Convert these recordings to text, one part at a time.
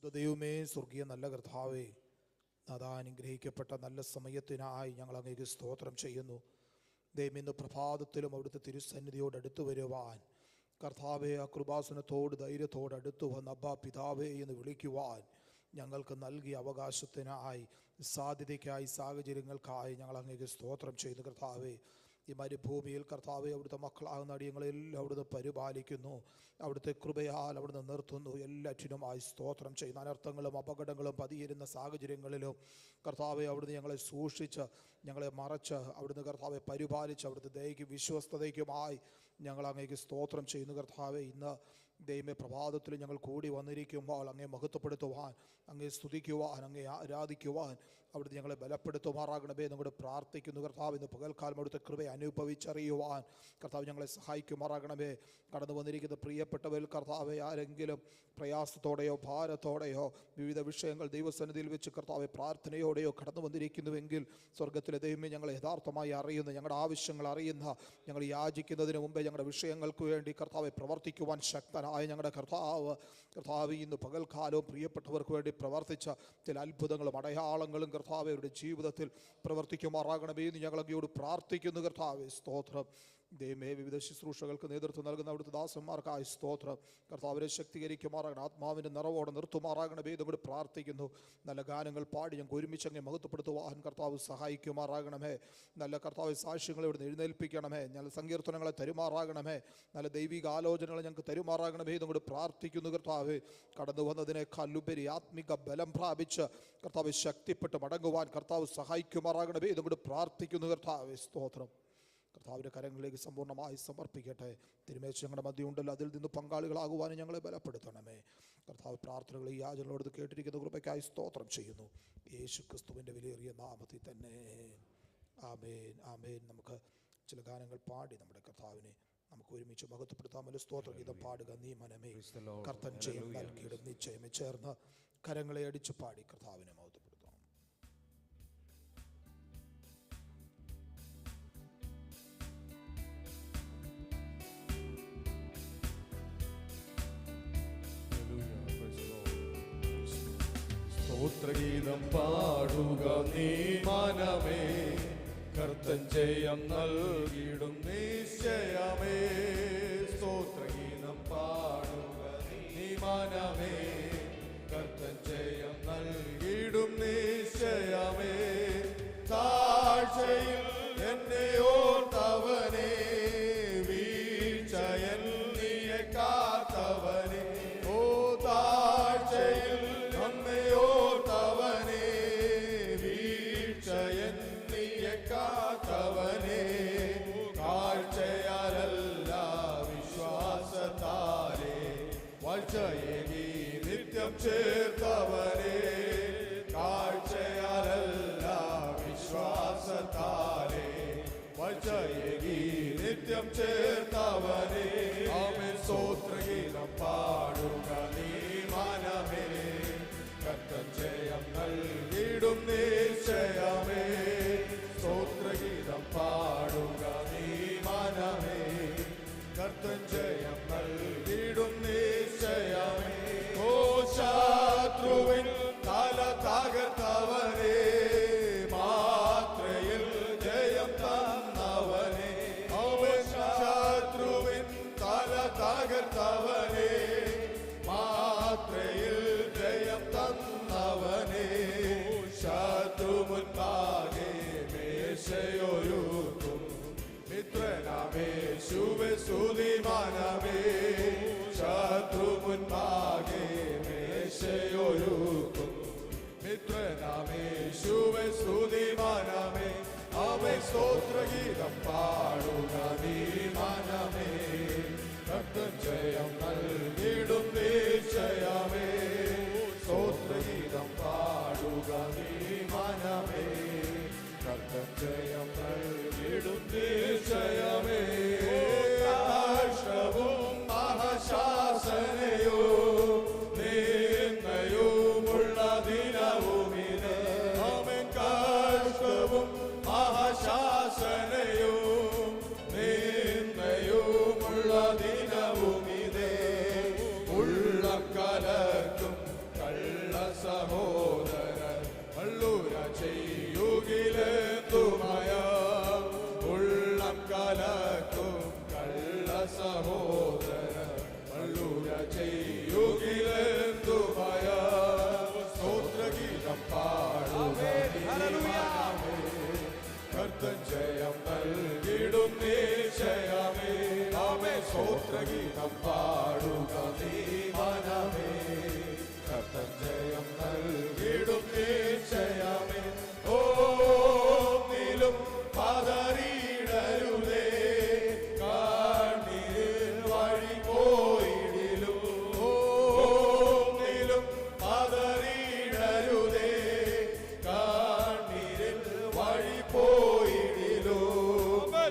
ദൈവമേ, സ്വർഗീയ നല്ല കർത്താവേ, അനുഗ്രഹിക്കപ്പെട്ട നല്ല സമയത്തിനായി ഞങ്ങൾ അങ്ങേക്ക് സ്തോത്രം ചെയ്യുന്നു. ദൈവം ഇന്ന് പ്രഭാതത്തിലും അവിടുത്തെ തിരുസന്നിധിയോട് അടുത്തു വരുവാൻ, കർത്താവെ ആ കൃപാസനത്തോട് ധൈര്യത്തോട് അടുത്തു വന്ന് അബ്ബാ പിതാവേ എന്ന് വിളിക്കുവാൻ ഞങ്ങൾക്ക് നൽകിയ അവകാശത്തിനായി, സാധ്യതയ്ക്കായി, സാഹചര്യങ്ങൾക്കായി ഞങ്ങൾ അങ്ങേക്ക് സ്തോത്രം ചെയ്യുന്നു. കർത്താവേ, ഈ മരുഭൂമിയിൽ കർത്താവെ അവിടുത്തെ മക്കളാകുന്ന അടിയങ്ങളെല്ലാം അവിടുന്ന് പരിപാലിക്കുന്നു, അവിടുത്തെ കൃപയാൽ അവിടുന്ന് നിർത്തുന്നു. എല്ലാറ്റിനുമായി സ്തോത്രം ചെയ്യുന്ന അനർത്ഥങ്ങളും അപകടങ്ങളും പതിയിരുന്ന സാഹചര്യങ്ങളിലും കർത്താവെ അവിടുന്ന് ഞങ്ങളെ സൂക്ഷിച്ച്, ഞങ്ങളെ മറച്ച്, അവിടുന്ന് കർത്താവെ പരിപാലിച്ച്, അവിടുത്തെ ദയയ്ക്കും വിശ്വസ്തതയ്ക്കുമായി ഞങ്ങൾ അങ്ങേക്ക് സ്തോത്രം ചെയ്യുന്നു. കർത്താവെ, ഇന്ന് ദൈവമേ പ്രഭാതത്തിൽ ഞങ്ങൾ കൂടി വന്നിരിക്കുമ്പോൾ അങ്ങേ മഹത്വപ്പെടുത്തുവാൻ, അങ്ങേ സ്തുതിക്കുവാൻ, അങ്ങേ ആരാധിക്കുവാൻ അവിടുന്ന് ഞങ്ങളെ ബലപ്പെടുത്തുമാറാകണമേ ഞങ്ങളുടെ പ്രാർത്ഥിക്കുന്നു. കർത്താവ്, ഇന്ന് പകൽക്കാലം അവിടുത്തെ കൃപയെ അനുഭവിച്ചറിയുവാൻ കർത്താവ് ഞങ്ങളെ സഹായിക്കുമാറാകണമേ. കടന്നു വന്നിരിക്കുന്ന പ്രിയപ്പെട്ടവരിൽ കർത്താവെ ആരെങ്കിലും പ്രയാസത്തോടെയോ ഭാരത്തോടെയോ വിവിധ വിഷയങ്ങൾ ദൈവസന്നിധിയിൽ വെച്ച് കർത്താവെ പ്രാർത്ഥനയോടെയോ കടന്നു വന്നിരിക്കുന്നുവെങ്കിൽ, സ്വർഗത്തിലെ ദൈവമേ ഞങ്ങളെ യഥാർത്ഥമായി അറിയുന്ന, ഞങ്ങളുടെ ആവശ്യങ്ങൾ അറിയുന്ന, ഞങ്ങൾ യാചിക്കുന്നതിന് മുമ്പേ ഞങ്ങളുടെ വിഷയങ്ങൾക്ക് വേണ്ടി കർത്താവെ പ്രവർത്തിക്കുവാൻ ശക്തനായ ഞങ്ങളുടെ കർത്താവ് ഇന്ന് പകൽക്കാലവും പ്രിയപ്പെട്ടവർക്ക് വേണ്ടി പ്രവർത്തിച്ച ചില അത്ഭുതങ്ങളും അടയാളങ്ങളും കർത്താവ് അവരുടെ ജീവിതത്തിൽ പ്രവർത്തിക്കുമാറാകണമേ എന്ന് ഞങ്ങൾ അങ്ങയോട് പ്രാർത്ഥിക്കുന്നു. കർത്താവേ, സ്തോത്രം. ദൈവമേ, വിവിധ ശുശ്രൂഷകൾക്ക് നേതൃത്വം നൽകുന്ന അവിടുത്തെ ദാസന്മാർക്കായി സ്തോത്രം. കർത്താവരെ ശക്തീകരിക്കുമാറാകണം, ആത്മാവിൻ്റെ നിറവോടെ നിർത്തുമാറാകണമേ എന്ന് പ്രാർത്ഥിക്കുന്നു. നല്ല ഗാനങ്ങൾ പാടി ഞങ്ങൾക്ക് ഒരുമിച്ച് അങ്ങ് മഹത്വപ്പെടുത്തുവാൻ കർത്താവ് സഹായിക്കുമാറാകണമേ. നല്ല കർത്താവ് സാക്ഷ്യങ്ങളെ ഇവിടുന്ന് എഴുന്നേൽപ്പിക്കണമേ. നല്ല സങ്കീർത്തനങ്ങളെ തരുമാറാകണമേ. നല്ല ദൈവിക ആലോചനകൾ ഞങ്ങൾക്ക് തരുമാറാകണമേ എന്ന് പ്രാർത്ഥിക്കുന്നു. കർത്താവ്, കടന്നു വന്നതിനേക്കാളുപരി ആത്മിക ബലം പ്രാപിച്ച് കർത്താവ് ശക്തിപ്പെട്ട് മടങ്ങുവാൻ കർത്താവ് സഹായിക്കുമാറാകണമേ എന്ന് പ്രാർത്ഥിക്കുന്നു. കർത്താവ്, സ്തോത്രം. കർത്താവിൻ്റെ കരങ്ങളിലേക്ക് സമ്പൂർണ്ണമായി സമർപ്പിക്കട്ടെ. തിരുമേശ ഞങ്ങളുടെ മധ്യമുണ്ടല്ലോ, അതിൽ നിന്ന് പങ്കാളികളാകുവാനും ഞങ്ങളെ ബലപ്പെടുത്തണമേ. കർത്താവ്, പ്രാർത്ഥനകൾ ഈ യാചനകളോട് കേട്ടിരിക്കുന്ന കൃപയ്ക്കായി സ്തോത്രം ചെയ്യുന്നു. യേശു ക്രിസ്തുവിൻ്റെ വിലയേറിയ നാമത്തിൽ തന്നെ, ആമേൻ, ആമേൻ. നമുക്ക് ചില ഗാനങ്ങൾ പാടി നമ്മുടെ കർത്താവിനെ നമുക്ക് ഒരുമിച്ച് മഹത്വപ്പെടുത്താമല്ലോ. സ്തോത്രഗീതം പാടുക. നീ മനമേ കർത്തൻ ചെയ്യും നൽകിയിടും നിശ്ചയമേ. ചേർന്ന് കരങ്ങളെ അടിച്ചു പാടി കർത്താവിനെ മഹത്വപ്പെടുത്താം. സ്തോത്രഗീതം പാടുക നീ മനമേ കർത്തൻ ജയം നൽകിയിടും നിശ്ചയമേ. സ്തോത്രഗീതം പാടുക നീ മനമേ കർത്തൻ ജയം നൽകിയിടും നിശ്ചയമേ. താഴ്ചയിൽ എന്നെ ഓർത്തവനേ, വീഴ്ചയിൽ നീയെ കാത്തവനേ. ഓ താഴ്ചയിൽ നമ്മെ ഓർത്തവനേ, വീഴ്ചയിൽ നീയെ കാത്തവനേ. കാഴ്ചയാലല്ല വിശ്വാസത്താലേ വാഴ്ചയേകി നിത്യം ചേർത്തവനേ. കാഴ്ചയാലല്ല വിശ്വാസത്താലേ വാഴ്ചയേകി നിത്യം ചേർത്തവനേ. ആമേൻ. സ്തോത്രഗീതം പാടുക നീ മനമേ കർത്തൻ ജയം നൽകിയിടും നിശ്ചയമേ. സ്തോത്രഗീതം പാടുക നീ മനമേ കർത്തൻ ജയം നൽകിയിടും നിശ്ചയമേ. ഓ ശത്രുവിൻ തല തകർത്തവനേ, മാത്രയിൽ ജയം തന്നവനേ. അവൻ ശത്രുവിൻ തല തകർത്തവനേ, മാത്രയിൽ ജയം തന്നവനേ. ശത്രു മുൻപാകെ മേശയൊരുക്കും മിത്രനാമേശുവേ സ്തുതിമാനമേ. ശത്രു മുൻപാകെ മേശയൊരുക്കും മിത്രനാമേശുവേ സ്തുതിമാനമേ. അവൻ സ്തോത്രഗീതം പാടുക നീ മനമേ കർത്തൻ ജയം നൽകിയിടും നിശ്ചയമേ. സ്തോത്രഗീതം പാടുക നീ മനമേ കർത്തൻ ജയം നൽകിയിടും നിശ്ചയമേ. കഷ്ടവും മഹാശാസനയോ നിന്നയുമുള്ള ദിനവുമിതേ. അവൻ കഷ്ടവും മഹാശാസനയോ നിന്നയുമുള്ള ദിനവുമിതേ. ഉള്ളം കലക്കും കള്ള നിശ്ചയമേ ആമേ സ്തോത്രഗീതം പാടുക നീ മനമേ കർത്തൻ ജയം നൽകിടും നിശ്ചയമേ ഓന്നിലും പതറിയിടരുതേ കണ്ണീരിൽ വഴി പോയിടിലും ഓന്നിലും പതറിയിടരുതേ കണ്ണീരിൽ വഴി പോയിടിലും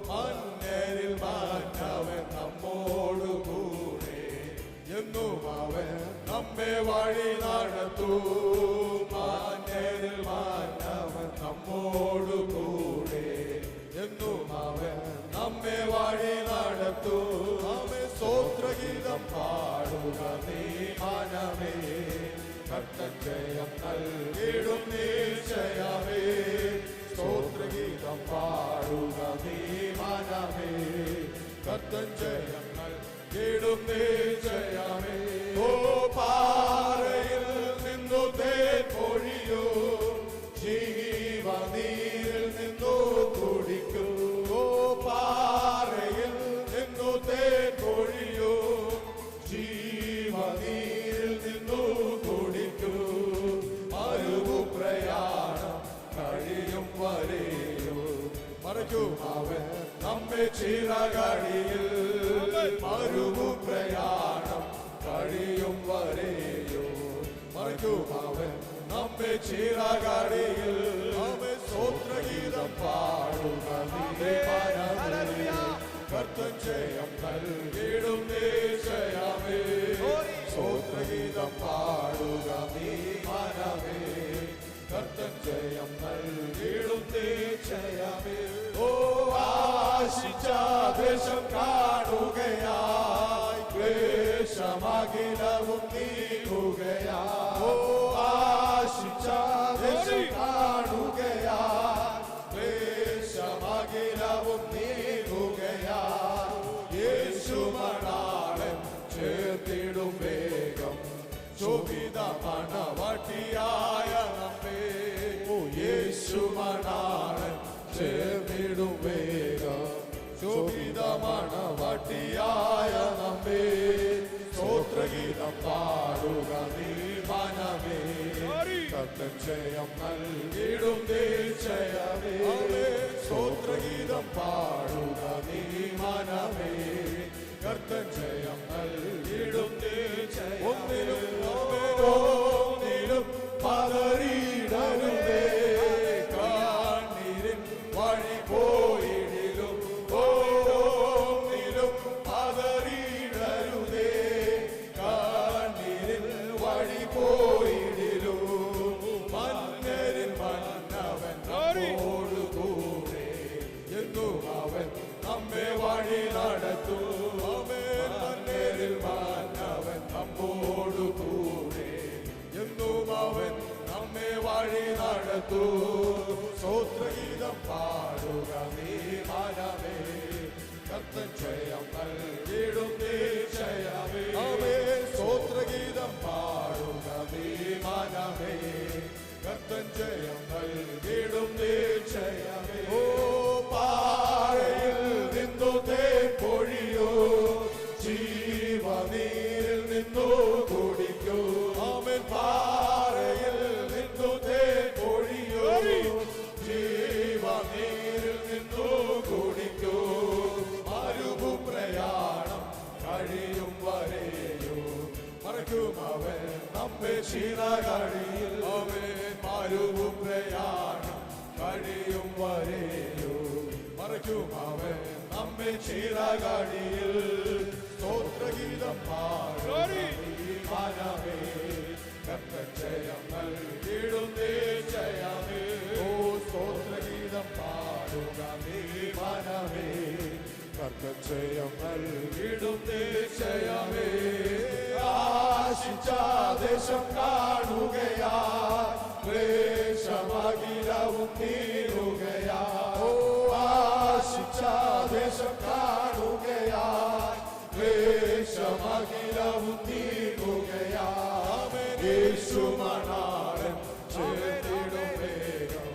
മന്നരിൽ മാറ്റവൻ നമ്മോടുകൂടെ എന്നും അവൻ നമ്മെ വഴി നടത്തൂ മന്നരിൽ മാറ്റവൻ നമ്മോടുകൂടെ എന്നും അവൻ നമ്മെ വഴി നടത്തൂ അവൻ സ്തോത്രഗീതം പാടുക നീ മനമേ കർത്തൻ ജയം നൽകിടും നിശ്ചയമേ സ്തോത്രഗീതം പാടുക നീ മനമേ കർത്തൻ ജയം നൽകിടും നിശ്ചയമേ ഓ പാറയിൽ നിന്നു തേൻ പൊഴിയൂ ജീവനീരിൽ നിന്നു കുടിക്കൂ ഓ പാറയിൽ നിന്നു തേൻ പൊഴിയൂ ജീവനീരിൽ നിന്നു കുടിക്കൂ മരുഭൂ പ്രയാണം കഴിയും വരെയോ മറയ്ക്കും അവൻ നമ്മെ ചിറകടിയിൽ മരുഭൂ പ്രയാണം കഴിയും വരെയോ മറയ്ക്കും അവൻ നമ്മെ ചിറകടിയിൽ നമ്മെ സ്തോത്രഗീതം പാടുക നീ മനമേ കർത്തൻ ജയം നൽകിടും നിശ്ചയമേ സ്തോത്രഗീതം പാടുക നീ മനമേ കർത്തൻ ജയം നൽകിടും നിശ്ചയമേ ഓ ആശിച്ച ദേശം കാണുകയായി ക്ലേശമഖിലവും നീങ്ങുകയായി ഓ ആശിച്ച ദേശം കാണുകയായി ക്ലേശമഖിലവും നീങ്ങുകയായി യേശു മണാളൻ ചേർത്തിടും വേഗം ശോഭിത മണവാട്ടിയായ നമ്മെ ഓ യേശു മണാളൻ ചേർത്തിടും വേഗം ശോഭിത മണവാട്ടിയായ നമ്മെ സ്തോത്രഗീതം പാടുക നീ മനമേ കർത്തൻ ജയം നൽകിടും നിശ്ചയമേ സ്തോത്രഗീതം പാടുക നീ മനമേ കർത്തൻ ജയം നൽകിടും നിശ്ചയമേ ഒന്നിലും പതറിയിടരുതേ കണ്ണീരിൻ വഴി പോയിടിലും ഓന്നിലും പതറിയിടരുതേ കണ്ണീരിൽ വഴി പോയിടിലും മന്നരിൽ മന്നവൻ നമ്മോടുകൂടെ എന്നും അവൻ നമ്മെ വഴി നടത്തൂ മന്നരിൽ മന്നവൻ നമ്മോടുകൂടെ എന്നും അവൻ നമ്മെ വഴി നടത്തൂ സ്തോത്രഗീതം പാടുക നീ മനമേ കർത്തൻ ജയം നൽകിടും നിശ്ചയമേ സ്തോത്രഗീതം പാടുക നീ മനമേ കർത്തൻ ജയം നൽകിടും നിശ്ചയമേ ഓ പാറയിൽ നിന്നു തേൻ പൊഴിയൂ ജീവനീരിൽ നിന്നു കുടിക്കൂ ആമേൻ പാറയിൽ നിന്നു തേൻ പൊഴിയൂ ജീവനീരിൽ നിന്നു കുടിക്കൂ മരുഭൂ പ്രയാണം കഴിയും വരെയോ മറയ്ക്കും അവൻ നമ്മെ ചിറകടിയിൽ അവൻ മരുഭൂ പ്രയാണം കഴിയും വരെയോ മറയ്ക്കും അവൻ നമ്മെ ചിറകടിയിൽ സ്തോത്രഗീതം പാടുക നീ മനമേ കർത്തൻ ജയം നൽകിടും നിശ്ചയമേ ഓ സ്തോത്രഗീതം പാടുക നീ മനമേ കർത്തൻ ജയം നൽകിടും നിശ്ചയമേ ആശിച്ച ദേശം കാണുകയായി ക്ലേശമഖിലവും നീങ്ങുകയായി ഓ ആശിച്ച ദേശം കാണുകയായി ക്ലേശമഖിലവും നീങ്ങുകയായി യേശു മണാളൻ ചേർത്തിടും വേഗം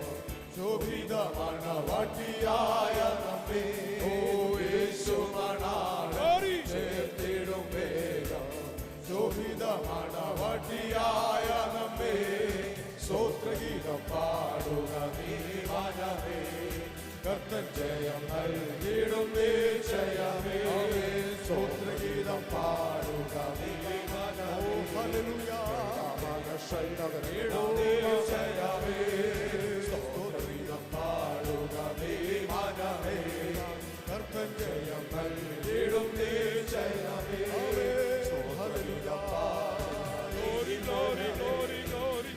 ശോഭിത മണവാട്ടിയായ നമ്മെ ഓ മാനമേ കർത്തൻ ജയം നൽകിടും നിശ്ചയമേ സ്തോത്രഗീതം പാടുക നീ മനമേ ഹല്ലേലൂയ ശൈലവരിടും നിശ്ചയമേ സ്തോത്രഗീതം പാടുക നീ മനമേ കർത്തൻ ജയം നൽകിടും നിശ്ചയമേ hallelujah glory glory glory glory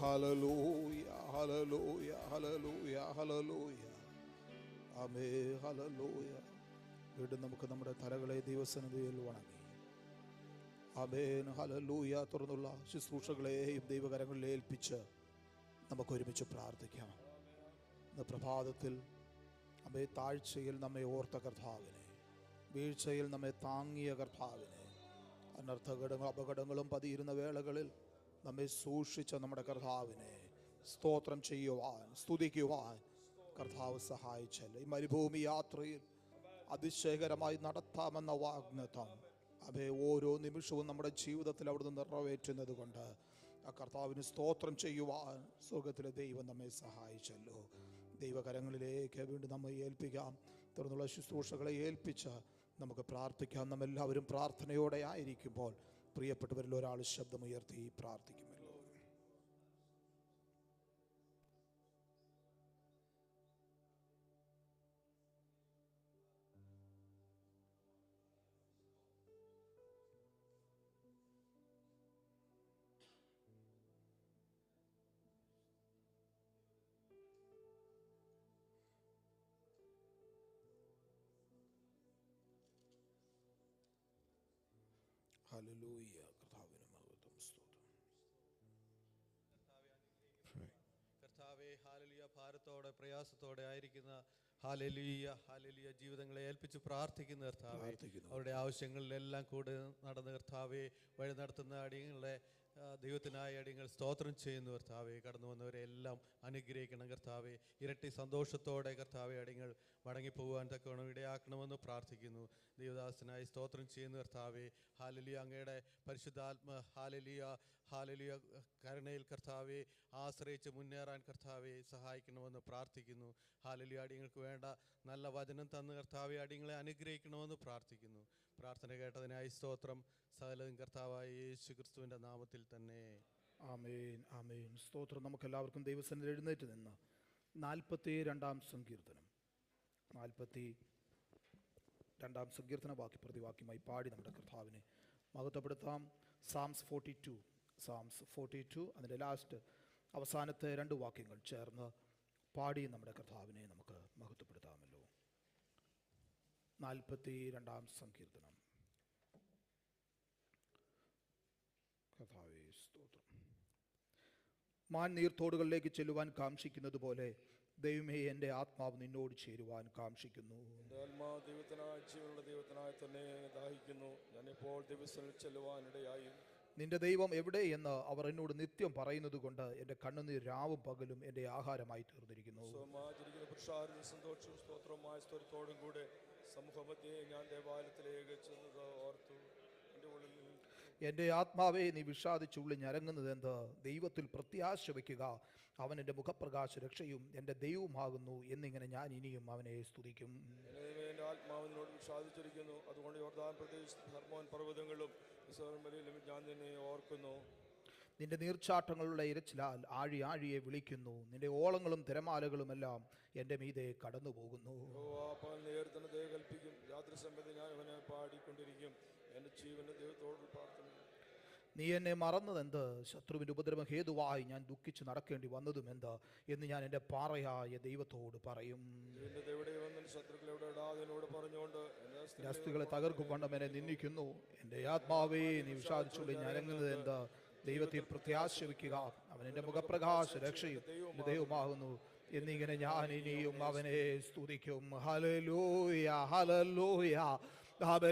Hallelujah, hallelujah, hallelujah, hallelujah. Amen, hallelujah. വീണ്ടും നമുക്ക് നമ്മുടെ തലകളെ ദൈവസന്നിധിയിൽ വണങ്ങി. ആമേൻ, ഹല്ലേലൂയ. തുറന്നുള്ള ശുശ്രൂഷകളെയും ദൈവകരങ്ങളിൽ ഏൽപ്പിച്ച് നമുക്ക് ഒരുമിച്ച് പ്രാർത്ഥിക്കാം. ഇന്ന് പ്രഭാതത്തിൽ അമ്മേ താഴ്ചയിൽ നമ്മെ ഓർത്ത കർത്താവിനെ, വീഴ്ചയിൽ നമ്മെ താങ്ങിയ കർത്താവിനെ, അനർത്ഥഘടങ്ങളും അപകടങ്ങളും പതിയിരുന്ന വേളകളിൽ നമ്മെ സൂക്ഷിച്ച നമ്മുടെ കർത്താവിനെ സ്തോത്രം ചെയ്യുവാൻ, സ്തുതിക്കുവാൻ കർത്താവ് സഹായിച്ചല്ലോ. ഈ മരുഭൂമി യാത്രയിൽ അതിശയകരമായി നടത്താമെന്ന വാഗ്ദത്തം അവയെ ഓരോ നിമിഷവും നമ്മുടെ ജീവിതത്തിൽ അവിടുന്ന് നിറവേറ്റുന്നത് കൊണ്ട് ആ കർത്താവിന് സ്തോത്രം ചെയ്യുവാൻ സ്വർഗത്തിലെ ദൈവം നമ്മെ സഹായിച്ചല്ലോ. ദൈവകരങ്ങളിലേക്ക് വീണ്ടും നമ്മെ ഏൽപ്പിക്കാം. തുടർന്നുള്ള ശുശ്രൂഷകളെ ഏൽപ്പിച്ച് നമുക്ക് പ്രാർത്ഥിക്കാം. നമ്മെല്ലാവരും പ്രാർത്ഥനയോടെ ആയിരിക്കുമ്പോൾ പ്രിയപ്പെട്ടവരിൽ ഒരാൾ ശബ്ദമുയർത്തി പ്രാർത്ഥിക്കുമല്ലോ. ഹല്ലേലൂയ. കർത്താവിന് മഹത്വം, സ്തോത്രം. കർത്താവേ, ഹല്ലേലൂയ. ഭാരത്തോടെ പ്രയാസത്തോടെ ആയിരിക്കുന്ന ഹല്ലേലൂയ ഹല്ലേലൂയ ജീവിതങ്ങളെ ഏൽപ്പിച്ച് പ്രാർത്ഥിക്കുന്ന കർത്താവേ, അവരുടെ ആവശ്യങ്ങളിലെല്ലാം കൂടെ നടന്ന് കർത്താവേ വഴി നടത്തുന്ന അടിയങ്ങളെ ദൈവത്തിനായ അടിയങ്ങൾ സ്തോത്രം ചെയ്യുന്നു കർത്താവേ. കടന്നു വന്നവരെ എല്ലാം അനുഗ്രഹിക്കണം കർത്താവേ. ഇരട്ടി സന്തോഷത്തോടെ കർത്താവേ അടിയങ്ങൾ മടങ്ങിപ്പോകുവാൻ തക്കവണ്ണം ഇടയാക്കണമെന്ന് പ്രാർത്ഥിക്കുന്നു. ദൈവദാസനായി സ്തോത്രം ചെയ്യുന്ന കർത്താവേ, ഹല്ലേലൂയ. അങ്ങയുടെ പരിശുദ്ധാത്മ ഹല്ലേലൂയ ഹല്ലേലൂയ കരുണയിൽ കർത്താവേ ആശ്രയിച്ച് മുന്നേറാൻ കർത്താവേ സഹായിക്കണമെന്ന് പ്രാർത്ഥിക്കുന്നു. ഹല്ലേലൂയ. അടിയങ്ങൾക്ക് വേണ്ട നല്ല വചനം തന്ന് കർത്താവേ അടിയങ്ങളെ അനുഗ്രഹിക്കണമെന്ന് പ്രാർത്ഥിക്കുന്നു. പ്രാർത്ഥന കേട്ടതിനായി സ്തോത്രം. സകലതും കർത്താവായ യേശു ക്രിസ്തുവിൻ്റെ നാമത്തിൽ തന്നെ. ആമേൻ, ആമേൻ. സ്തോത്രം. നമുക്ക് എല്ലാവർക്കും ദൈവസന്നിധിയിൽ എഴുന്നേറ്റ് നിന്ന് 42-ാം സങ്കീർത്തനം, 42-ാം സങ്കീർത്തന പ്രതിവാക്യമായി പാടി നമ്മുടെ കർത്താവിനെ മഹത്വപ്പെടുത്താം. സാംസ് 42, അതിൻ്റെ ലാസ്റ്റ് അവസാനത്തെ 2 വാക്യങ്ങൾ ചേർന്ന് പാടി നമ്മുടെ കർത്താവിനെ നമുക്ക് മഹത്വപ്പെടുത്താമല്ലോ. 42-ാം സങ്കീർത്തനം. കർത്താവേ സ്തോത്രം. മാൻ നീർത്തോടുകളിലേക്ക് ചെല്ലുവാൻ കാംക്ഷിക്കുന്നത് പോലെ ദൈവമേ, എൻ്റെ ആത്മാവ് നിന്നോട് ചേരുവാൻ കാംക്ഷിക്കുന്നു. എൻ്റെ ആത്മാവ് ദൈവത്തിനായ ജീവനുള്ള ദൈവത്തിനായി തന്നെ ദാഹിക്കുന്നു. ഞാൻ ഇപ്പോൾ ദിവസത്തിൽ ചെല്ലുവാനിടയായി. നിന്റെ ദൈവം എവിടെ എന്ന് അവർ എന്നോട് നിത്യം പറയുന്നത് കൊണ്ട് എൻ്റെ കണ്ണുനീർ രാവും പകലും എൻ്റെ ആഹാരമായി തീർന്നിരിക്കുന്നു. പുരുഷാരനും സന്തോഷവും സ്തോത്രവുമായ സ്വരത്തോടും കൂടെ സമൂഹമധ്യേ ഞാൻ ദേവാലയത്തിലേക്ക് ചെന്നത് ഓർത്തു. എൻ്റെ ഉള്ളിൽ എൻ്റെ ആത്മാവെ, നീ വിഷാദിച്ചുള്ളിൽ ഞരങ്ങുന്നതെന്ത്? ദൈവത്തിൽ പ്രത്യാശ വയ്ക്കുക. അവൻ എൻ്റെ മുഖപ്രകാശ രക്ഷയും എൻ്റെ ദൈവവുമാകുന്നു എന്നിങ്ങനെ ഞാൻ ഇനിയും അവനെ സ്തുതിക്കും. എൻ്റെ ആത്മാവിനോട് വിഷാദിച്ചിരിക്കുന്നു. അതുകൊണ്ട് യോർദാൻ പ്രദേശത്ത് ഹർമോൻ പർവ്വതങ്ങളും ഞാൻ നിന്നെ ഓർക്കുന്നു. നിന്റെ നീർച്ചാട്ടങ്ങളുടെ ഇരച്ചിലാൽ ആഴിയെ വിളിക്കുന്നു. നിന്റെ ഓളങ്ങളും തിരമാലകളുമെല്ലാം എൻ്റെ മീതെ കടന്നു പോകുന്നു. കൽപ്പിക്കും. രാത്രി സമയത്ത് ഞാൻ അവനെ പാടിക്കൊണ്ടിരിക്കും. എൻ്റെ ജീവന്റെ ദൈവത്തോട് പ്രാർത്ഥന. നീ എന്നെ മറന്നതെന്ത്? ശത്രുവിൻ്റെ ഉപദ്രവം ഹേതുവായി ഞാൻ ദുഃഖിച്ച് നടക്കേണ്ടി വന്നതും എന്ത് എന്ന് ഞാൻ എൻ്റെ പാറയായ ദൈവത്തോട് പറയും. അസ്ഥികളെ തകർക്കും വണ്ണം എന്നെ നിന്ദിക്കുന്നു. എൻ്റെ ആത്മാവേ, നീ വിഷാദിച്ചുള്ളിൽ ഞരങ്ങുന്നത് എന്ത്? ദൈവത്തിൽ പ്രത്യാശ വയ്ക്കുക. അവൻ എൻ്റെ മുഖപ്രകാശ രക്ഷയും ദൈവമാകുന്നു എന്നിങ്ങനെ ഞാൻ ഇനിയും അവനെ സ്തുതിക്കും. Hallelujah, hallelujah.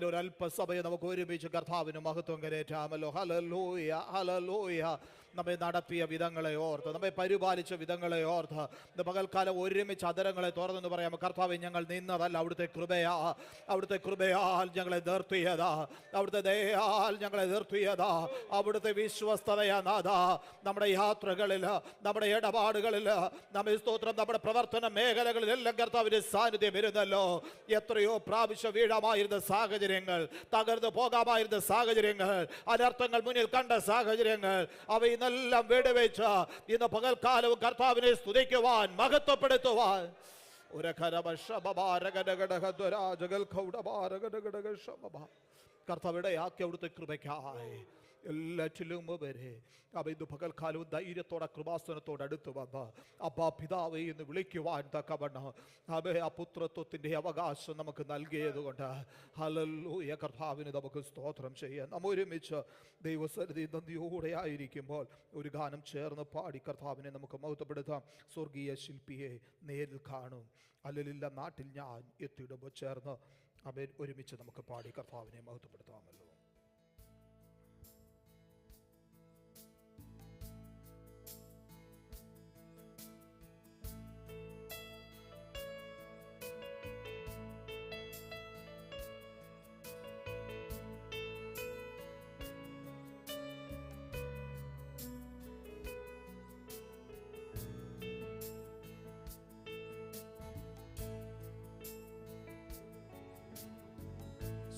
ഒരല്പസമയം നമുക്ക് ഒരുമിച്ച് കർത്താവിന് മഹത്വം കരേറ്റാമല്ലോ. Hallelujah, hallelujah. നമ്മെ നടത്തിയ വിധങ്ങളെ ഓർത്ത്, നമ്മെ പരിപാലിച്ച വിധങ്ങളെ ഓർത്ത് പകൽക്കാലം ഒരുമിച്ച് അധരങ്ങളെ തുറന്നെന്ന് പറയാം, കർത്താവേ, ഞങ്ങൾ നിന്നതല്ല, അവിടുത്തെ കൃപയാ, അവിടുത്തെ കൃപയാൽ ഞങ്ങളെ നിർത്തിയതാ, അവിടുത്തെ ദയാൽ ഞങ്ങളെ നിർത്തിയതാ, അവിടുത്തെ വിശ്വസ്തതയാ നാഥ. നമ്മുടെ യാത്രകളിൽ, നമ്മുടെ ഇടപാടുകളിൽ, നമ്മെ സ്തോത്രം, നമ്മുടെ പ്രവർത്തന മേഖലകളിലെല്ലാം കർത്താവിന്റെ സാന്നിധ്യം ഇരുന്നല്ലോ. എത്രയോ പ്രാവശ്യം വീഴാമായിരുന്ന സാഹചര്യങ്ങൾ, തകർന്നു പോകാമായിരുന്ന സാഹചര്യങ്ങൾ, അനർത്ഥങ്ങൾ മുന്നിൽ കണ്ട സാഹചര്യങ്ങൾ, അവയെല്ലാം വിടുവെച്ച് ഇന്ന് പകൽക്കാലവും കർത്താവിനെ സ്തുതിക്കുവാൻ, മഹത്വപ്പെടുത്തുവാൻ കർത്താവിടയാക്കി അവിടുത്തെ കൃപയ്ക്കായി എല്ലാറ്റിലും വരെ ഇത് പകൽക്കാലവും ധൈര്യത്തോടെ കൃപാസനത്തോട് അടുത്ത് വന്ന് അപ്പാ പിതാവേ എന്ന് വിളിക്കുവാൻ തക്കവണ്ണം ആ പുത്രത്വത്തിൻ്റെ അവകാശം നമുക്ക് നൽകിയതുകൊണ്ട് ഹല്ലേലൂയ, കർത്താവിന് നമുക്ക് സ്തോത്രം ചെയ്യാം. നാം ഒരുമിച്ച് ദൈവസന്നിധി നന്ദിയോടെ ആയിരിക്കുമ്പോൾ ഒരു ഗാനം ചേർന്ന് പാടി കർത്താവിനെ നമുക്ക് മഹത്വപ്പെടുത്താം. സ്വർഗീയ ശില്പിയെ നേരിൽ കാണും, അല്ലലില്ല നാട്ടിൽ ഞാൻ എത്തിയിടുമ്പോൾ ചേർന്ന് അവൻ ഒരുമിച്ച് നമുക്ക് പാടി കർത്താവിനെ മഹത്വപ്പെടുത്താമല്ലോ.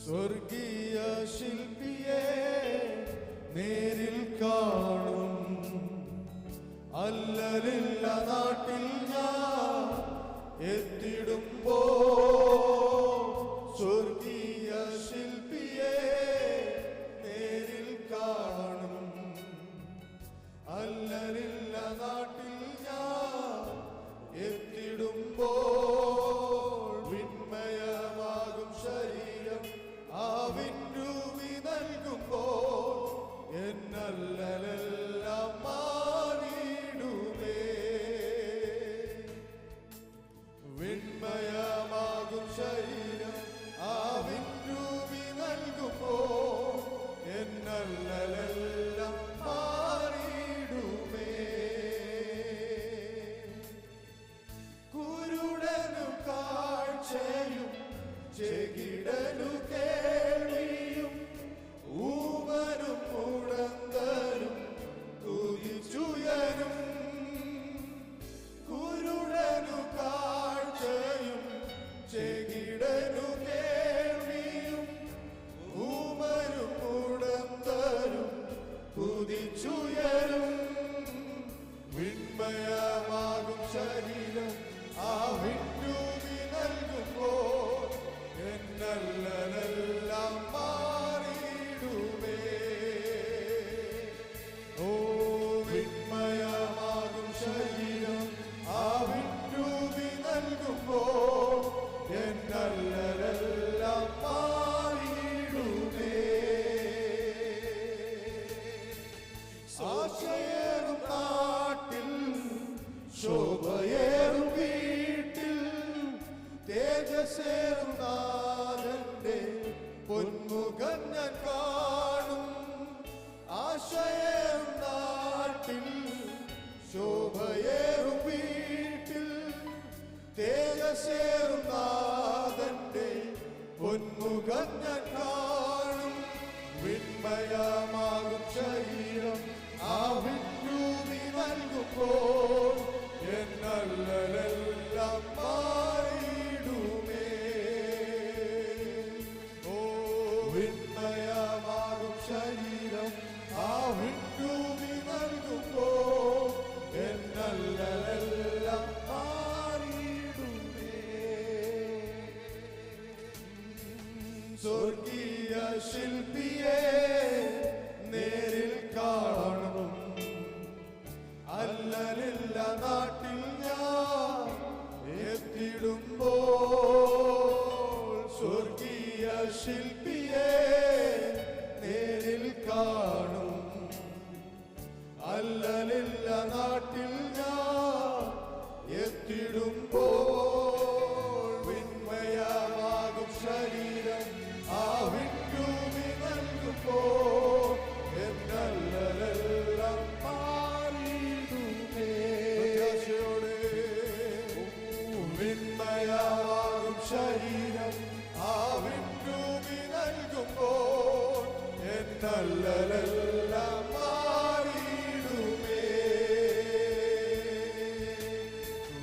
സ്വർഗീയ ശില്പിയെ നേരിൽ കാണും, അല്ലലില്ല നാട്ടിൽ ഞാൻ എത്തിടുമ്പോ. സ്വർഗീയ ശില്പിയെ നേരിൽ കാണും, അല്ലലില്ല നാട്ടിൽ ഞാൻ എത്തിടുമ്പോ. വിന്മയമാകും ശരീരം ആവിൻരൂപി നൽകുമ്പോൾ എന്നല്ലെല്ലാം മാറിയിടുമേ. വിന്മയമാകും ശരീരം ആവിൻരൂപി നൽകുമ്പോൾ എന്നല്ലെല്ലാം മാറിയിടുമേ. കുരുടനു കാഴ്ചയും ചെകിടനു കേൾവിയും ഊമനും മുടന്തനും കുതിച്ചുയരും. കുരുടനു കാഴ്ചയും ചെകിടനു കേൾവിയും ആശയേറും നാട്ടിൽ ശോഭയേറും വീട്ടിൽ തേജസ്സേറും നാഥന്റെ പൊന്മുഖം ഞാൻ കാണും. ആശയേറും നാട്ടിൽ ശോഭയേറും വീട്ടിൽ തേജസ്സേറും നാഥന്റെ പൊന്മുഖം ഞാൻ കാണും. വിണ്മയമാകും ശരീരം ആ വിണ്ണൂമി നൽകുമ്പോൾ എന്നല്ലെല്ലാം മാറിയിടുമേ. ഓ വിണ്മയമാകും ശരീരം ആ വിണ്ണൂമി നൽകുമ്പോൾ എന്നല്ലെല്ലാം മാറിയിടുമേ. സ്വർഗീയ ശില്പിയെ നേരിൽ കാണണം. അല്ലലില്ല നാട്ടിൽ ഞാൻ എത്തിടുമ്പോൾ സ്വർഗീയ ശില്പിയെ നേരിൽ കാണും. അല്ലലില്ല നാട്ടിൽ ഞാൻ എത്തിടുമ്പോൾ വിണ്മയമാകും ശരീരം ആ വിണ്ണൂമി നൽകുമ്പോൾ എന്നല്ലെല്ലാം മാറിയിടുമേ. വിണ്മയമാകും ശരീരം ആ വിണ്ണൂമി നൽകുമ്പോൾ എന്നല്ലെല്ലാം മാറിയിടുമേ.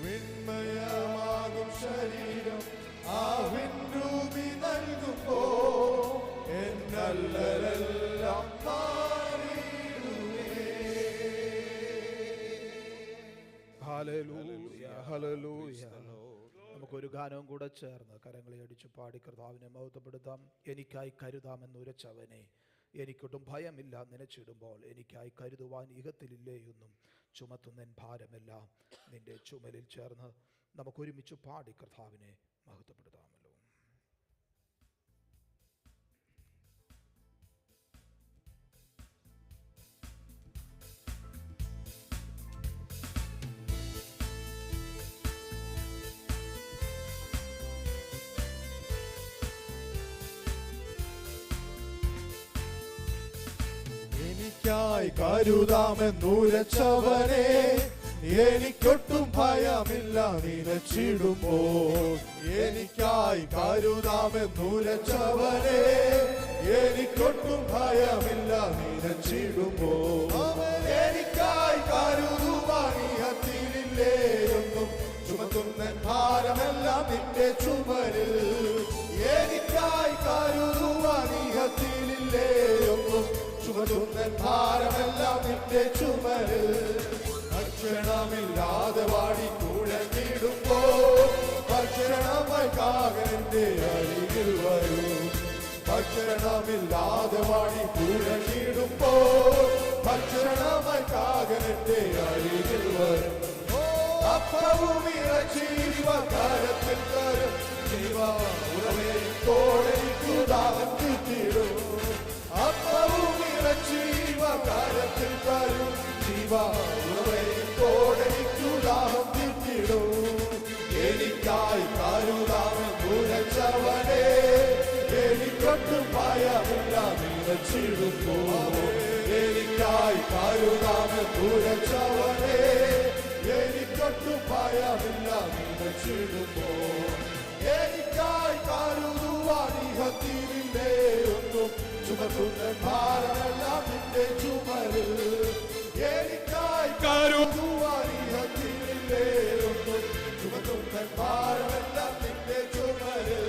വിണ്മയമാകും ശരീരം ആ വിണ്ണൂമി നൽകുമ്പോൾ എന്നല്ലെല്ലാം മാറിയിടുമേ. Hallelujah, hallelujah. നമുക്കൊരു ഗാനവും കൂടെ ചേർന്ന് കരങ്ങളെ അടിച്ചു പാടി കർത്താവിനെ മഹത്വപ്പെടുത്താം. എനിക്കായി കരുതാമെന്നുരച്ചവനെ എനിക്കൊട്ടും ഭയമില്ല നനച്ചിടുമ്പോൾ എനിക്കായി കരുതുവാൻ ഇഹത്തിലില്ലേ എന്നും ചുമത്തുന്നൻ ഭാരമെല്ലാം നിന്റെ ചുമലിൽ ചേർന്ന് നമുക്കൊരുമിച്ച് പാടി കർത്താവിനെ മഹത്വപ്പെടുത്താമല്ലോ. എനിക്കായി കരുതാമെന്നുരച്ചവനെ എനിക്കൊട്ടും ഭയമില്ല നിനച്ചിടുമ്പോൾ. എനിക്കായി കരുതാമെന്നുരച്ചവനെ എനിക്കൊട്ടും ഭയമില്ല നിനച്ചിടുമ്പോൾ. എനിക്കായി കരുതുവാനിഹത്തിലില്ലേ ഒന്നും ചുമത്തുന്ന ഭാരമെല്ലാം നിന്റെ ചുമരിൽ. എനിക്കായി കരുതുവാനിഹത്തിലില്ലേ ഒന്നും ചുമത്തുന്ന ഭാരമെല്ലാം നിന്റെ ചുമരിൽ. ഭക്ഷണമില്ലാതെ വാടി കുഴഞ്ഞിടുമ്പോൾ ഭക്ഷണമായി കാകന്റെ അരികിൽ വരൂ. ഭക്ഷണമില്ലാതെ വാടി കുഴഞ്ഞിടുമ്പോൾ ഭക്ഷണമായി കാകന്റെ അരികിൽ വരും. അപ്പവും ഇറച്ചീവ കരത്തിൽ തരും ജീവ ഉറവേത്തോടെ ദാഹം തീർത്തിടും. അപ്പവും ഇറച്ചീവ കരത്തിൽ തരും ജീവ ഉറവേത്തോടെ ദാഹം തീർത്തിടും. എനിക്കായി കരുതാമെന്നുരച്ചവനെ എനിക്കൊട്ടും ഭയമില്ല നിനച്ചിടുമ്പോൾ. എനിക്കായി കരുതാമെന്നുരച്ചവനെ എനിക്കൊട്ടും ഭയമില്ല നിനച്ചിടുമ്പോൾ. എനിക്കായി കരുതുവാനിഹത്തിലില്ലേ ഒന്നും ചുമത്തുന്ന ഭാരമെല്ലാം നിന്റെ ചുമരിൽ. എനിക്കായി കരുതുവാനിഹത്തിലില്ലേ ഒന്നും ചുമത്തുന്ന ഭാരമെല്ലാം നിന്റെ ചുമരിൽ.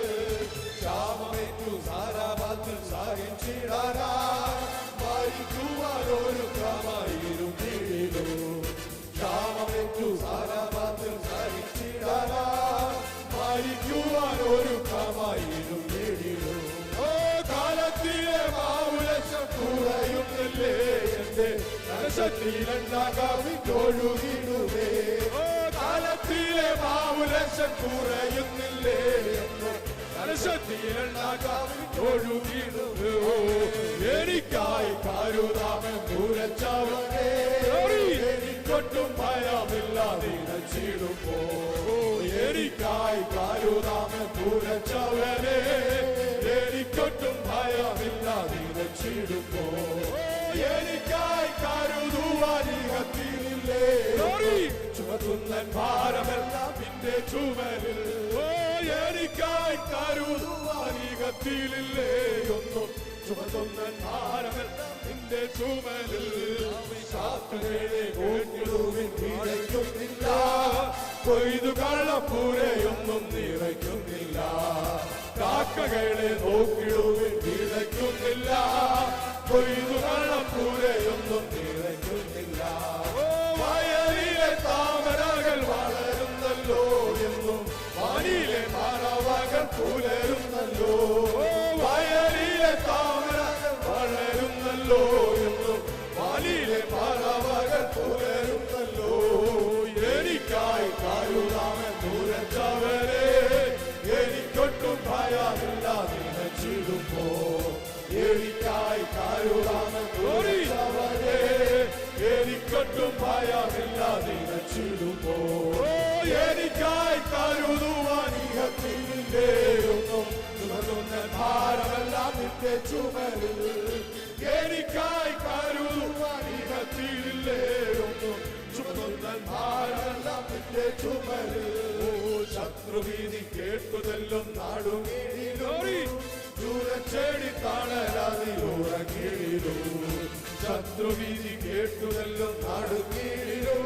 ക്ഷാമമേറ്റു സാരാഭാത്തിൽ സഹിച്ചിടാനായി മരിക്കുവാനൊരു ക്രമയിരുന്നിടുന്നു. ക്ഷാമമേറ്റു സാരാഭാത്തിൽ സഹിച്ചിടാനായി മരിക്കുവാനൊരു ക്രമയിരുന്നിടുന്നു. ഓ കാലത്തിലെ മാവുലക്ഷം കുറയുന്നില്ലേ എന്റെ കലശത്തിലെണ്ണാകാവിക്കൊഴുകിടുമേ. ഓ കാലത്തിലെ മാവുലക്ഷം കുറയുന്നില്ലേ എന്റെ കലശത്തിലെണ്ണാകാവിക്കൊഴുകിടുമേ. എനിക്കായി കരുതാമെന്നുരച്ചവനെ എനിക്കായി കരുതുവാൻ ഇഹത്തിലില്ലേ ചുമത്തുന്ന ഭാരമെല്ലാം നിന്റെ ചുമലിൽ. എനിക്കായി കരുതുവാൻ ഇഹത്തിലില്ലേ ഒന്നും ചുമത്തുന്ന ഭാരമെല്ലാം നിന്റെ ചുമലിൽ. ശാസ്ത്രങ്ങളെ ഓട്ടിടുവിൻ നിറയ്ക്കുന്നില്ല, കൊയ്തു കള്ളപ്പൂരയൊന്നും നിറയ്ക്കുന്നില്ല. കാക്കകളെ നോക്കിടുവിൻ വിതയ്ക്കുന്നില്ല, കൊയ്തു കള്ളപ്പൂരയൊന്നും നിറയ്ക്കുന്നില്ല. വയലിലെ താമരകൾ വളരുന്നല്ലോ എന്നും വാനിലെ പറവകൾ പുലരുന്നല്ലോ. വയലിലെ താമരകൾ വളരുന്നല്ലോ എന്നും വാനിലെ പറവകൾ പുലരുന്നല്ലോ. എനിക്കായി കരുതാമൻ ദൂരച്ചവരെ, എനിക്കൊട്ടും ഭയമില്ല നിലച്ചിടുമ്പോ. എനിക്കായി കരുതാമൻ ദൂരച്ചവരെ, എനിക്കൊട്ടും ഭയമില്ല നിലച്ചിടുമ്പോ. എനിക്കായി കരുതുവാൻ ഇഹത്തിലില്ലേ ഒന്നും ചുമതുന്ന ഭാരമെല്ലാം നിന്റെ ചുമലിൽ. എനിക്കായി കരുതുവാൻ ഇഹത്തിലില്ലേ ഒന്നും ചുമതുന്ന ഭാരമെല്ലാം നിന്റെ ചുമലിൽ. ശത്രുവീതി കേട്ടുതെല്ലും നാടുകീഴിലോറി ചൂരച്ചെടി താണരാതിലുറങ്ങിയിലോ. ശത്രുവീതി കേട്ടുതെല്ലും നാടുകീഴിലോ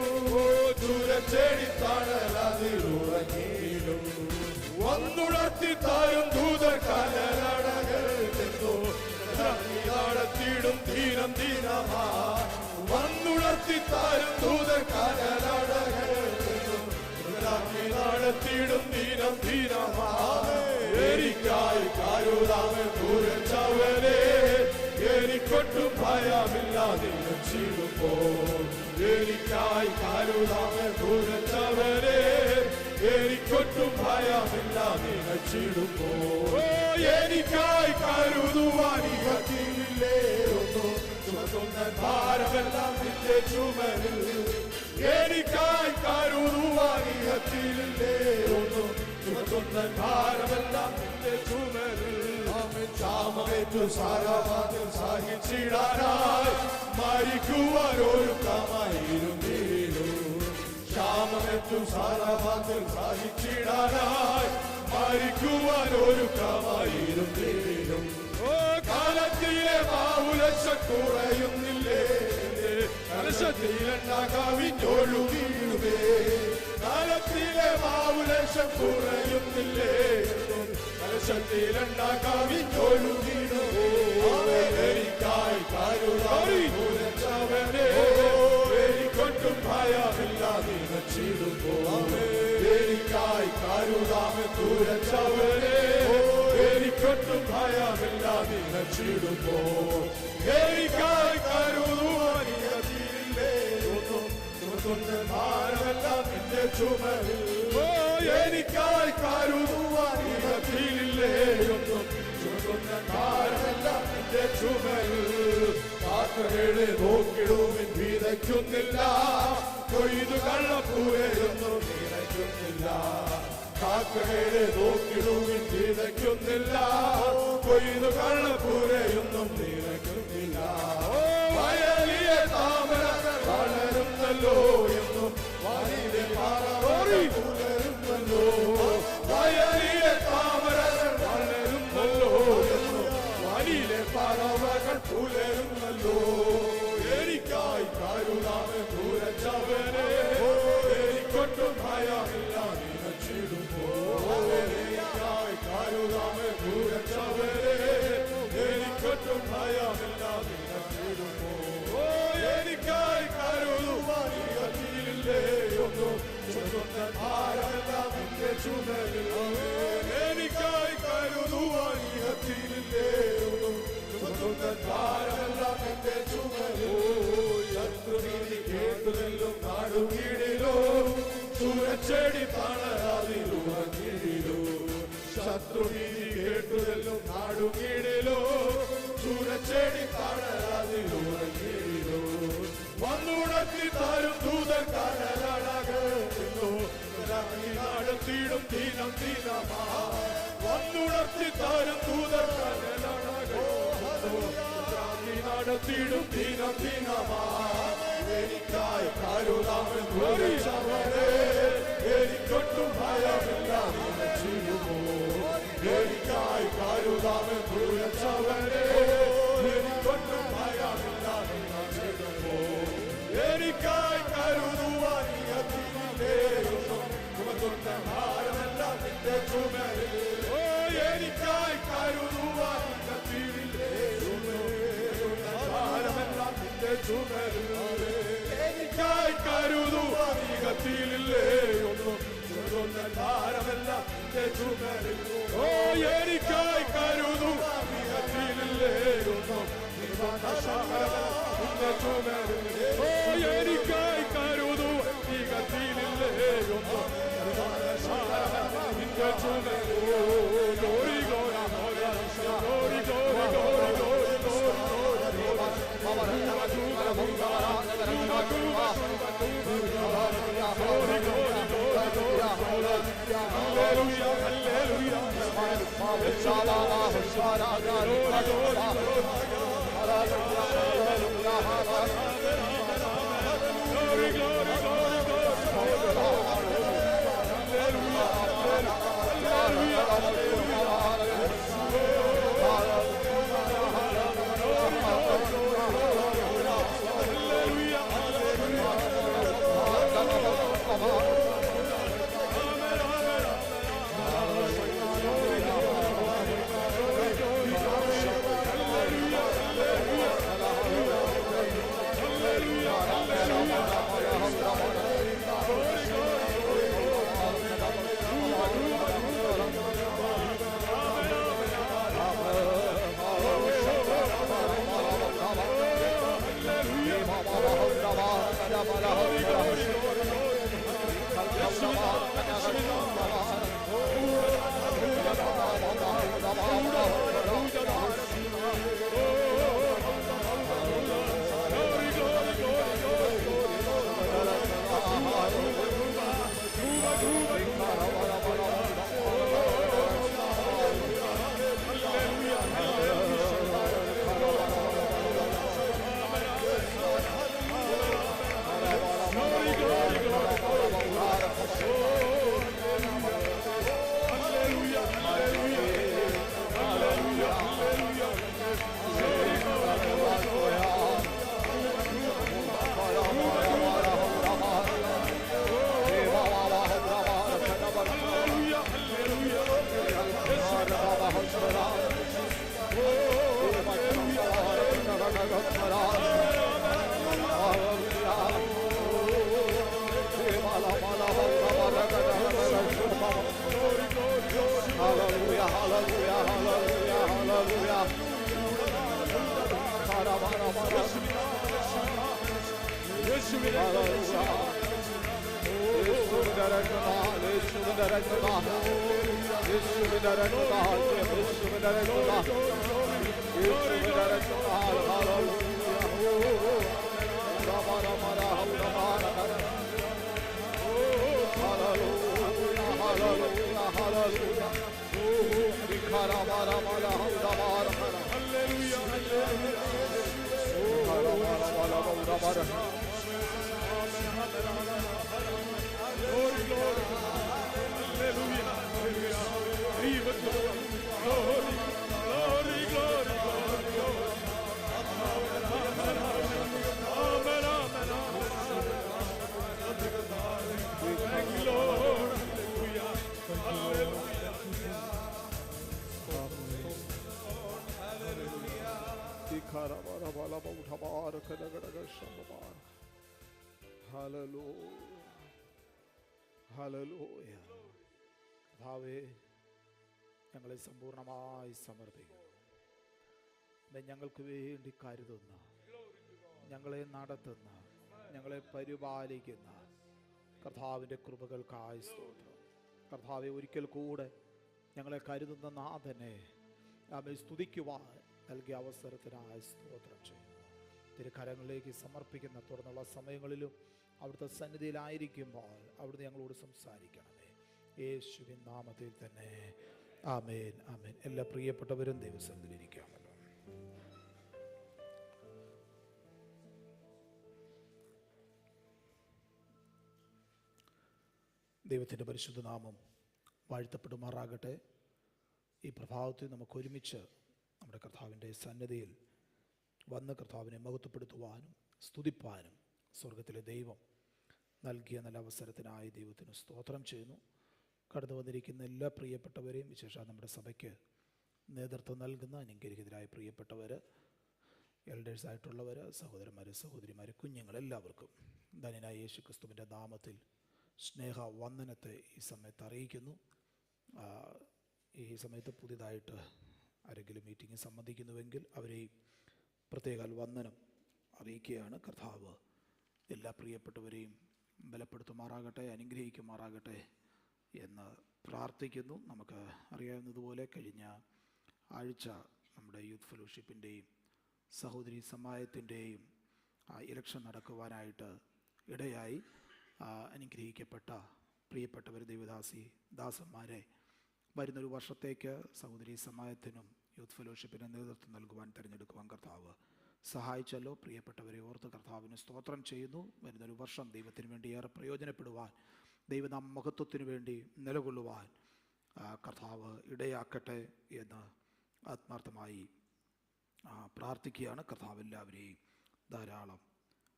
ചൂരച്ചെടി താണരാതിലുറങ്ങിയിലോ. വന്നുണർത്തി താരും ദൂതർ കലരടകൾ ചെന്നു നടത്തിയിടും ദീനം ദീനമാ. വന്നുണർത്തി താരും ദൂതർ കലരടകൾ ചെന്നു നടത്തിയിടും ദീനം ദീനമാ. എനിക്കായി കരുതാമൻ ദൂരച്ചവരെ, എനിക്കൊട്ടും ഭയമില്ല നിലച്ചിടുമ്പോ. എനിക്കായി കരുതാമൻ ദൂരച്ചവരെ, എനിക്കൊട്ടും ഭയമില്ല നിലച്ചിടുമ്പോ. എനിക്കായി കരുതുവാൻ ഇഹത്തിലില്ലേ ഒന്നും ചുമത്തുന്ന ഭാരമെല്ലാം നിന്റെ ചുമലിൽ. എനിക്കായി കരുതുവാൻ ഇഹത്തിലില്ലേ ഒന്നും ചുമത്തുന്ന ഭാരമെല്ലാം നിന്റെ ചുമലിൽ. ക്ഷാമമേറ്റു സാരാവാതിൽ സഹിച്ചിടാനായി മരിക്കുവാൻ ഒരുക്കമായിരുന്നീലു. ക്ഷാമമേറ്റു സാരാവാതിൽ സഹിച്ചിടാനായി മരിക്കുവാൻ ഒരുക്കമായിരുന്നീലു. കാലത്തിലെ മാവുലക്ഷം കുറയുന്നില്ലേ, കലശത്തിലെണ്ണ കവിഞ്ഞൊഴുകിയിടുവേ. കാലത്തിലെ മാവുലക്ഷം കുറയുന്നില്ലേ, കലശത്തിലെണ്ണ കവിഞ്ഞൊഴുകിയിടുവേ. എനിക്കായി കരുതാമൻ, എനിക്കൊട്ടും ഭയമില്ല നിലച്ചിടുമ്പോ. എനിക്കായി കരുതാമൻ ദൂരച്ചവരെ, എനിക്കൊട്ടും ഭയമില്ല നിലച്ചിടുമ്പോ. എനിക്കായി കരുതുവാൻ ഇഹത്തിലില്ലേ ഒന്നും ചുമത്തുന്ന ഭാരമെല്ലാം നിന്റെ ചുമലിൽ. എനിക്കായി കരുതുവാൻ ഇഹത്തിലില്ലേ ഒന്നും ചുമത്തുന്ന ഭാരമെല്ലാം നിന്റെ ചുമലിൽ. കാക്കകളെ നോക്കിടുവിൻ വിതയ്ക്കുന്നില്ല, കൊയ്തു കള്ളപ്പൂരയൊന്നും നിറയ്ക്കുന്നില്ല. കാക്കകളെ നോക്കിടുവിൻ വിതയ്ക്കുന്നില്ല, കൊയ്തു കള്ളപ്പൂരയൊന്നും നിറയ്ക്കുന്നില്ല. വയലിലെ താമരകൾ വളരുന്നല്ലോ എന്നും വാനിലെ പറവകൾ പുലരുന്നല്ലോ. വയലിലെ താമരകൾ വളരുന്നല്ലോ എന്നും വാനിലെ പറവകൾ പുലരുന്നല്ലോ. എനിക്കായി കരുതാമൻ ദൂരച്ചവരെ, എനിക്കൊട്ടും ഭയമില്ല നിലച്ചിടുമ്പോ. എനിക്കായി കരുതാമൻ ദൂരച്ചവരെ, എനിക്കൊട്ടും ഭയമില്ല നിലച്ചിടുമ്പോ. എനിക്കായി കരുതുവാൻ ഇഹത്തിലില്ലേ ഒന്നും ചുമന്ന ഭാരമെല്ലാം നിന്റെ ചുമലിൽ. എനിക്കായി കരുതുവാൻ ഇഹത്തിലില്ലേ ഒന്നും ചുമന്ന ഭാരമെല്ലാം നിന്റെ ചുമലിൽ. ശത്രുവീതി കേട്ടുതെല്ലും നാടുകീഴിലോ ചൂരച്ചെടി താണരാതിലുറങ്ങിയിലോ. ശത്രുവീതി കേട്ടുതെല്ലും നാടുകീഴിലോ ചൂരച്ചെടി താണരാതിലുറങ്ങിയിലോ. വന്നുണർത്തി താരും ദൂതർ കനലടകുന്നു നടത്തിയിടും ദീനം ദീനമാ. വന്നുണർത്തി താരും ദൂതർ കനലടകുന്നു നടത്തിയിടും ദിനം ദിനമാ എനിക്കായി കരുതാമെന്ന് ഉറച്ചവനെ എനിക്കൊട്ടും ഭയമില്ല ചെയ്യുമോ എനിക്കായി കരുതാമെന്ന് ഉറച്ചവനെ എനിക്കൊട്ടും ഭയമില്ല ചെയ്യുമോ എനിക്കായി കരുതുവാൻ ഭാരമെല്ലാം നിന്റെ ചുമരിൽ എനിക്കായി കരുതുവാൻ ഭാരമെല്ലാം നിന്റെ ചുമരിൽ എനിക്കായി കരുതുവാൻ കത്തിയിലില്ലേ ഒന്നും ഭാരമെല്ലാം നിന്റെ ചുമരിൽ ഓ എനിക്കായി കരുതുവാൻ കത്തിയിലില്ലേ ഒന്നും നിന്റെ ചുമരിൽ ഓ എനിക്കായി കരുതുവാൻ കത്തിയിലില്ലേ ഒന്നും നിന്റെ ചുമരിൽ glory glory glory glory ഞങ്ങളെ സമ്പൂർണമായി സമർപ്പിക്കുന്നു. ഞങ്ങൾക്ക് വേണ്ടി കരുതുന്ന, ഞങ്ങളെ നടത്തുന്ന, ഞങ്ങളെ പരിപാലിക്കുന്ന കർത്താവിൻ്റെ കൃപകൾക്കായി സ്തോത്രം. കർത്താവെ, ഒരിക്കൽ കൂടെ ഞങ്ങളെ കരുതുന്ന നാഥനെ സ്തുതിക്കുവാൻ നൽകിയ അവസരത്തിനായി സ്തോത്രം ചെയ്യുന്നു. തിരുക്കരങ്ങളിലേക്ക് സമർപ്പിക്കുന്ന തുടർന്നുള്ള സമയങ്ങളിലും അവിടുത്തെ സന്നിധിയിലായിരിക്കുമ്പോൾ അവിടുന്ന് ഞങ്ങളോട് സംസാരിക്കണമേ. യേശുവിൻ നാമത്തിൽ തന്നെ ആമേൻ, ആമേൻ. എല്ലാ പ്രിയപ്പെട്ടവരും ദൈവസന്നിധിയിലിരിക്കാമല്ലോ. ദൈവത്തിൻ്റെ പരിശുദ്ധ നാമം വാഴ്ത്തപ്പെടുമാറാകട്ടെ. ഈ പ്രഭാതത്തിൽ നമുക്ക് ഒരുമിച്ച് നമ്മുടെ കർത്താവിൻ്റെ സന്നിധിയിൽ വന്ന് കർത്താവിനെ മഹത്വപ്പെടുത്തുവാനും സ്തുതിപ്പാനും സ്വർഗത്തിലെ ദൈവം നൽകിയ നല്ല അവസരത്തിനായി ദൈവത്തിന് സ്തോത്രം ചെയ്യുന്നു. കടന്നു വന്നിരിക്കുന്ന എല്ലാ പ്രിയപ്പെട്ടവരെയും, വിശേഷാൽ നമ്മുടെ സഭയ്ക്ക് നേതൃത്വം നൽകുന്ന അനുഗ്രഹീതരായ പ്രിയപ്പെട്ടവർ, എൽഡേഴ്സായിട്ടുള്ളവർ, സഹോദരന്മാർ, സഹോദരിമാർ, കുഞ്ഞുങ്ങൾ, എല്ലാവർക്കും ധന്യനായ യേശു ക്രിസ്തുവിൻ്റെ നാമത്തിൽ സ്നേഹ വന്ദനത്തെ ഈ സമയത്ത് അറിയിക്കുന്നു. ഈ സമയത്ത് പുതിയതായിട്ട് ആരെങ്കിലും മീറ്റിങ്ങിൽ സംബന്ധിക്കുന്നുവെങ്കിൽ അവരെയും പ്രത്യേക വന്ദനം അറിയിക്കുകയാണ്. കർത്താവ് എല്ലാ പ്രിയപ്പെട്ടവരെയും ബലപ്പെടുത്തുമാറാകട്ടെ, അനുഗ്രഹിക്കുമാറാകട്ടെ എന്ന് പ്രാർത്ഥിക്കുന്നു. നമുക്ക് അറിയാവുന്നതുപോലെ കഴിഞ്ഞ ആഴ്ച നമ്മുടെ യൂത്ത് ഫെലോഷിപ്പിൻ്റെയും സഹോദരി സമാജത്തിൻ്റെയും ഇലക്ഷൻ നടക്കുവാനായിട്ട് ഇടയായി. അനുഗ്രഹിക്കപ്പെട്ട പ്രിയപ്പെട്ടവർ, ദാസന്മാരെ വരുന്നൊരു വർഷത്തേക്ക് സഹോദരി സമാജത്തിനും യൂത്ത് ഫെലോഷിപ്പിനും നേതൃത്വം നൽകുവാൻ തിരഞ്ഞെടുക്കുവാൻ കർത്താവ് സഹായിച്ചല്ലോ. പ്രിയപ്പെട്ടവരെ ഓർത്ത് കർത്താവിന് സ്തോത്രം ചെയ്യുന്നു. വരുന്നൊരു വർഷം ദൈവത്തിന് വേണ്ടി ഏറെ പ്രയോജനപ്പെടുവാൻ, ദൈവനാമ മഹത്വത്തിന് വേണ്ടി നിലകൊള്ളുവാൻ കർത്താവ് ഇടയാക്കട്ടെ എന്ന് ആത്മാർത്ഥമായി പ്രാർത്ഥിക്കുകയാണ്. കർത്താവ് എല്ലാവരെയും ധാരാളം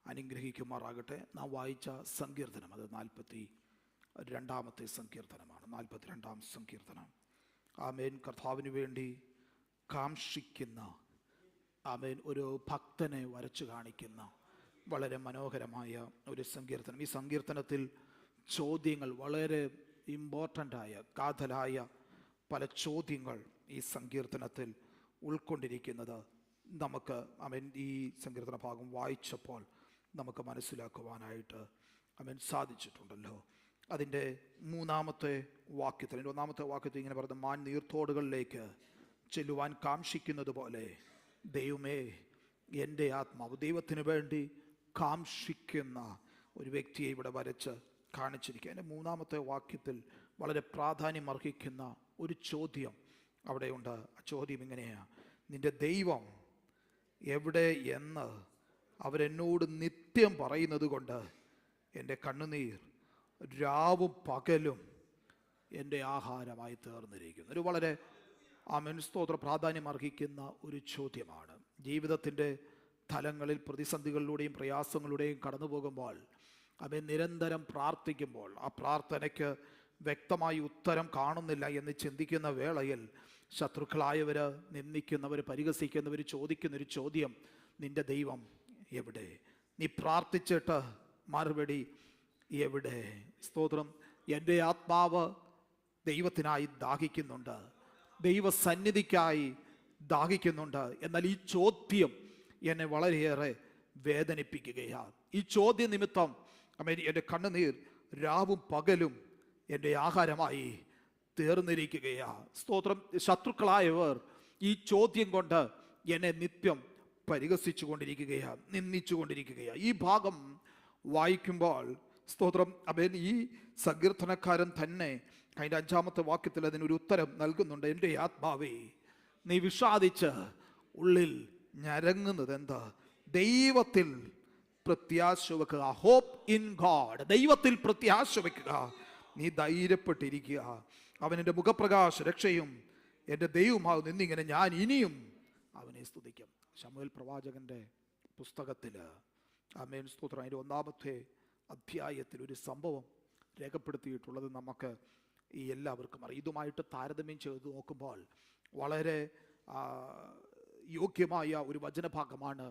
അനുഗ്രഹിക്കുമാറാകട്ടെ. നാം വായിച്ച സങ്കീർത്തനം അത് 42-ാമത്തെ സങ്കീർത്തനമാണ്. 42-ാം സങ്കീർത്തനം. ആമേൻ. കർത്താവിന് വേണ്ടി കാംക്ഷിക്കുന്ന, ആമേൻ, ഒരു ഭക്തനെ വരച്ചു കാണിക്കുന്ന വളരെ മനോഹരമായ ഒരു സങ്കീർത്തനം. ഈ സങ്കീർത്തനത്തിൽ ചോദ്യങ്ങൾ, വളരെ ഇമ്പോർട്ടൻ്റായ കാതലായ പല ചോദ്യങ്ങൾ ഈ സങ്കീർത്തനത്തിൽ ഉൾക്കൊണ്ടിരിക്കുന്നത് നമുക്ക് ഈ സങ്കീർത്തന ഭാഗം വായിച്ചപ്പോൾ നമുക്ക് മനസ്സിലാക്കുവാനായിട്ട് സാധിച്ചിട്ടുണ്ടല്ലോ. അതിൻ്റെ 1-ാമത്തെ വാക്യത്തിൽ ഇങ്ങനെ പറയുന്നത്, മാൻ നീർത്തോടുകളിലേക്ക് ചെല്ലുവാൻ കാംക്ഷിക്കുന്നത് പോലെ ദൈവമേ എൻ്റെ ആത്മാവ്. ദൈവത്തിന് വേണ്ടി കാംക്ഷിക്കുന്ന ഒരു വ്യക്തിയെ ഇവിടെ വരച്ച് കാണിച്ചിരിക്കുക. അതിൻ്റെ 3-ാമത്തെ വാക്യത്തിൽ വളരെ പ്രാധാന്യം അർഹിക്കുന്ന ഒരു ചോദ്യം അവിടെയുണ്ട്. ആ ചോദ്യം ഇങ്ങനെയാണ്: നിന്റെ ദൈവം എവിടെ എന്ന് അവരെന്നോട് നിത്യം പറയുന്നത് കൊണ്ട് എൻ്റെ കണ്ണുനീർ രാവും പകലും എൻ്റെ ആഹാരമായി തീർന്നിരിക്കുന്നു. ഒരു വളരെ സ്തോത്ര പ്രാധാന്യം അർഹിക്കുന്ന ഒരു ചോദ്യമാണ്. ജീവിതത്തിൻ്റെ തലങ്ങളിൽ പ്രതിസന്ധികളിലൂടെയും പ്രയാസങ്ങളിലൂടെയും കടന്നു പോകുമ്പോൾ നിരന്തരം പ്രാർത്ഥിക്കുമ്പോൾ ആ പ്രാർത്ഥനയ്ക്ക് വ്യക്തമായി ഉത്തരം കാണുന്നില്ല എന്ന് ചിന്തിക്കുന്ന വേളയിൽ ശത്രുക്കളായവർ, നിന്ദിക്കുന്നവർ, പരിഹസിക്കുന്നവർ ചോദിക്കുന്നൊരു ചോദ്യം: നിന്റെ ദൈവം എവിടെ? നീ പ്രാർത്ഥിച്ചിട്ട് മറുപടി എവിടെ? സ്തോത്രം. എൻ്റെ ആത്മാവ് ദൈവത്തിനായി ദാഹിക്കുന്നുണ്ട്, ദൈവസന്നിധിക്കായി ദാഹിക്കുന്നുണ്ട്. എന്നാൽ ഈ ചോദ്യം എന്നെ വളരെയേറെ വേദനിപ്പിക്കുകയാണ്. ഈ ചോദ്യ നിമിത്തം എൻ്റെ കണ്ണുനീർ രാവും പകലും എൻ്റെ ആഹാരമായി തീർന്നിരിക്കുകയാണ്. സ്തോത്രം. ശത്രുക്കളായവർ ഈ ചോദ്യം കൊണ്ട് എന്നെ നിത്യം പരിഹസിച്ചു കൊണ്ടിരിക്കുകയാണ്, നിന്ദിച്ചു കൊണ്ടിരിക്കുകയാണ്. ഈ ഭാഗം വായിക്കുമ്പോൾ സ്തോത്രം ഈ സങ്കീർത്തനക്കാരൻ തന്നെ അതിൻ്റെ 5-ാമത്തെ വാക്യത്തിൽ അതിനൊരു ഉത്തരം നൽകുന്നുണ്ട്. എൻ്റെ ആത്മാവേ, നീ വിഷാദിച്ച് ഉള്ളിൽ ഞരങ്ങുന്നത് എന്താ? ദൈവത്തിൽ പ്രത്യാശ വെക്കുക. Hope in God. ദൈവത്തിൽ പ്രത്യാശ വെക്കുക. നീ ധൈര്യപ്പെട്ടിരിക്കുക. അവൻ എൻ്റെ മുഖപ്രകാശ രക്ഷയും എൻ്റെ ദൈവമാകുന്നു എന്നിങ്ങനെ ഞാൻ ഇനിയും അവനെ സ്തുതിക്കും. ശമൂവേൽ പ്രവാചകന്റെ പുസ്തകത്തിൽ ആമേൻ സ്തോത്രം അതിൻ്റെ 1-ാമത്തെ അധ്യായത്തിൽ ഒരു സംഭവം രേഖപ്പെടുത്തിയിട്ടുള്ളത് നമുക്ക് ഈ എല്ലാവർക്കും അറിയാം. ഇതുമായിട്ട് താരതമ്യം ചെയ്ത് നോക്കുമ്പോൾ വളരെ യോഗ്യമായ ഒരു വചനഭാഗമാണ്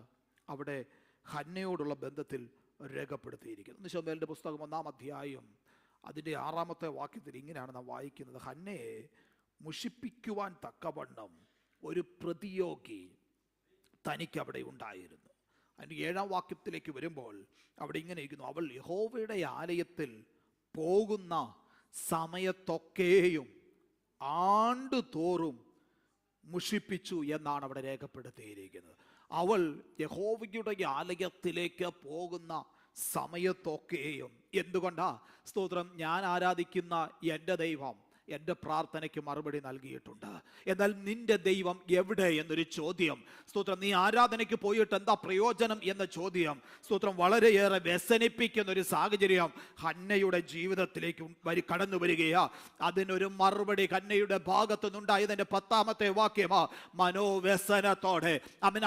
അവിടെ ഹന്നയോടുള്ള ബന്ധത്തിൽ രേഖപ്പെടുത്തിയിരിക്കുന്നത്. ശമൂവേലിൻ്റെ പുസ്തകം 1-ാം അധ്യായം അതിൻ്റെ 6-ാമത്തെ വാക്യത്തിൽ ഇങ്ങനെയാണ് നാം വായിക്കുന്നത്: ഹന്നയെ മുഷിപ്പിക്കുവാൻ തക്കവണ്ണം ഒരു പ്രതിയോഗി തനിക്കവിടെ ഉണ്ടായിരുന്നു. അതിൻ്റെ 7-ാം വാക്യത്തിലേക്ക് വരുമ്പോൾ അവിടെ ഇങ്ങനെ ഇരിക്കുന്നു: അവൾ യഹോവയുടെ ആലയത്തിൽ പോകുന്ന സമയത്തൊക്കെയും ആണ്ടുതോറും മുഷിപ്പിച്ചു എന്നാണ് അവിടെ രേഖപ്പെടുത്തിയിരിക്കുന്നത്. അവൾ യഹോവയുടെ ആലയത്തിലേക്ക് പോകുന്ന സമയത്തൊക്കെയും. എന്തുകൊണ്ടാ? സ്തോത്രം. ഞാൻ ആരാധിക്കുന്ന എൻ്റെ ദൈവം എൻ്റെ പ്രാർത്ഥനയ്ക്ക് മറുപടി നൽകിയിട്ടുണ്ട്. എന്നാൽ നിന്റെ ദൈവം എവിടെ എന്നൊരു ചോദ്യം, സ്തോത്രം, നീ ആരാധനയ്ക്ക് പോയിട്ട് എന്താ പ്രയോജനം എന്ന ചോദ്യം, സ്തോത്രം, വളരെയേറെ വ്യസനിപ്പിക്കുന്ന ഒരു സാഹചര്യം ഹന്നയുടെ ജീവിതത്തിലേക്ക് കടന്നു വരികയാ. അതിനൊരു മറുപടി ഹന്നയുടെ ഭാഗത്തു നിന്നുണ്ടായതിൻ്റെ 10ാമത്തെ വാക്യമാ. മനോവ്യസനത്തോടെ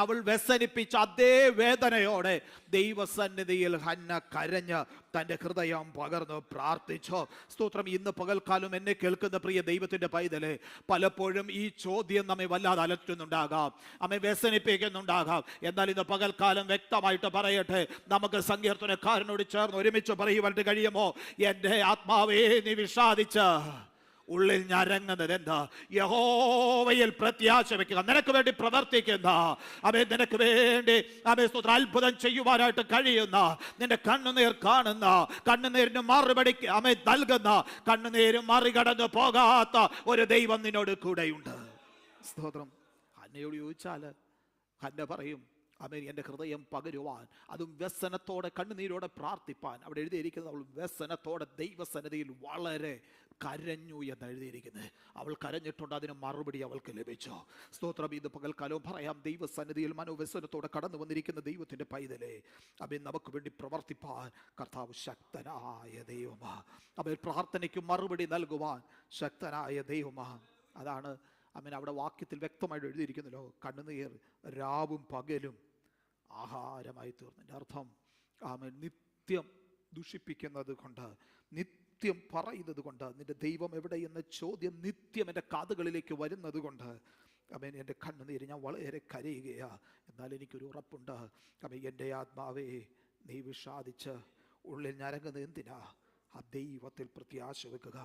അവൾ വ്യസനിപ്പിച്ച അതേ വേദനയോടെ ദൈവസന്നിധിയിൽ ഹന്ന കരഞ്ഞ് തൻ്റെ ഹൃദയം പകർന്നു പ്രാർത്ഥിച്ചു. സ്തോത്രം, ഇന്ന് പകൽക്കാലം എന്നെ കേൾക്കുന്ന പ്രിയ ദൈവത്തിന്റെ പൈതലെ, പലപ്പോഴും ഈ ചോദ്യം നമ്മെ വല്ലാതെ അലട്ടുന്നുണ്ടാകാം, നമ്മെ വ്യസനിപ്പിക്കുന്നുണ്ടാകാം. എന്നാൽ ഇന്ന് പകൽക്കാലം വ്യക്തമായിട്ട് പറയട്ടെ, നമുക്ക് സങ്കീർത്തനക്കാരനോട് ചേർന്ന് ഒരുമിച്ച് പറയുവാൻ കഴിയുമോ? എൻ്റെ ആത്മാവേ നീ വിഷാദിച്ച് ഉള്ളിൽ ഞരങ്ങുന്നത് എന്താ? യഹോവയിൽ പ്രത്യാശ വെക്കുക. നിനക്ക് വേണ്ടി പ്രവർത്തിക്കുന്ന, നിനക്ക് വേണ്ടി അത്ഭുതം ചെയ്യുവാനായിട്ട് കഴിയുന്ന, നിന്റെ കണ്ണുനീർ കാണുന്ന, കണ്ണുനീരിന് മറുപടി നൽകുന്ന, കണ്ണുനീര് മറികടന്ന് പോകാത്ത ഒരു ദൈവം നിന്നോട് കൂടെയുണ്ട്. സ്തോത്രം. ഹന്നയോട് ചോദിച്ചാല് ഹന്ന പറയും, എൻ്റെ ഹൃദയം പകരുവാൻ, അതും വ്യസനത്തോടെ കണ്ണുനീരോടെ പ്രാർത്ഥിപ്പാൻ. അവിടെ എഴുതിയിരിക്കുന്നത് അവൾ വ്യസനത്തോടെ ദൈവസന്നിധിയിൽ വളരെ കരഞ്ഞു എന്ന് എഴുതിയിരിക്കുന്നത്. അവൾ കരഞ്ഞിട്ടുണ്ട്, അതിന് മറുപടി അവൾക്ക് ലഭിച്ചു. സ്തോത്രം. ഇത് പകൽക്കാലവും പറയാം, ദൈവസന്നിധിയിൽ മനോവ്യസനത്തോടെ കടന്നു വന്നിരിക്കുന്ന ദൈവത്തിന്റെ പൈതലെ, നമുക്ക് വേണ്ടി പ്രവർത്തിപ്പാൻ കർത്താവ് ശക്തനായ ദൈവമാ. പ്രാർത്ഥനയ്ക്ക് മറുപടി നൽകുവാൻ ശക്തനായ ദൈവമാ. അതാണ് അവിടെ വാക്യത്തിൽ വ്യക്തമായിട്ട് എഴുതിയിരിക്കുന്നല്ലോ, കണ്ണുനീർ രാവും പകലും ആഹാരമായി തീർന്നതിൻ്റെ അർത്ഥം നിത്യം ദുഷിപ്പിക്കുന്നത് കൊണ്ട്, നിത്യം പറയുന്നത് കൊണ്ട്, നിന്റെ ദൈവം എവിടെ എന്ന ചോദ്യം നിത്യം എൻ്റെ കാതുകളിലേക്ക് വരുന്നത് കൊണ്ട് എൻ്റെ കണ്ണുനീര് ഞാൻ വളരെ കരയുകയാ. എന്നാൽ എനിക്കൊരു ഉറപ്പുണ്ട്, എൻ്റെ ആത്മാവേ നീ വിഷാദിച്ച് ഉള്ളിൽ ഞരങ്ങുന്നത് എന്തിനാ? ആ ദൈവത്തിൽ പ്രത്യാശ വെക്കുക.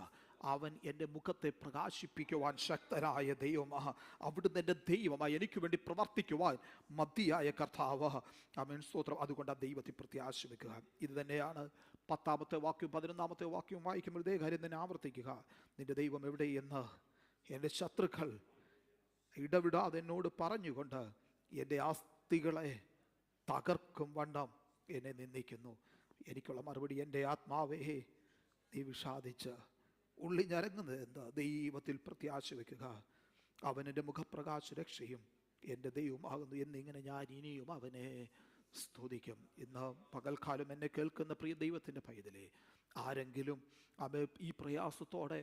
അവൻ എൻ്റെ മുഖത്തെ പ്രകാശിപ്പിക്കുവാൻ ശക്തനായ ദൈവമാ. അവിടുന്ന് എൻ്റെ ദൈവമായി എനിക്ക് വേണ്ടി പ്രവർത്തിക്കുവാൻ മതിയായ കർത്താവ്. സ്തോത്രം. അതുകൊണ്ട് ആ ദൈവത്തിൽ പ്രത്യാശ വെക്കുക. ഇത് തന്നെയാണ് 10ാമത്തെ വാക്യവും 11ാമത്തെ വാക്യവും വായിക്കുമ്പോൾ ഇതേ കാര്യം തന്നെ ആവർത്തിക്കുക. നിന്റെ ദൈവം എവിടെയെന്ന് എൻ്റെ ശത്രുക്കൾ ഇടവിടാതെ എന്നോട് പറഞ്ഞുകൊണ്ട് എൻ്റെ ആസ്തികളെ തകർക്കും വണ്ണം എന്നെ നിന്ദിക്കുന്നു. എനിക്കുള്ള മറുപടി, എൻ്റെ ആത്മാവേ നീ വിഷാദിച്ച് ഉള്ളി ഞരങ്ങുന്നത് എന്താ? ദൈവത്തിൽ പ്രത്യാശ വെക്കുക. അവൻ എൻ്റെ മുഖപ്രകാശ രക്ഷയും എൻ്റെ ദൈവമാകുന്നു എന്നിങ്ങനെ ഞാൻ ഇനിയും അവനെ സ്തുതിക്കും. ഇന്ന് പകൽക്കാലം എന്നെ കേൾക്കുന്ന പ്രിയ ദൈവത്തിൻ്റെ പൈതലേ, ആരെങ്കിലും ഈ പ്രയാസത്തോടെ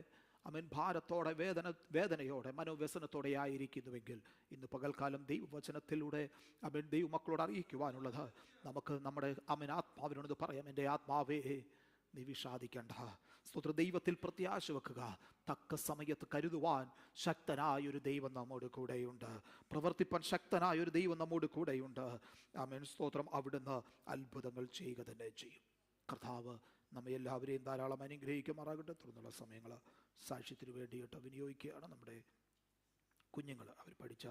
ഭാരത്തോടെ വേദനയോടെ മനോവ്യസനത്തോടെ ആയിരിക്കുന്നുവെങ്കിൽ ഇന്ന് പകൽക്കാലം ദൈവവചനത്തിലൂടെ ദൈവമക്കളോട് അറിയിക്കുവാനുള്ളത് നമുക്ക് നമ്മുടെ ആത്മാവിനോട് പറയാം, എൻ്റെ ആത്മാവേ നീ വിഷാദിക്കണ്ട. സ്തോത്ര. ദൈവത്തിൽ പ്രത്യാശ വെക്കുക. തക്ക സമയത്ത് കരുതുവാൻ ശക്തനായൊരു ദൈവം നമ്മോട് കൂടെയുണ്ട്. പ്രവർത്തിപ്പാൻ ശക്തനായൊരു ദൈവം നമ്മോട് കൂടെയുണ്ട്. സ്തോത്രം. അവിടുന്ന് അത്ഭുതങ്ങൾ ചെയ്യുക തന്നെ ചെയ്യും. കർത്താവ് നമ്മെ എല്ലാവരെയും ധാരാളം അനുഗ്രഹിക്കുമാറാകട്ടെ. തുടർന്നുള്ള സമയങ്ങൾ സാക്ഷ്യത്തിന് വേണ്ടിയിട്ട് വിനിയോഗിക്കുകയാണ്. നമ്മുടെ കുഞ്ഞുങ്ങൾ അവർ പഠിച്ച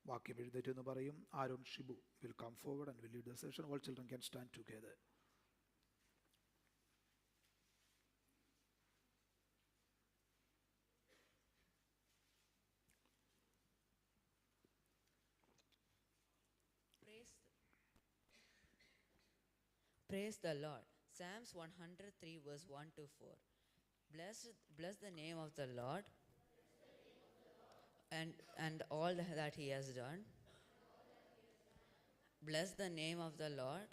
വാക്യം എഴുന്നേറ്റെന്ന് പറയും. Aaron Shibu will come forward and will lead the session. All children can stand together. Praise the Lord. Psalms 103 verse 1 to 4. Bless the name of the Lord and all that he has done. Bless the name of the Lord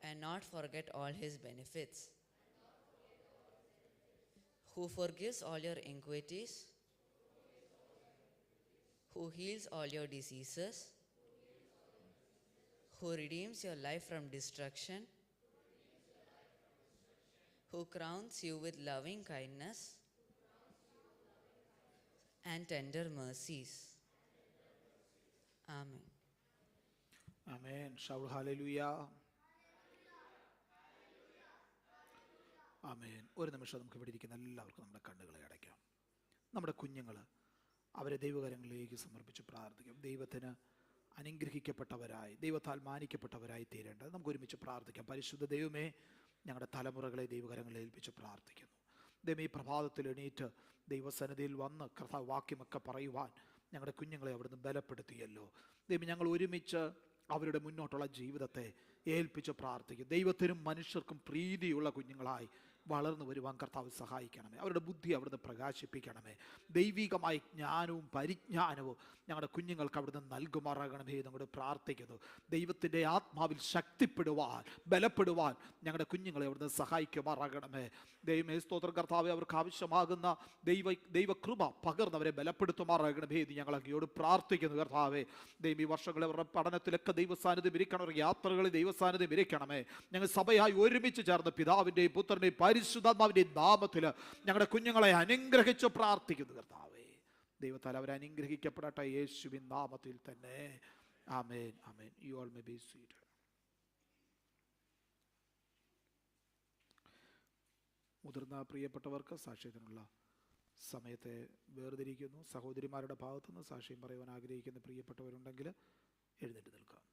and not forget all his benefits. Who forgives all your iniquities, who heals all your diseases, who redeems your life from destruction, who crowns you with loving kindness and tender mercies. Amen. Amen. Shout hallelujah. ആമേൻ. ഒരു നിമിഷം നമുക്ക് ഇവിടെ ഇരിക്കുന്ന എല്ലാവർക്കും നമ്മുടെ കണ്ണുകളെ അടയ്ക്കാം. നമ്മുടെ കുഞ്ഞുങ്ങൾ അവരെ ദൈവകരങ്ങളിലേക്ക് സമർപ്പിച്ച് പ്രാർത്ഥിക്കാം. ദൈവത്തിന് അനുഗ്രഹിക്കപ്പെട്ടവരായി, ദൈവത്താൽ മാനിക്കപ്പെട്ടവരായി തീരേണ്ടത് നമുക്ക് ഒരുമിച്ച് പ്രാർത്ഥിക്കാം. പരിശുദ്ധ ദൈവമേ, ഞങ്ങളുടെ തലമുറകളെ ദൈവകരങ്ങളിൽ ഏൽപ്പിച്ച് പ്രാർത്ഥിക്കുന്നു. ദൈവം ഈ പ്രഭാതത്തിൽ എണീറ്റ് ദൈവസന്നിധിയിൽ വന്ന് കർത്താവ് വാക്യമൊക്കെ പറയുവാൻ ഞങ്ങളുടെ കുഞ്ഞുങ്ങളെ അവിടുന്ന് ബലപ്പെടുത്തിയല്ലോ. ദൈവം ഞങ്ങൾ ഒരുമിച്ച് അവരുടെ മുന്നോട്ടുള്ള ജീവിതത്തെ ഏൽപ്പിച്ച് പ്രാർത്ഥിക്കും. ദൈവത്തിനും മനുഷ്യർക്കും പ്രീതിയുള്ള കുഞ്ഞുങ്ങളായി വളർന്നു വരുവാൻ കർത്താവ് സഹായിക്കണമേ. അവരുടെ ബുദ്ധി അവിടുന്ന് പ്രകാശിപ്പിക്കണമേ. ദൈവികമായ ജ്ഞാനവും പരിജ്ഞാനവും ഞങ്ങളുടെ കുഞ്ഞുങ്ങൾക്ക് അവിടുന്ന് നൽകുമാറാകണമേ എന്നോട് പ്രാർത്ഥിക്കുന്നു. ദൈവത്തിൻ്റെ ആത്മാവിൽ ശക്തിപ്പെടുവാൻ, ബലപ്പെടുവാൻ ഞങ്ങളുടെ കുഞ്ഞുങ്ങളെ അവിടുന്ന് സഹായിക്കുമാറാകണമേ. ദൈവമേ സ്തോത്രം കർത്താവെ, അവർക്ക് ആവശ്യമാകുന്ന ദൈവകൃപ പകർന്നവരെ ബലപ്പെടുത്തുമാറാകണമേ എന്ന് ഞങ്ങൾ അങ്ങയോട് പ്രാർത്ഥിക്കുന്നു കർത്താവെ. ദൈവം ഈ വർഷങ്ങളിൽ അവരുടെ പഠനത്തിലൊക്കെ ദൈവസാന്നിധ്യം ഇരിക്കണം, അവരുടെ യാത്രകളിൽ ദൈവസാന്നിധ്യം ഇരിക്കണമേ. ഞങ്ങൾ സഭയായി ഒരുമിച്ച് ചേർന്ന് പിതാവിൻ്റെയും പുത്രൻ്റെയും പരിശുദ്ധാത്മാവിൻ്റെയും നാമത്തിൽ ഞങ്ങളുടെ കുഞ്ഞുങ്ങളെ അനുഗ്രഹിച്ച് പ്രാർത്ഥിക്കുന്നു കർത്താവേ. ദൈവത്താൽ അവർ അനുഗ്രഹിക്കപ്പെടട്ടെ യേശുവിൻ നാമത്തിൽ തന്നെ. ആമേൻ, ആമേൻ. You all may be seated. മുതിർന്ന പ്രിയപ്പെട്ടവർക്ക് സാക്ഷ്യത്തിനുള്ള സമയത്തെ വേർതിരിക്കുന്നു. സഹോദരിമാരുടെ ഭാഗത്തുനിന്ന് സാക്ഷ്യം പറയുവാൻ ആഗ്രഹിക്കുന്ന പ്രിയപ്പെട്ടവരുണ്ടെങ്കിൽ എഴുന്നേറ്റ് നിൽക്കാം.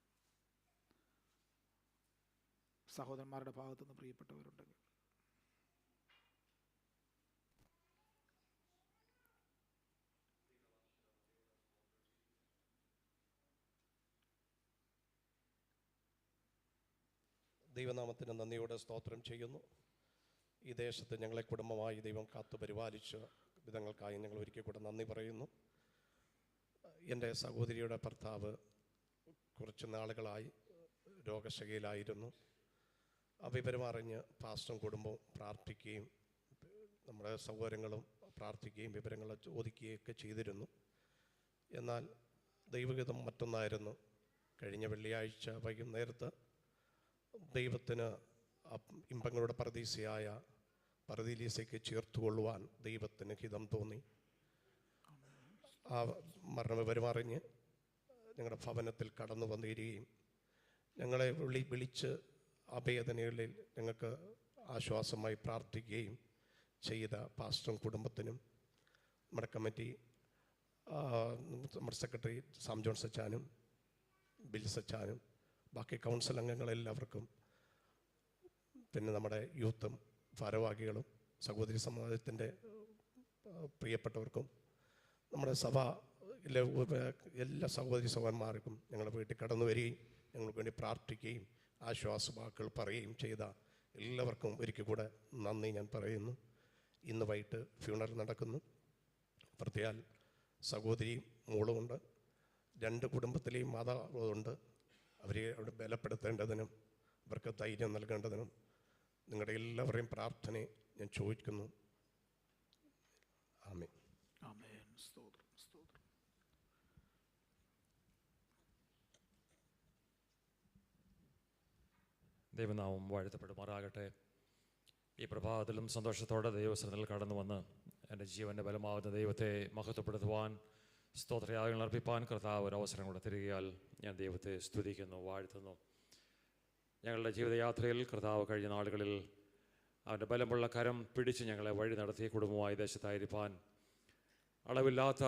സഹോദരന്മാരുടെ ഭാഗത്തുനിന്ന് പ്രിയപ്പെട്ടവരുണ്ടെങ്കിൽ ദൈവനാമത്തിന് നന്ദിയോടെ സ്തോത്രം ചെയ്യുന്നു. ഈ ദേശത്ത് ഞങ്ങളെ കുടുംബമായി ദൈവം കാത്തു പരിപാലിച്ച വിധങ്ങൾക്കായി ഞങ്ങൾ ഒരിക്കൽ കൂടെ നന്ദി പറയുന്നു. എൻ്റെ സഹോദരിയുടെ ഭർത്താവ് കുറച്ച് നാളുകളായി രോഗശയ്യയിലായിരുന്നു. ആ വിവരമറിഞ്ഞ് പാസ്റ്ററും കുടുംബവും പ്രാർത്ഥിക്കുകയും നമ്മുടെ സഹോദരങ്ങളും പ്രാർത്ഥിക്കുകയും വിവരങ്ങൾ ചോദിക്കുകയൊക്കെ ചെയ്തിരുന്നു. എന്നാൽ ദൈവഹിതം മറ്റൊന്നായിരുന്നു. കഴിഞ്ഞ വെള്ളിയാഴ്ച വൈകുന്നേരത്ത് ദൈവത്തിന് ഇമ്പങ്ങളുടെ പറുദീസയായ പറുദീസയ്ക്ക് ചേർത്തുകൊള്ളുവാൻ ദൈവത്തിന് ഹിതം തോന്നി. ആ മരണവിവരമറിഞ്ഞ് ഞങ്ങളുടെ ഭവനത്തിൽ കടന്നു വന്നിരിക്കുകയും ഞങ്ങളെ വിളിച്ച് ആ വേദനകളിൽ ഞങ്ങൾക്ക് ആശ്വാസമായി പ്രാർത്ഥിക്കുകയും ചെയ്ത പാസ്റ്ററും കുടുംബത്തിനും നമ്മുടെ കമ്മിറ്റി നമ്മുടെ സെക്രട്ടറി സാം ജോൺ സച്ചാനും ബിൽ സച്ചാനും ബാക്കി കൗൺസിൽ അംഗങ്ങളെല്ലാവർക്കും, പിന്നെ നമ്മുടെ യൂത്തും ഭാരവാഹികളും സഹോദരി സമാജത്തിൻ്റെ പ്രിയപ്പെട്ടവർക്കും നമ്മുടെ സഭയിലെ എല്ലാ സഹോദരി സഹോദരന്മാർക്കും ഞങ്ങളുടെ വീട്ടിൽ കടന്നു വരികയും ഞങ്ങൾക്ക് വേണ്ടി പ്രാർത്ഥിക്കുകയും ആശ്വാസവാക്കുകൾ പറയുകയും ചെയ്ത എല്ലാവർക്കും ഒരിക്കൽ കൂടെ നന്ദി ഞാൻ പറയുന്നു. ഇന്ന് വൈകിട്ട് ഫ്യൂണറൽ നടക്കുന്നു. പ്രത്യേകം സഹോദരിയും മോളുമുണ്ട്. രണ്ട് കുടുംബത്തിലെയും മാതാവുണ്ട്. അവരെ അവിടെ ബലപ്പെടുത്തേണ്ടതിനും അവർക്ക് ധൈര്യം നൽകേണ്ടതിനും നിങ്ങളുടെ എല്ലാവരുടെയും പ്രാർത്ഥനയെ ഞാൻ ചോദിക്കുന്നു. ആമേൻ. ആമേൻ. സ്തോത്രം, സ്തോത്രം. ദൈവനാമം വാഴ്ത്തപ്പെടുമാറാകട്ടെ. ഈ പ്രഭാതത്തിലും സന്തോഷത്തോടെ ദൈവസന്നിധിയിൽ കടന്നു വന്ന് എൻ്റെ ജീവൻ്റെ ബലമാവുന്ന ദൈവത്തെ മഹത്വപ്പെടുത്തുവാൻ, സ്തോത്രയാഗങ്ങൾ അർപ്പിപ്പാൻ കർത്താവ് ഒരു അവസരം കൂടെ തരികയാൽ ഞാൻ ദൈവത്തെ സ്തുതിക്കുന്നു, വാഴ്ത്തുന്നു. ഞങ്ങളുടെ ജീവിതയാത്രയിൽ കർത്താവ് കഴിഞ്ഞ നാളുകളിൽ അവൻ്റെ ബലമുള്ള കരം പിടിച്ച് ഞങ്ങളെ വഴി നടത്തി കുടുംബമായി ദേശത്തായിരിക്കാൻ, അളവില്ലാത്ത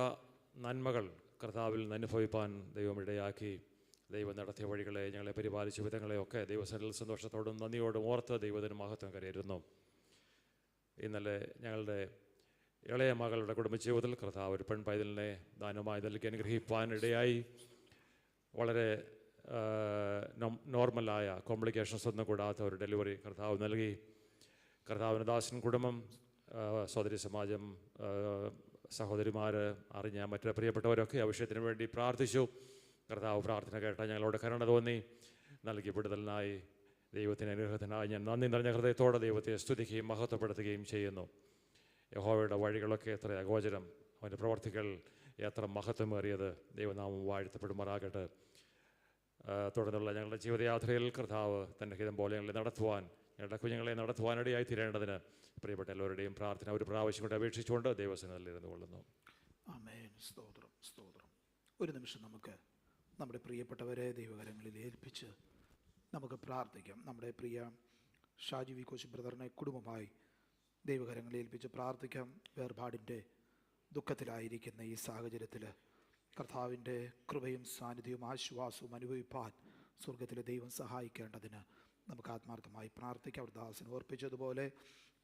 നന്മകൾ കർത്താവിൽ നിന്ന് അനുഭവിപ്പാൻ ദൈവം ഇടയാക്കി. ദൈവം നടത്തിയ വഴികളെ, ഞങ്ങളെ പരിപാലിച്ച വിധങ്ങളെയൊക്കെ ദൈവസന്നിധിയിൽ സന്തോഷത്തോടും നന്ദിയോടും ഓർത്ത് ദൈവത്തിന് മഹത്വം കരയരുന്നു. ഇന്നലെ ഞങ്ങളുടെ ഇളയ മകളുടെ കുടുംബജീവിതത്തിൽ കർത്താവ് ഒരു പെൺപൈതലിനെ ദാനമായി നൽകി അനുഗ്രഹിപ്പാൻ ഇടയായി. വളരെ നോർമലായ കോംപ്ലിക്കേഷൻസ് ഒന്നും കൂടാത്ത ഒരു ഡെലിവറി കർത്താവ് നൽകി. കർത്താവിന് ദാസൻ കുടുംബം, സഹോദരി സമാജം, സഹോദരിമാർ, അറിഞ്ഞ മറ്റു പ്രിയപ്പെട്ടവരൊക്കെ ആ വിഷയത്തിന് വേണ്ടി പ്രാർത്ഥിച്ചു. കർത്താവ് പ്രാർത്ഥന കേട്ട ഞങ്ങളോട് കരുണ തോന്നി. നൽകി വിടുതലിനായി ദൈവത്തിന് അനുഗ്രഹത്തിനായി ഞാൻ നന്ദി നിറഞ്ഞ ഹൃദയത്തോടെ ദൈവത്തെ സ്തുതിക്കുകയും മഹത്വപ്പെടുത്തുകയും ചെയ്യുന്നു. യഹോവയുടെ വഴികളൊക്കെ എത്ര അഗോചരം, അവൻ്റെ പ്രവർത്തികൾ എത്ര മഹത്വമേറിയത്. ദൈവനാമം വാഴ്ത്തപ്പെടുമാറാകട്ടെ. തുടർന്നുള്ള ഞങ്ങളുടെ ജീവിതയാത്രയിൽ കർത്താവ് തൻ്റെ ഹിതം പോലെ ഞങ്ങളെ നടത്തുവാൻ, ഞങ്ങളുടെ കുഞ്ഞുങ്ങളെ നടത്തുവാനിടയായി തീരേണ്ടതിന് പ്രിയപ്പെട്ട എല്ലാവരുടെയും പ്രാർത്ഥന ഒരു പ്രാവശ്യം കൂടെ അപേക്ഷിച്ചുകൊണ്ട് ദൈവസന്നിധിയിൽ ഇരുന്നു കൊള്ളുന്നു. ആമേൻ. സ്തോത്രം, സ്തോത്രം. ഒരു നിമിഷം നമുക്ക് നമ്മുടെ പ്രിയപ്പെട്ടവരെ ദൈവകരങ്ങളിൽ ഏൽപ്പിച്ച് നമുക്ക് പ്രാർത്ഥിക്കാം. നമ്മുടെ പ്രിയ ഷാജി വി കോശി ബ്രദറിനെ കുടുംബമായി ദൈവകരങ്ങളിൽ ഏൽപ്പിച്ച് പ്രാർത്ഥിക്കാം. വേർപാടിൻ്റെ ദുഃഖത്തിലായിരിക്കുന്ന ഈ സാഹചര്യത്തിൽ കർത്താവിൻ്റെ കൃപയും സാന്നിധ്യവും ആശ്വാസവും അനുഭവിപ്പാൻ സ്വർഗത്തിലെ ദൈവം സഹായിക്കേണ്ടതിന് നമുക്ക് ആത്മാർത്ഥമായി പ്രാർത്ഥിക്കാം. ഒരു ദാസൻ ഓർപ്പിച്ചതുപോലെ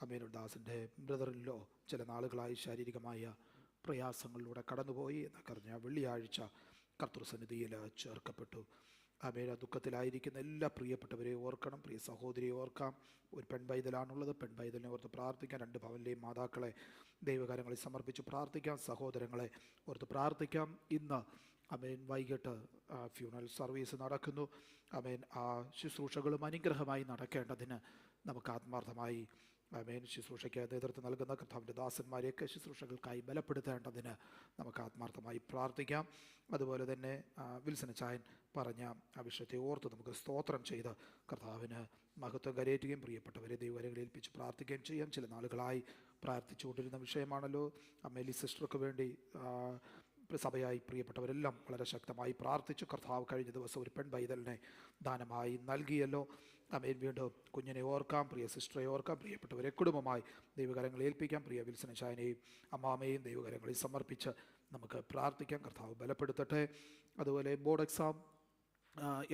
അമേനൊരു ദാസൻ്റെ ബ്രദറിലോ ചില നാളുകളായി ശാരീരികമായ പ്രയാസങ്ങളിലൂടെ കടന്നുപോയി എന്നറിഞ്ഞ വെള്ളിയാഴ്ച കർത്തൃസന്നിധിയിൽ ചേർക്കപ്പെട്ടു. ആമേൻ. ദുഃഖത്തിലായിരിക്കുന്ന എല്ലാ പ്രിയപ്പെട്ടവരെയും ഓർക്കണം. പ്രിയ സഹോദരിയെ ഓർക്കാം. ഒരു പെൺപൈതലാണുള്ളത്. പെൺപൈതലിനെ ഓർത്ത് പ്രാർത്ഥിക്കാം. 2 ഭവനിലെയും മാതാക്കളെ ദൈവകാര്യങ്ങളിൽ സമർപ്പിച്ച് പ്രാർത്ഥിക്കാം. സഹോദരങ്ങളെ ഓർത്ത് പ്രാർത്ഥിക്കാം. ഇന്ന് ആമേൻ വൈകിട്ട് ഫ്യൂണറൽ സർവീസ് നടക്കുന്നു. ആമേൻ. ആ ശുശ്രൂഷകളും അനുഗ്രഹമായി നടക്കേണ്ടതിന് നമുക്ക് ആത്മാർത്ഥമായി ആമേൻ ശുശ്രൂഷയ്ക്ക് നേതൃത്വം നൽകുന്ന കർത്താവിൻ്റെ ദാസന്മാരെയൊക്കെ ശുശ്രൂഷകൾക്കായി ബലപ്പെടുത്തേണ്ടതിന് നമുക്ക് ആത്മാർത്ഥമായി പ്രാർത്ഥിക്കാം. അതുപോലെ തന്നെ വിൽസൺ അച്ചായൻ പറഞ്ഞ ആ വിഷയത്തെ ഓർത്ത് നമുക്ക് സ്തോത്രം ചെയ്ത് കർത്താവിന് മഹത്വം കരയേറ്റുകയും പ്രിയപ്പെട്ടവരെ ദൈവകരങ്ങളിൽ ഏൽപ്പിച്ച് പ്രാർത്ഥിക്കുകയും ചെയ്യാം. ചില നാളുകളായി പ്രാർത്ഥിച്ചുകൊണ്ടിരുന്ന വിഷയമാണല്ലോ. അമ്മേലി സിസ്റ്റർക്ക് വേണ്ടി സഭയായി പ്രിയപ്പെട്ടവരെല്ലാം വളരെ ശക്തമായി പ്രാർത്ഥിച്ചു. കർത്താവ് കഴിഞ്ഞ ദിവസം ഒരു പെൺപൈതലിനെ ദാനമായി നൽകിയല്ലോ. ആമേൻ. വീണ്ടും കുഞ്ഞിനെ ഓർക്കാം, പ്രിയ സിസ്റ്ററെ ഓർക്കാം, പ്രിയപ്പെട്ടവരെ കുടുംബമായി ദൈവകരങ്ങളിൽ ഏൽപ്പിക്കാം. പ്രിയ വിൽസൺ അച്ചായനെയും അമ്മാമയെയും ദൈവകരങ്ങളിൽ സമർപ്പിച്ച് നമുക്ക് പ്രാർത്ഥിക്കാം. കർത്താവ് ബലപ്പെടുത്തട്ടെ. അതുപോലെ ബോർഡ് എക്സാം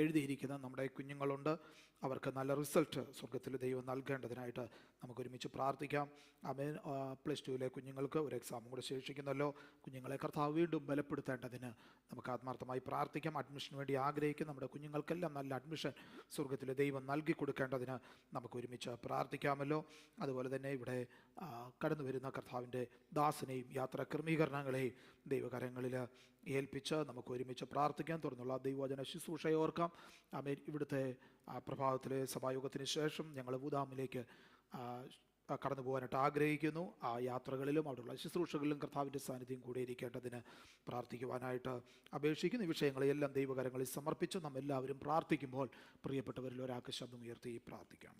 എഴുതിയിരിക്കുന്ന നമ്മുടെ കുഞ്ഞുങ്ങളുണ്ട്. അവർക്ക് നല്ല റിസൾട്ട് സ്വർഗത്തിൽ ദൈവം നൽകേണ്ടതിനായിട്ട് നമുക്കൊരുമിച്ച് പ്രാർത്ഥിക്കാം. ആമേൻ. +2 കുഞ്ഞുങ്ങൾക്ക് ഒരു എക്സാമും കൂടെ ശേഷിക്കുന്നല്ലോ. കുഞ്ഞുങ്ങളെ കർത്താവ് വീണ്ടും ബലപ്പെടുത്തേണ്ടതിന് നമുക്ക് ആത്മാർത്ഥമായി പ്രാർത്ഥിക്കാം. അഡ്മിഷന് വേണ്ടി ആഗ്രഹിക്കുന്ന നമ്മുടെ കുഞ്ഞുങ്ങൾക്കെല്ലാം നല്ല അഡ്മിഷൻ സ്വർഗത്തിൽ ദൈവം നൽകി കൊടുക്കേണ്ടതിന് നമുക്ക് ഒരുമിച്ച് പ്രാർത്ഥിക്കാമല്ലോ. അതുപോലെ തന്നെ ഇവിടെ കടന്നു വരുന്ന കർത്താവിൻ്റെ ദാസനെയും യാത്രാ ക്രമീകരണങ്ങളെയും ദൈവകരങ്ങളിൽ ഏൽപ്പിച്ച് നമുക്ക് ഒരുമിച്ച് പ്രാർത്ഥിക്കാം. തുടർന്നുള്ള ദൈവവചന ശുശ്രൂഷയെ ഓർക്കാം. ആമേൻ. ഇവിടുത്തെ പ്രഭാതത്തിലെ സഭായോഗത്തിന് ശേഷം ഞങ്ങൾ ഭൂതാമിലേക്ക് കടന്നു പോകാനായിട്ട് ആഗ്രഹിക്കുന്നു. ആ യാത്രകളിലും അവിടെയുള്ള ശുശ്രൂഷകളിലും കർത്താവിൻ്റെ സാന്നിധ്യം കൂടെ ഇരിക്കേണ്ടതിന് പ്രാർത്ഥിക്കുവാനായിട്ട് അപേക്ഷിക്കുന്നു. ഈ വിഷയങ്ങളെല്ലാം ദൈവകരങ്ങളിൽ സമർപ്പിച്ച് നമ്മെല്ലാവരും പ്രാർത്ഥിക്കുമ്പോൾ പ്രിയപ്പെട്ടവരിൽ ഒരാൾക്ക് ശബ്ദം ഉയർത്തി പ്രാർത്ഥിക്കാം.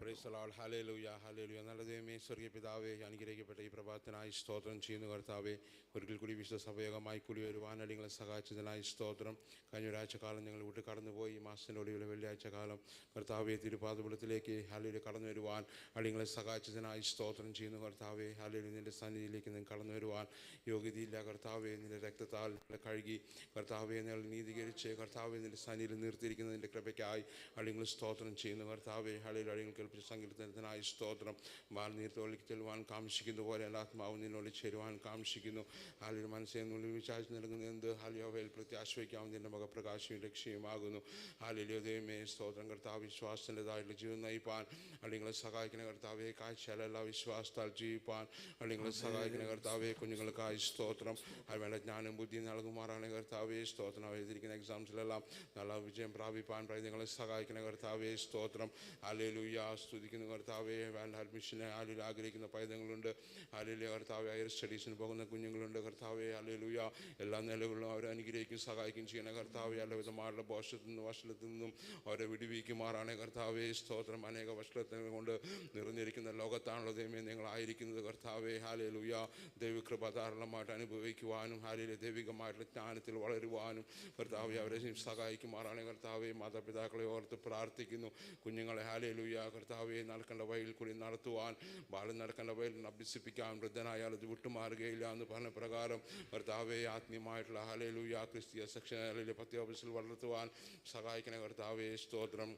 നല്ല ദൈവമേ, സ്വർഗീയ പിതാവേ, അനുഗ്രഹിക്കപ്പെട്ട ഈ പ്രഭാതത്തിനായി സ്തോത്രം ചെയ്യുന്നു. കർത്താവേ, ഒരിക്കൽ കൂടി വിശുദ്ധ സഭയോഗമായി കൂടി വരുവാൻ അടിങ്ങളെ സഹായിച്ചതിനായി സ്തോത്രം. കഴിഞ്ഞ ഒരാഴ്ച കാലം ഞങ്ങൾ വിട്ട് കടന്നുപോയി. ഈ മാസത്തിൻ്റെ ഒടുവിലെ വെള്ളിയാഴ്ച കാലം കർത്താവെ തിരുപാദപുരത്തിലേക്ക് ഹാലയിൽ കടന്നു വരുവാൻ അടിങ്ങളെ സഹായിച്ചതിനായി സ്തോത്രം ചെയ്യുന്നു. കർത്താവെ, ഹാലയിൽ നിൻ്റെ സന്നിധിയിലേക്ക് നിങ്ങൾ കടന്നു വരുവാൻ യോഗ്യതയില്ല. കർത്താവെ, നിൻ്റെ രക്തത്താൽ കഴുകി കർത്താവെ നിങ്ങൾ നീതീകരിച്ച് കർത്താവെ നിൻ്റെ സന്നിധിയിൽ നിർത്തിയിരിക്കുന്നതിൻ്റെ കൃപയ്ക്കായി അടിങ്ങൾ സ്തോത്രം ചെയ്യുന്നു. കർത്താവെ, ഹാലയിൽ അടിങ്ങൾ കേൾപ്പിച്ച സങ്കീർത്തനത്തിനായി സ്തോത്രം. വാൽ നീർത്തോളിക്ക് ചെല്ലുവാൻ കാംക്ഷിക്കുന്ന പോലെ എൻ്റെ ആത്മാവ് നിന്നോട് ചേരുവാൻ കാംക്ഷിക്കുന്നു. ഹാലിൽ മനസ്സിൽ നിന്ന് വിചാരിച്ച് നൽകുന്ന എന്ത് ഹാലിയോവയിൽ പ്രത്യാശ്രയിക്കാവുന്നതിൻ്റെ മുഖപ്രകാശവും രക്ഷയുമാകുന്നു. ഹാലിയോ ദൈവമേ, സ്തോത്രം. കർത്താവ്, വിശ്വാസത്തിൻ്റെതായിട്ടുള്ള ജീവിതം നയിപ്പാൻ അടിങ്ങളെ സഹായിക്കുന്ന കർത്താവെ, കാഴ്ചയല്ല വിശ്വാസത്താൽ ജീവിപ്പാൻ അടിങ്ങളെ സഹായിക്കുന്ന കർത്താവെ, കുഞ്ഞുങ്ങൾക്കായി സ്തോത്രം. അതുവേണ്ട ജ്ഞാനം ബുദ്ധി നൽകുമാറാണ് കർത്താവെ, സ്തോത്രം. എഴുതിയിരിക്കുന്ന എക്സാംസിലെല്ലാം നല്ല വിജയം പ്രാപിപ്പാൻ പ്രയത്നങ്ങളെ സഹായിക്കുന്ന കർത്താവെ, സ്തോത്രം. ഹല്ലേലൂയ, സ്തുതിക്കുന്ന കർത്താവെ. വേണ്ട അഡ്മിഷനെ ഹാലിൽ ആഗ്രഹിക്കുന്ന പൈതങ്ങളുണ്ട്. ഹാലിലെ കർത്താവെ, ഹയർ സ്റ്റഡീസിന് പോകുന്ന കുഞ്ഞുങ്ങളുണ്ട്. കർത്താവെ, ഹല്ലേലൂയ, എല്ലാ നിലകളിലും അവരെ അനുഗ്രഹിക്കും സഹായിക്കും ചെയ്യുന്ന കർത്താവെ, എല്ലാവിധമായുള്ള വശത്തു നിന്നും അവരെ വിടുവിക്കുമാറാണ് കർത്താവെ, സ്തോത്രം. അനേക വസ്ത്രങ്ങൾ കൊണ്ട് നിറഞ്ഞിരിക്കുന്ന ലോകത്താണല്ലോ ദൈവമേ നിങ്ങളായിരിക്കുന്നത് കർത്താവെ. ഹല്ലേലൂയ, ദൈവകൃപ ധാരാളമായിട്ട് അനുഭവിക്കുവാനും ഹാലിലെ ദൈവികമായിട്ടുള്ള ജ്ഞാനത്തിൽ വളരുവാനും കർത്താവെ അവരെ സഹായിക്കുമാറാണ് കർത്താവെ. മാതാപിതാക്കളെ ഓർത്ത് പ്രാർത്ഥിക്കുന്നു. കുഞ്ഞുങ്ങളെ ഹല്ലേലൂയ കർത്താവെ നടക്കേണ്ട വഴിയിൽ കൂടി നടത്തുവാൻ, ബാലൻ നടക്കേണ്ട വഴിയിൽ അഭ്യസിപ്പിക്കാൻ, വൃദ്ധനായാൽ അത് വിട്ടുമാറുകയില്ല എന്ന് പറഞ്ഞ പ്രകാരം കർത്താവെ ആത്മീയമായിട്ടുള്ള ഹല്ലേലൂയ ക്രിസ്തീയ സെക്ഷനിലെ പത്യോപസിൽ വളർത്തുവാൻ സഹായിക്കുന്ന കർത്താവെ, സ്തോത്രം.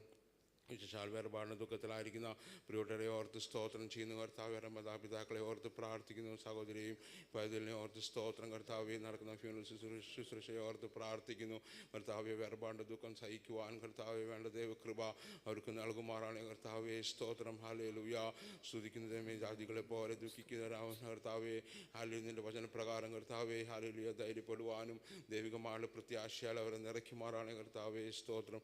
വിശേഷാൽ വേർപാടിന് ദുഃഖത്തിലായിരിക്കുന്ന പ്രിയരെ ഓർത്ത് സ്തോത്രം ചെയ്യുന്നു. കർത്താവ്, മാതാപിതാക്കളെ ഓർത്ത് പ്രാർത്ഥിക്കുന്നു. സഹോദരിയും പൈതലിനെ ഓർത്ത് സ്തോത്രം. കർത്താവ്, നടക്കുന്ന ഫ്യൂണറൽ ശുശ്രൂഷയെ ഓർത്ത് പ്രാർത്ഥിക്കുന്നു. കർത്താവ്, വേർപാടിൻ്റെ ദുഃഖം സഹിക്കുവാൻ കർത്താവ് വേണ്ട ദൈവകൃപ അവർക്ക് നൽകുമാറാണ് കർത്താവെ, സ്തോത്രം. ഹല്ലേലൂയ, സ്തുതിക്കുന്നതേ ജാതികളെ പോലെ ദുഃഖിക്കുന്നവരാവുന്ന കർത്താവെ, ഹാലിൽ നിൻ്റെ വചനപ്രകാരം കർത്താവെ ഹാലൂയ ധൈര്യപ്പെടുവാനും ദൈവികമായ പ്രത്യാശയാൽ അവരെ നിറയ്ക്കുമാറാണ് കർത്താവെ, സ്തോത്രം.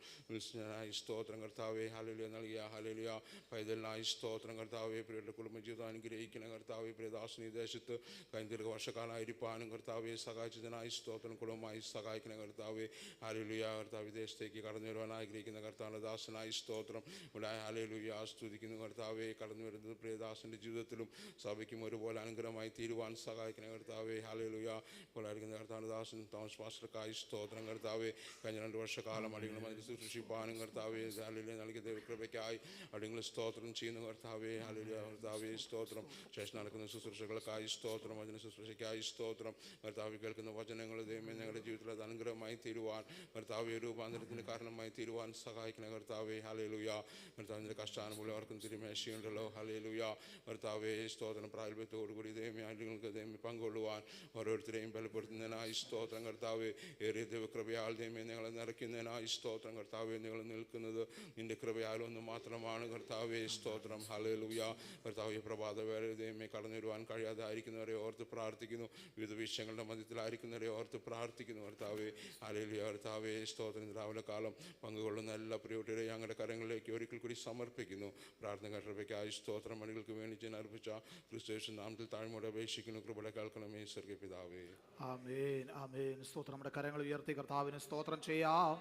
സ്തോത്രം കർത്താവെ, ഹല്ലേലൂയ നൽകിയ ഹല്ലേലൂയ പൈതലിനായി സ്തോത്രം. കർത്താവെ, പ്രിയരുടെ കുടുംബജീവിതം അനുഗ്രഹിക്കുന്ന കർത്താവെ, പ്രിയദാസനി ദേശത്ത് കഴിഞ്ഞ ദീർഘവർഷക്കാലമായിരിക്കാനും കർത്താവെ സഹായിച്ചതിനായി സ്തോത്രം. കുടുംബമായി സഹായിക്കുന്ന കർത്താവെ, ഹല്ലേലൂയ. കർത്താവ് വിദേശത്തേക്ക് കടന്നു വരുവാൻ ആഗ്രഹിക്കുന്ന കർത്താവിൻ്റെ ദാസനായി സ്തോത്രം. ഇവിടെ ഹല്ലേലൂയ സ്തുതിക്കുന്നു കർത്താവെ. കടന്നു വരുന്നത് പ്രിയദാസൻ്റെ ജീവിതത്തിലും സഭയ്ക്കും ഒരുപോലെ അനുഗ്രഹമായി തീരുവാൻ സഹായിക്കുന്ന കർത്താവെ, ഹല്ലേലൂയ. പോലായിരിക്കുന്ന കർത്താവിൻ്റെ ദാസൻ തോമസ് പാസ്റ്റർക്കായി സ്തോത്രം. കർത്താവെ, കഴിഞ്ഞ 2 വർഷക്കാലം അടികളും അതിൽ ശുശ്രൂഷിപ്പാനും കർത്താവെ ഹല്ലേലൂയ നൽകിയ അനുഗ്രഹിക്കുക ദൈവകൃപയ്ക്കായി അടിങ്ങൾ സ്തോത്രം ചെയ്യുന്നു കർത്താവേ. ഹല്ലേലൂയ കർത്താവേ സ്തോത്രം. ശേഷം നടക്കുന്ന ശുശ്രൂഷകൾക്കായി സ്തോത്രം, വചന ശുശ്രൂഷയ്ക്കായി സ്തോത്രം. കർത്താവ് കേൾക്കുന്ന വചനങ്ങൾ ദൈവമേ ഞങ്ങളുടെ ജീവിതത്തിൽ അത് അനുഗ്രഹമായി തീരുവാൻ, കർത്താവെ രൂപാന്തരത്തിന് കാരണമായി തീരുവാൻ സഹായിക്കണം കർത്താവേ. ഹല്ലേലൂയ കർത്താവിൻ്റെ കഷ്ടാനുഭവം തിരുമേശയുണ്ടല്ലോ. ഹല്ലേലൂയ കർത്താവേ സ്തോത്രം. പ്രാഗൽഭ്യത്തോടുകൂടി ദൈവമേ അടികൾക്ക് ദൈവമേ പങ്കുകൊള്ളുവാൻ ഓരോരുത്തരെയും ബലപ്പെടുത്തുന്നതിനായി സ്തോത്രം കർത്താവേ. ഏറിയ ദൈവകൃപയാൽ ദൈവമേ ഞങ്ങളെ നിറയ്ക്കുന്നതിനായി സ്തോത്രം കർത്താവേ. നിങ്ങൾ നിൽക്കുന്നത് നിന്റെ കൃപയാലൊന്നും മാത്രമാണ് കർത്താവേ സ്തോത്രം. ഹല്ലേലൂയ കർത്താവേ. പ്രഭാത വേള ദൈവമേ കടന്നു വരുവാൻ കഴിയാതായിരിക്കുന്നവരെ ഓർത്ത് പ്രാർത്ഥിക്കുന്നു. വിവിധ വിഷയങ്ങളുടെ മധ്യത്തിലായിരിക്കുന്നവരെ ഓർത്ത് പ്രാർത്ഥിക്കുന്നു കർത്താവേ. ഹല്ലേലൂയ കർത്താവേ സ്തോത്രം. രാവിലെ കാലം പങ്കുകൊള്ളുന്ന എല്ലാ പ്രിയപ്പെട്ടവരെ ഞങ്ങളുടെ കരങ്ങളിലേക്ക് ഒരിക്കൽ കൂടി സമർപ്പിക്കുന്നു. പ്രാർത്ഥന കർത്തവ്യക്കായി സ്തോത്രം. മണികൾക്ക് വേണ്ടി അർപ്പിച്ച ക്രിസ്തുയേശു നാമത്തിൽ താഴ്മയോടെ അപേക്ഷിക്കുന്നു. കൃപയുടെ കേൾക്കണമേ സ്വർഗ്ഗീയ പിതാവേ. ആമേൻ ആമേൻ. സ്തോത്രം. നമ്മുടെ കരങ്ങൾ ഉയർത്തി കർത്താവിന് സ്തോത്രം ചെയ്യാം.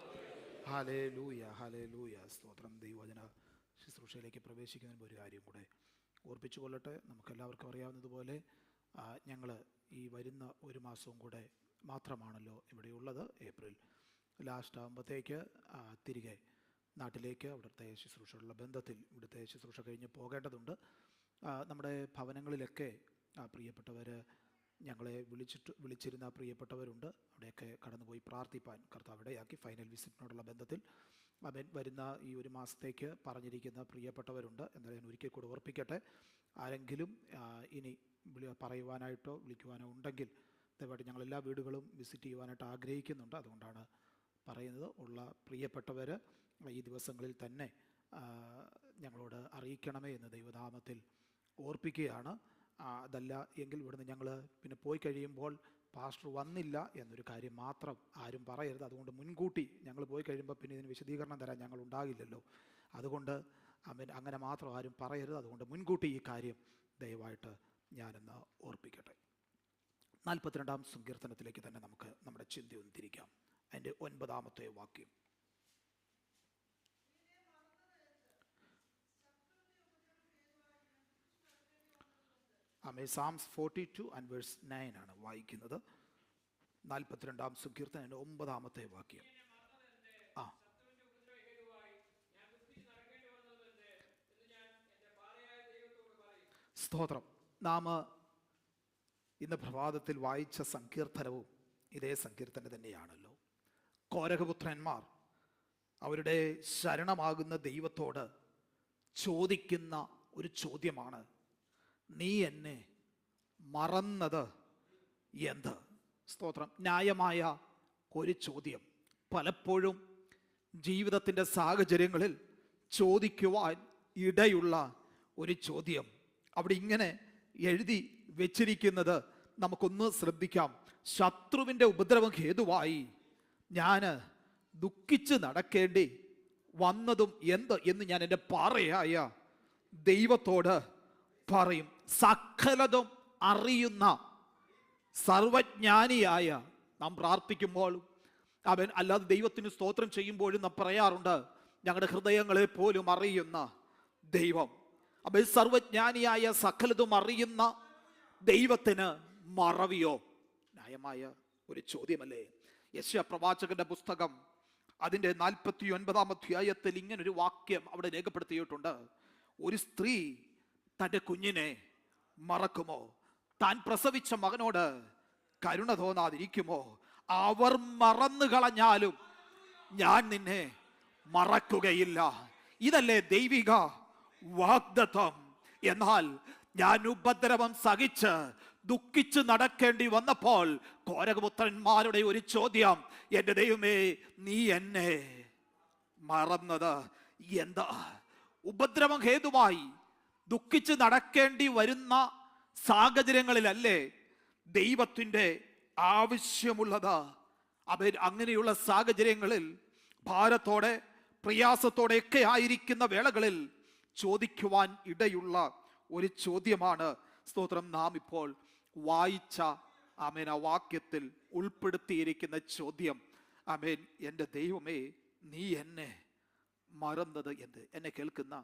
ഹല്ലേലൂയ ഹല്ലേലൂയ സ്തോത്രം. ദൈവവചന ശുശ്രൂഷയിലേക്ക് പ്രവേശിക്കുന്നതിന് ഒരു കാര്യം കൂടെ ഓർപ്പിച്ചു കൊള്ളട്ടെ. നമുക്കെല്ലാവർക്കും അറിയാവുന്നതുപോലെ ഞങ്ങൾ ഈ വരുന്ന ഒരു മാസവും കൂടെ മാത്രമാണല്ലോ ഇവിടെയുള്ളത്. ഏപ്രിൽ ലാസ്റ്റ് ആകുമ്പോഴത്തേക്ക് തിരികെ നാട്ടിലേക്ക് അവിടുത്തെ ശുശ്രൂഷയുള്ള ബന്ധത്തിൽ ഇവിടുത്തെ ശുശ്രൂഷ കഴിഞ്ഞ് പോകേണ്ടതുണ്ട്. നമ്മുടെ ഭവനങ്ങളിലൊക്കെ പ്രിയപ്പെട്ടവർ ഞങ്ങളെ വിളിച്ചിരുന്ന പ്രിയപ്പെട്ടവരുണ്ട്. അവിടെയൊക്കെ കടന്നുപോയി പ്രാർത്ഥിപ്പാൻ കർത്താവ് ഇടയാക്കി. ഫൈനൽ വിസിറ്റിനോടുള്ള ബന്ധത്തിൽ അവൻ വരുന്ന ഈ ഒരു മാസത്തേക്ക് പറഞ്ഞിരിക്കുന്ന പ്രിയപ്പെട്ടവരുണ്ട്. എന്തായാലും ഞാൻ ഒരിക്കൽ കൂടെ ഓർപ്പിക്കട്ടെ. ആരെങ്കിലും ഇനി പറയുവാനായിട്ടോ വിളിക്കുവാനോ ഉണ്ടെങ്കിൽ ദയവായിട്ട് ഞങ്ങളെല്ലാ വീടുകളും വിസിറ്റ് ചെയ്യുവാനായിട്ട് ആഗ്രഹിക്കുന്നുണ്ട്. അതുകൊണ്ടാണ് പറയുന്നത്. ഉള്ള പ്രിയപ്പെട്ടവർ ഈ ദിവസങ്ങളിൽ തന്നെ ഞങ്ങളോട് അറിയിക്കണമേ എന്ന് ദൈവനാമത്തിൽ ഓർപ്പിക്കുകയാണ്. അതല്ല എങ്കിൽ ഇവിടുന്ന് ഞങ്ങൾ പിന്നെ പോയി കഴിയുമ്പോൾ പാസ്റ്റർ വന്നില്ല എന്നൊരു കാര്യം മാത്രം ആരും പറയരുത്. അതുകൊണ്ട് മുൻകൂട്ടി ഞങ്ങൾ പോയി കഴിയുമ്പോൾ പിന്നെ ഇതിന് വിശദീകരണം തരാൻ ഞങ്ങൾ ഉണ്ടാകില്ലല്ലോ. അതുകൊണ്ട് അങ്ങനെ മാത്രം ആരും പറയരുത്. അതുകൊണ്ട് മുൻകൂട്ടി ഈ കാര്യം ദയവായിട്ട് ഞാനെന്ന് ഓർപ്പിക്കട്ടെ. 42-ാം സങ്കീർത്തനത്തിലേക്ക് തന്നെ നമുക്ക് നമ്മുടെ ചിന്തയൊന്ന് തിരിക്കാം. അതിൻ്റെ 9-ാമത്തെ വാക്യം. Psalms 42 and verse 9 ആണ് വായിക്കുന്നത്. 42-ാം സങ്കീർത്തനം 9-ാമത്തെ വാക്യം. സ്തോത്രം. നാം ഇന്ന് പ്രഭാതത്തിൽ വായിച്ച സങ്കീർത്തനവും ഇതേ സങ്കീർത്തനം തന്നെയാണല്ലോ. കോരഹപുത്രന്മാർ അവരുടെ ശരണമാകുന്ന ദൈവത്തോട് ചോദിക്കുന്ന ഒരു ചോദ്യമാണ്, നീ എന്നെ മറന്നത് എന്ത്? സ്തോത്രം. ന്യായമായ ഒരു ചോദ്യം. പലപ്പോഴും ജീവിതത്തിൻ്റെ സാഹചര്യങ്ങളിൽ ചോദിക്കുവാൻ ഇടയുള്ള ഒരു ചോദ്യം. അവിടെ ഇങ്ങനെ എഴുതി വെച്ചിരിക്കുന്നത് നമുക്കൊന്ന് ശ്രദ്ധിക്കാം. ശത്രുവിൻ്റെ ഉപദ്രവം ഹേതുവായി ഞാൻ ദുഃഖിച്ച് നടക്കേണ്ടി വന്നതും എന്ത് എന്ന് ഞാൻ എൻ്റെ പാറയായ ദൈവത്തോട് പറയും. സകലതും അറിയുന്ന സർവജ്ഞാനിയായ നാം പ്രാർത്ഥിക്കുമ്പോൾ അവൻ അല്ലാതെ ദൈവത്തിന് സ്തോത്രം ചെയ്യുമ്പോഴും നാം പറയാറുണ്ട്, ഞങ്ങളുടെ ഹൃദയങ്ങളെ പോലും അറിയുന്ന ദൈവം. അവൻ സർവജ്ഞാനിയായ സകലതും അറിയുന്ന ദൈവത്തിന് മറവിയോ? ന്യായമായ ഒരു ചോദ്യമല്ലേ? യെശയ്യാ പ്രവാചകന്റെ പുസ്തകം അതിൻ്റെ 49-ാം അധ്യായത്തിൽ ഇങ്ങനൊരു വാക്യം അവിടെ രേഖപ്പെടുത്തിയിട്ടുണ്ട്. ഒരു സ്ത്രീ തൻ്റെ കുഞ്ഞിനെ മറക്കുമോ? താൻ പ്രസവിച്ച മകനോട് കരുണ തോന്നാതിരിക്കുമോ? അവർ മറന്നു കളഞ്ഞാലും ഞാൻ നിന്നെ മറക്കുകയില്ല. ഇതല്ലേ ദൈവിക വാഗ്ദത്തം? എന്നാൽ ഞാൻ ഉപദ്രവം സഹിച്ച് ദുഃഖിച്ച് നടക്കേണ്ടി വന്നപ്പോൾ കോരഹപുത്രന്മാരുടെ ഒരു ചോദ്യം, എൻ്റെ ദൈവമേ നീ എന്നെ മറന്നത് എന്താ? ഉപദ്രവം ഹേതുമായി ദുഃഖിച്ച് നടക്കേണ്ടി വരുന്ന സാഹചര്യങ്ങളിലല്ലേ ദൈവത്തിൻ്റെ ആവശ്യമുള്ളത്? അവർ അങ്ങനെയുള്ള സാഹചര്യങ്ങളിൽ ഭാരത്തോടെ പ്രയാസത്തോടെയൊക്കെ ആയിരിക്കുന്ന വേളകളിൽ ചോദിക്കുവാൻ ഇടയുള്ള ഒരു ചോദ്യമാണ് സ്തോത്രം നാം ഇപ്പോൾ വായിച്ച ആമേൻ ആ വാക്യത്തിൽ ഉൾപ്പെടുത്തിയിരിക്കുന്ന ചോദ്യം. ആമേൻ, എൻ്റെ ദൈവമേ നീ എന്നെ മറന്നത് എന്ത്? എന്നെ കേൾക്കുന്ന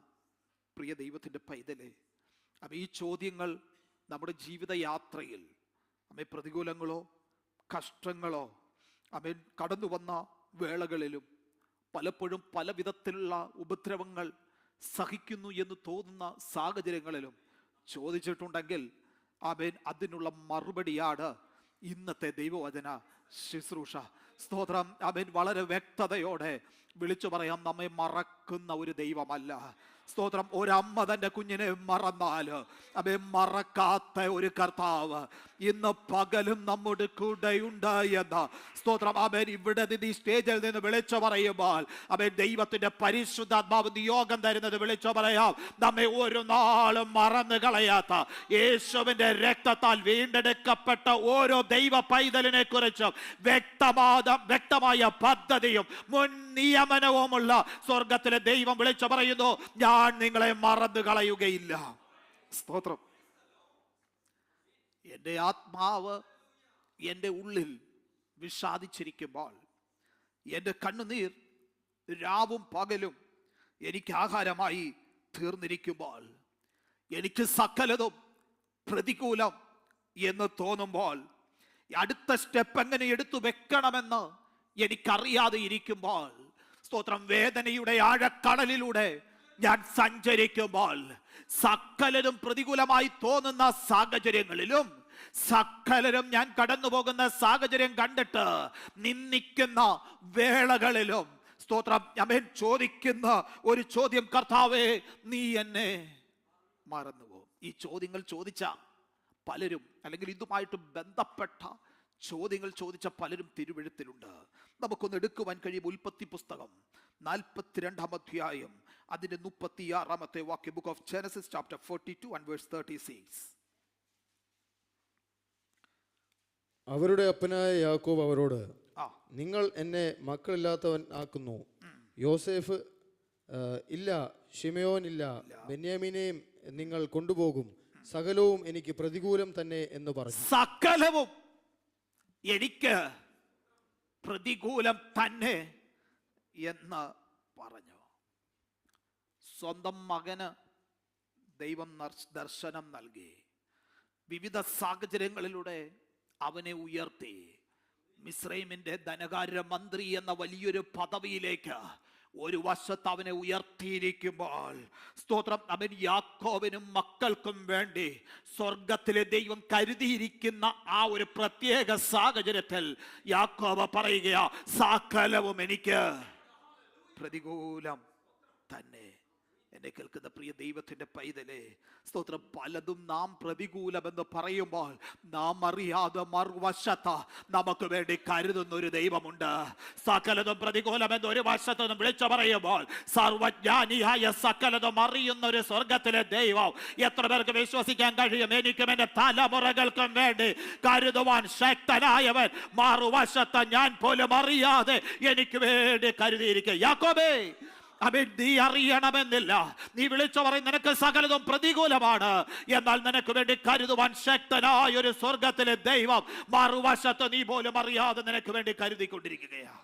പ്രിയ ദൈവത്തിൻ്റെ പൈതലേ, അപ്പം ഈ ചോദ്യങ്ങൾ നമ്മുടെ ജീവിതയാത്രയിൽ അമ്മേ പ്രതികൂലങ്ങളോ കഷ്ടങ്ങളോ അമ്മേൻ കടന്നു വന്ന വേളകളിലും പലപ്പോഴും പല വിധത്തിലുള്ള ഉപദ്രവങ്ങൾ സഹിക്കുന്നു എന്ന് തോന്നുന്ന സാഹചര്യങ്ങളിലും ചോദിച്ചിട്ടുണ്ടെങ്കിൽ ആമേൻ, അതിനുള്ള മറുപടിയാണ് ഇന്നത്തെ ദൈവവചന ശുശ്രൂഷ. സ്തോത്രം. ആമേൻ. വളരെ വ്യക്തതയോടെ വിളിച്ചു പറയാം, നമ്മെ മറക്കുന്ന ഒരു ദൈവമല്ല. സ്തോത്രം. ഒരമ്മ തന്റെ കുഞ്ഞിനെ മറന്നാൽ അവയെ മറക്കാത്ത ഒരു കർത്താവ് ഇന്ന് പകലും നമ്മുടെ കൂടെയുണ്ട് എന്ന് സ്തോത്രം. ആമേൻ. ഇവിടെ നിന്ന് ഈ സ്റ്റേജിൽ നിന്ന് വിളിച്ചു പറയുമ്പോൾ ആമേൻ, ദൈവത്തിന്റെ പരിശുദ്ധാത്മാവ് നിയോഗം തരുന്നത് വിളിച്ചു പറയാം, നമ്മെ ഒരു നാളും മറന്നു കളയാത്ത യേശുവിന്റെ രക്തത്താൽ വീണ്ടെടുക്കപ്പെട്ട ഓരോ ദൈവ പൈതലിനെ കുറിച്ചും വ്യക്തമായ പദ്ധതിയും മുൻ നിയമനവുമുള്ള സ്വർഗത്തിലെ ദൈവം വിളിച്ചു പറയുന്നു, ഞാൻ നിങ്ങളെ മറന്നു കളയുകയില്ല. സ്തോത്രം. എൻ്റെ ആത്മാവ് എൻ്റെ ഉള്ളിൽ വിഷാദിച്ചിരിക്കുമ്പോൾ, എൻ്റെ കണ്ണുനീർ രാവും പകലും എനിക്ക് ആഹാരമായി തീർന്നിരിക്കുമ്പോൾ, എനിക്ക് സകലതും പ്രതികൂലം എന്ന് തോന്നുമ്പോൾ, അടുത്ത സ്റ്റെപ്പ് എങ്ങനെ എടുത്തു വെക്കണമെന്ന് എനിക്കറിയാതെ ഇരിക്കുമ്പോൾ, സ്തോത്രം, വേദനയുടെ ആഴക്കടലിലൂടെ ഞാൻ സഞ്ചരിക്കുമ്പോൾ, സകലരും പ്രതികൂലമായി തോന്നുന്ന സാഹചര്യങ്ങളിലും സകലരും ഞാൻ കടന്നു പോകുന്ന സാഹചര്യം കണ്ടിട്ട് നിന്ദിക്കുന്ന വേളകളിലും, സ്തോത്രം, ഞാൻ ചോദിക്കുന്ന ഒരു ചോദ്യം, കർത്താവേ, നീ എന്നെ മറന്നുവോ? ഈ ചോദ്യങ്ങൾ ചോദിച്ച പലരും, അല്ലെങ്കിൽ ഇതുമായിട്ട് ബന്ധപ്പെട്ട ചോദ്യങ്ങൾ ചോദിച്ച പലരും തിരുവെഴുത്തിലുണ്ട്. നമുക്കൊന്ന് എടുക്കുവാൻ കഴിയും. ഉൽപ്പത്തി പുസ്തകം 42-ാം അധ്യായം അതിന്റെ 36-ാമത്തെ വാക്യം. Book of Genesis chapter 42 and verse 36. അവരുടെ അപ്പനായ യാക്കോബ് അവരോട്, നിങ്ങൾ എന്നെ മക്കളില്ലാത്തവൻ ആക്കുന്നു. യോസേഫ് ഇല്ല, ശിമയോൻ ഇല്ല, ബെന്യാമീനെയും നിങ്ങൾ കൊണ്ടുപോകും, സകലവും എനിക്ക് പ്രതികൂലം തന്നെ എന്ന് പറഞ്ഞു. സകലവും എനിക്ക് പ്രതികൂലം തന്നെ എന്ന് പറഞ്ഞു. സ്വന്തം മകന് ദൈവം ദർശനം നൽകി. വിവിധ സാഹചര്യങ്ങളിലൂടെ അവനെ ഉയർത്തി. മിസ്രൈമിന്റെ ധനകാര്യ മന്ത്രി എന്ന വലിയൊരു പദവിയിലേക്ക് ഒരു വശത്ത് അവനെ ഉയർത്തിയിരിക്കുമ്പോൾ, സ്തോത്രം, അവൻ യാക്കോബിനും മക്കൾക്കും വേണ്ടി സ്വർഗത്തിലെ ദൈവം കരുതിയിരിക്കുന്ന ആ ഒരു പ്രത്യേക സാഹചര്യത്തിൽ യാക്കോബ് പറയുകയാ, സകലവും എനിക്ക് പ്രതികൂലം തന്നെ. എന്നെ കേൾക്കുന്ന പ്രിയ ദൈവത്തിന്റെ പൈതലേ, സ്തോത്രം, പലതും നാം പ്രതികൂലമെന്ന് പറയുമ്പോൾ നാം അറിയാതെ മറുവശത്ത് നമുക്ക് വേണ്ടി കരുതുന്ന ഒരു ദൈവമുണ്ട്. സകലതും പ്രതികൂലമെന്ന് ഒരു വശത്ത് നിന്ന് വിളിച്ചു പറയുമ്പോൾ സർവജ്ഞാനിയായ സകലതും അറിയുന്ന ഒരു സ്വർഗത്തിലെ ദൈവം എത്ര പേർക്ക് വിശ്വസിക്കാൻ കഴിയും? എനിക്കും എന്റെ തലമുറകൾക്കും വേണ്ടി കരുതുവാൻ ശക്തനായവൻ മറുവശത്ത് ഞാൻ പോലും അറിയാതെ എനിക്ക് വേണ്ടി കരുതിയിരിക്കുക. യാക്കോബേ, അവൻ നീ അറിയണമെന്നില്ല, നീ വിളിച്ചു പറയും നിനക്ക് സകലതും പ്രതികൂലമാണ്, എന്നാൽ നിനക്ക് വേണ്ടി കരുതുവാൻ ശക്തനായ ഒരു സ്വർഗത്തിലെ ദൈവം മറുവശത്ത് നീ പോലും അറിയാതെ നിനക്ക് വേണ്ടി കരുതിക്കൊണ്ടിരിക്കുകയാണ്.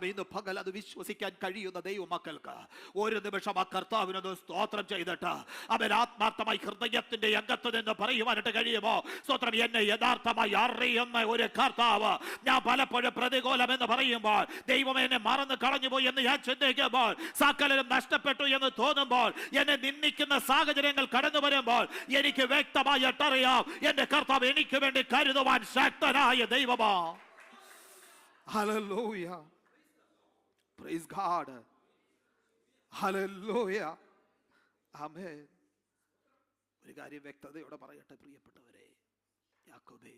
ഇന്ന് പകൽ അത് വിശ്വസിക്കാൻ കഴിയുന്ന ദൈവമക്കൾക്ക് ഒരു നിമിഷം ആ കർത്താവിനൊന്ന് സ്തോത്രം ചെയ്തിട്ട് അവൻ ആത്മാർത്ഥമായി ഹൃദയത്തിന്റെ അംഗത്ത് നിന്ന് പറയുവാനായിട്ട് കഴിയുമോ? സ്തോത്രം, എന്നെ യഥാർത്ഥമായി അറിയുന്ന ഒരു കർത്താവ്. ഞാൻ പലപ്പോഴും പ്രതികൂലം എന്ന് പറയുമ്പോൾ, ദൈവം എന്നെ മറന്നു കളഞ്ഞുപോയി എന്ന് ഞാൻ ചിന്തിക്കുമ്പോൾ, സകലരും നഷ്ടപ്പെട്ടു എന്ന് തോന്നുമ്പോൾ, എന്നെ നിന്ദിക്കുന്ന സാഹചര്യങ്ങൾ കടന്നു വരുമ്പോൾ, എനിക്ക് വ്യക്തമായിട്ടറിയാം എന്റെ കർത്താവ് എനിക്ക് വേണ്ടി കരുതുവാൻ ശക്തനായ ദൈവമാ. Hallelujah. Praise God. Hallelujah. Amen. ഒരു കാര്യം വ്യക്തതയോടെ പറയട്ടെ പ്രിയപ്പെട്ടവരെ, യാക്കോബേ,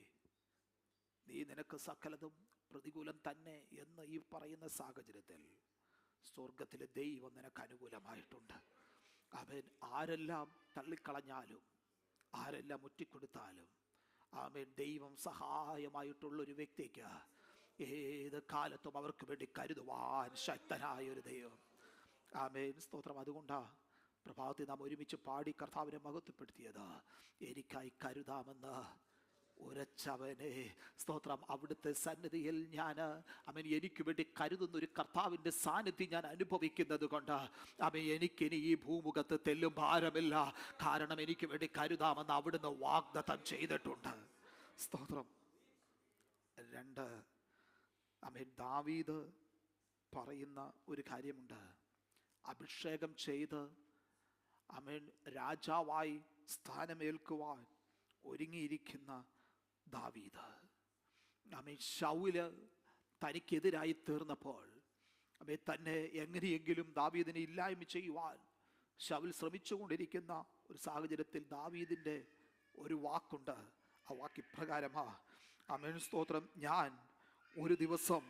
നീ നിനക്ക് സകലതും പ്രതികൂലം തന്നെ എന്ന് ഈ പറയുന്ന സാഹചര്യത്തിൽ സ്വർഗത്തിലെ ദൈവം നിനക്ക് അനുകൂലമായിട്ടുണ്ട്. അവൻ ആരെല്ലാം തള്ളിക്കളഞ്ഞാലും ആരെല്ലാം ഒറ്റിക്കൊടുത്താലും ആമേൻ, ദൈവം സഹായമായിട്ടുള്ള ഒരു വ്യക്തിക്ക് ഏത് കാലത്തും അവർക്ക് വേണ്ടി കരുതുവാൻ ശക്തനായ ഒരു ദൈവം. ആമേൻ, സ്തോത്രം. അതുകൊണ്ടാ പ്രഭാതത്തിൽ നാം ഒരുമിച്ച് പാടി കർത്താവിനെ മഹത്വപ്പെടുത്തിയത്. എനിക്കായി കരുതാമെന്ന് ഉരച്ചവനെ, സ്തോത്രം, അവിടുത്തെ സന്നിധിയിൽ ഞാൻ എനിക്ക് വേണ്ടി കരുതുന്ന ഒരു കർത്താവിൻ്റെ സാന്നിധ്യം ഞാൻ അനുഭവിക്കുന്നത് കൊണ്ട് എനിക്കിനി ഈ ഭൂമുഖത്ത് തെല്ലും ഭാരമില്ല. കാരണം എനിക്ക് വേണ്ടി കരുതാമെന്ന് അവിടുന്ന് വാഗ്ദത്തം ചെയ്തിട്ടുണ്ട്. സ്തോത്രം. 2 ദാവീദ് പറയുന്ന ഒരു കാര്യമുണ്ട്. അഭിഷേകം ചെയ്ത് ആമേൻ രാജാവായി സ്ഥാനമേൽക്കുവാൻ ഒരുങ്ങിയിരിക്കുന്ന ദാവീദ്, ആമേൻ ശൗല് തനിക്കെതിരായി തീർന്നപ്പോൾ ആമേൻ തന്നെ എങ്ങനെയെങ്കിലും ദാവീദിനെ ഇല്ലായ്മ ചെയ്യുവാൻ ശൗൽ ശ്രമിച്ചുകൊണ്ടിരിക്കുന്ന ഒരു സാഹചര്യത്തിൽ ദാവീദിന്റെ ഒരു വാക്കുണ്ട്. ആ വാക്ക് ഇപ്രകാരമാ, ആമേൻ സ്തോത്രം, ഞാൻ ഒരു ദിവസം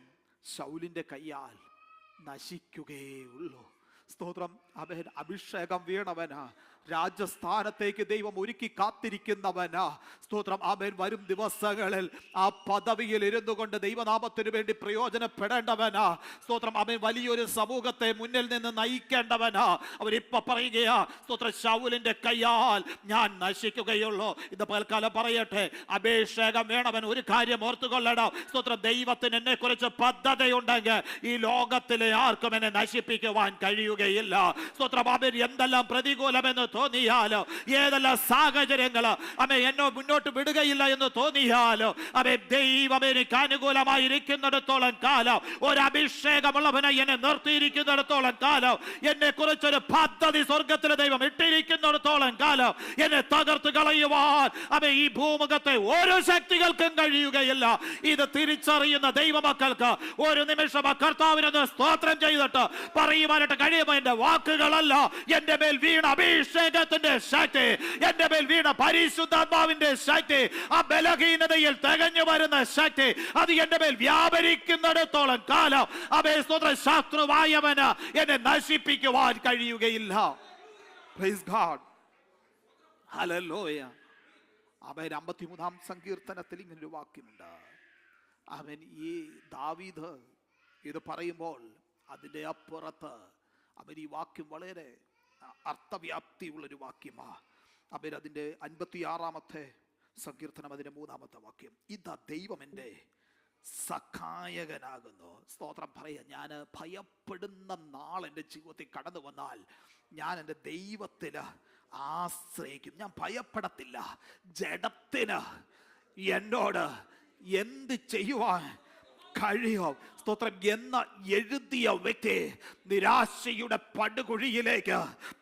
ശൗലിന്റെ കയ്യാൽ നശിക്കുകയുള്ളൂ. സ്തോത്രം. അവൻ അഭിഷേകം വീണവനാ, രാജസ്ഥാനത്തേക്ക് ദൈവം ഒരുക്കി കാത്തിരിക്കുന്നവനാ. സ്തോത്രം. അവൻ വരും ദിവസങ്ങളിൽ ആ പദവിയിൽ ഇരുന്നു കൊണ്ട് ദൈവനാമത്തിന് വേണ്ടി പ്രയോജനപ്പെടേണ്ടവനാ. സ്തോത്രം. അവൻ വലിയൊരു സമൂഹത്തെ മുന്നിൽ നിന്ന് നയിക്കേണ്ടവനാ. അവരിപ്പോ പറയുകയാ, സ്തോത്രം, ശൗലിന്റെ കയ്യാൽ ഞാൻ നശിക്കുകയുള്ളൂ. ഇത് പൽക്കാലം പറയട്ടെ, അഭിഷേകം വേണവൻ ഒരു കാര്യം ഓർത്തുകൊള്ളണം. സ്തോത്രം. ദൈവത്തിന് എന്നെ കുറിച്ച് പദ്ധതിയുണ്ടെങ്കിൽ ഈ ലോകത്തിലെ ആർക്കും എന്നെ നശിപ്പിക്കുവാൻ കഴിയുകയില്ല. സ്തോത്രം. അവൻ എന്തെല്ലാം പ്രതികൂലമെന്ന് തോന്നിയാലോ, ഏതെല്ലാം സാഹചര്യങ്ങൾ അവൻ എന്നോ മുന്നോട്ട് വിടുകയില്ല എന്ന് തോന്നിയാലോ, അവൻ ദൈവം എനിക്ക് അനുകൂലമായിരിക്കുന്നിടത്തോളം കാലം, ഒരു അഭിഷേകമുള്ളവനെ എന്നെ നിർത്തിയിരിക്കുന്നിടത്തോളം കാലം, എന്നെ കുറിച്ചൊരു പദ്ധതി സ്വർഗത്തിലെ ദൈവം ഇട്ടിരിക്കുന്നിടത്തോളം കാലം, എന്നെ തകർത്ത് കളയുവാൻ അവൻ ഈ ഭൂമുഖത്തെ ഓരോ ശക്തികൾക്കും കഴിയുകയില്ല. ഇത് തിരിച്ചറിയുന്ന ദൈവമക്കൾക്ക് ഒരു നിമിഷം ആ കർത്താവിനൊന്ന് സ്തോത്രം ചെയ്തിട്ട് പറയുവാനായിട്ട് കഴിയുമോ? എന്റെ വാക്കുകളല്ല, എന്റെ മേൽ വീണ അഭിഷേകത്തിന്റെ ശക്തി, എന്റെ മേൽ വീണ പരിശുദ്ധാത്മാവിന്റെ ശക്തി, ആ ബലഹീനതയിൽ തികഞ്ഞു വരുന്ന ശക്തി, അത് എന്റെ മേൽ വ്യാപരിക്കുന്നിടത്തോളം കാലം അവയെ സ്തോത്രം ശത്രുവായവന് എന്നെ നശിപ്പിക്കുവാൻ കഴിയുകയില്ല. Praise God. ഹല്ലേലൂയ. അവൻ 53-ാം സങ്കീർത്തനത്തിൽ ഇങ്ങനൊരു വാക്യമുണ്ട്. അവൻ ഈ ദാവീദ് ഇത് പറയുമ്പോൾ അതിൻ്റെ അപ്പുറത്ത് അവൻ ഈ വാക്യം വളരെ അർത്ഥവ്യാപ്തിയുള്ളൊരു വാക്യമാ. അവൻ അതിൻ്റെ 56-ാമത്തെ സങ്കീർത്തനം അതിൻ്റെ 3-ാമത്തെ വാക്യം, ഇതാ ദൈവം എൻ്റെ സഹായകനാകുന്നു. സ്തോത്രം. പറയാ, ഞാൻ ഭയപ്പെടുന്ന നാൾ എൻ്റെ ജീവിതത്തിൽ കടന്നു വന്നാൽ ഞാൻ എൻ്റെ ദൈവത്തിൽ ആശ്രയിക്കും. ഞാൻ ഭയപ്പെടത്തില്ല. ജഡത്തിന് എന്നോട് എന്ത് ചെയ്യുവാൻ കഴിയോ? സ്തോത്രം. എന്ന എഴുതിയ വ്യക്തി നിരാശയുടെ പടുകുഴിയിലേക്ക്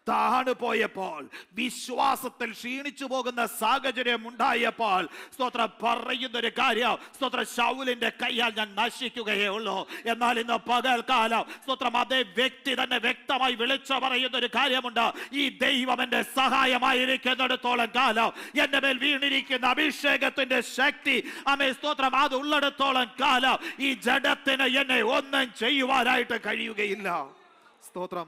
താണു പോയപ്പോൾ, വിശ്വാസത്തിൽ ക്ഷീണിച്ചു പോകുന്ന സാഹചര്യം ഉണ്ടായപ്പോൾ, സ്തോത്രം, പറയുന്നൊരു കാര്യം, സ്തോത്രം, ശൗലിന്റെ കയ്യാൽ ഞാൻ നശിക്കുകയേ ഉള്ളൂ. എന്നാൽ ഇന്ന് പകൽക്കാലം സ്തോത്രം അതേ വ്യക്തി തന്നെ വ്യക്തമായി വിളിച്ചു പറയുന്ന ഒരു കാര്യമുണ്ട്. ഈ ദൈവം എന്റെ സഹായമായിരിക്കുന്നിടത്തോളം കാലം, എന്റെ മേൽ വീണിരിക്കുന്ന അഭിഷേകത്തിന്റെ ശക്തി ആമേൻ സ്തോത്രം അത് ഉള്ളിടത്തോളം കാലം ഈ ജഡത്തിന് എന്നെ ഒന്നും ചെയ്യുവാനായിട്ട് കഴിയുകയില്ല. സ്തോത്രം.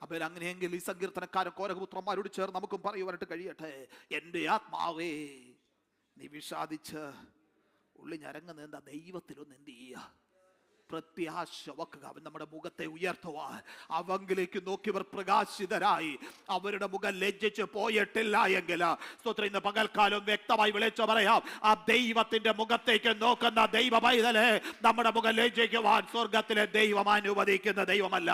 അപ്പോൾ അങ്ങനെയെങ്കിൽ ഈ സങ്കീർത്തനക്കാരൻ കോരഹപുത്രന്മാരോട് ചേർന്ന് നമുക്കും പറയുവാനായിട്ട് കഴിയട്ടെ, എൻ്റെ ആത്മാവേ നീ വിഷാദിച്ച് ഉള്ളി ഞരങ്ങുന്ന എന്താ? ദൈവത്തിലൊന്ന് എന്ത് ചെയ്യുക? പ്രത്യാശ വെക്കുക. അവൻ നമ്മുടെ മുഖത്തെ ഉയർത്തുവാൻ അവങ്കിലേക്ക് നോക്കിയവർ പ്രകാശിതരായി, അവരുടെ മുഖം ലജ്ജിച്ച് പോയിട്ടില്ല എങ്കിൽ സ്തോത്രം ഇന്ന് പകൽക്കാലം വ്യക്തമായി വിളിച്ചു പറയാം, ആ ദൈവത്തിന്റെ മുഖത്തേക്ക് നോക്കുന്ന ദൈവ പൈതലെ നമ്മുടെ മുഖം ലജ്ജിക്കുവാൻ സ്വർഗത്തിലെ ദൈവം അനുവദിക്കുന്ന ദൈവമല്ല.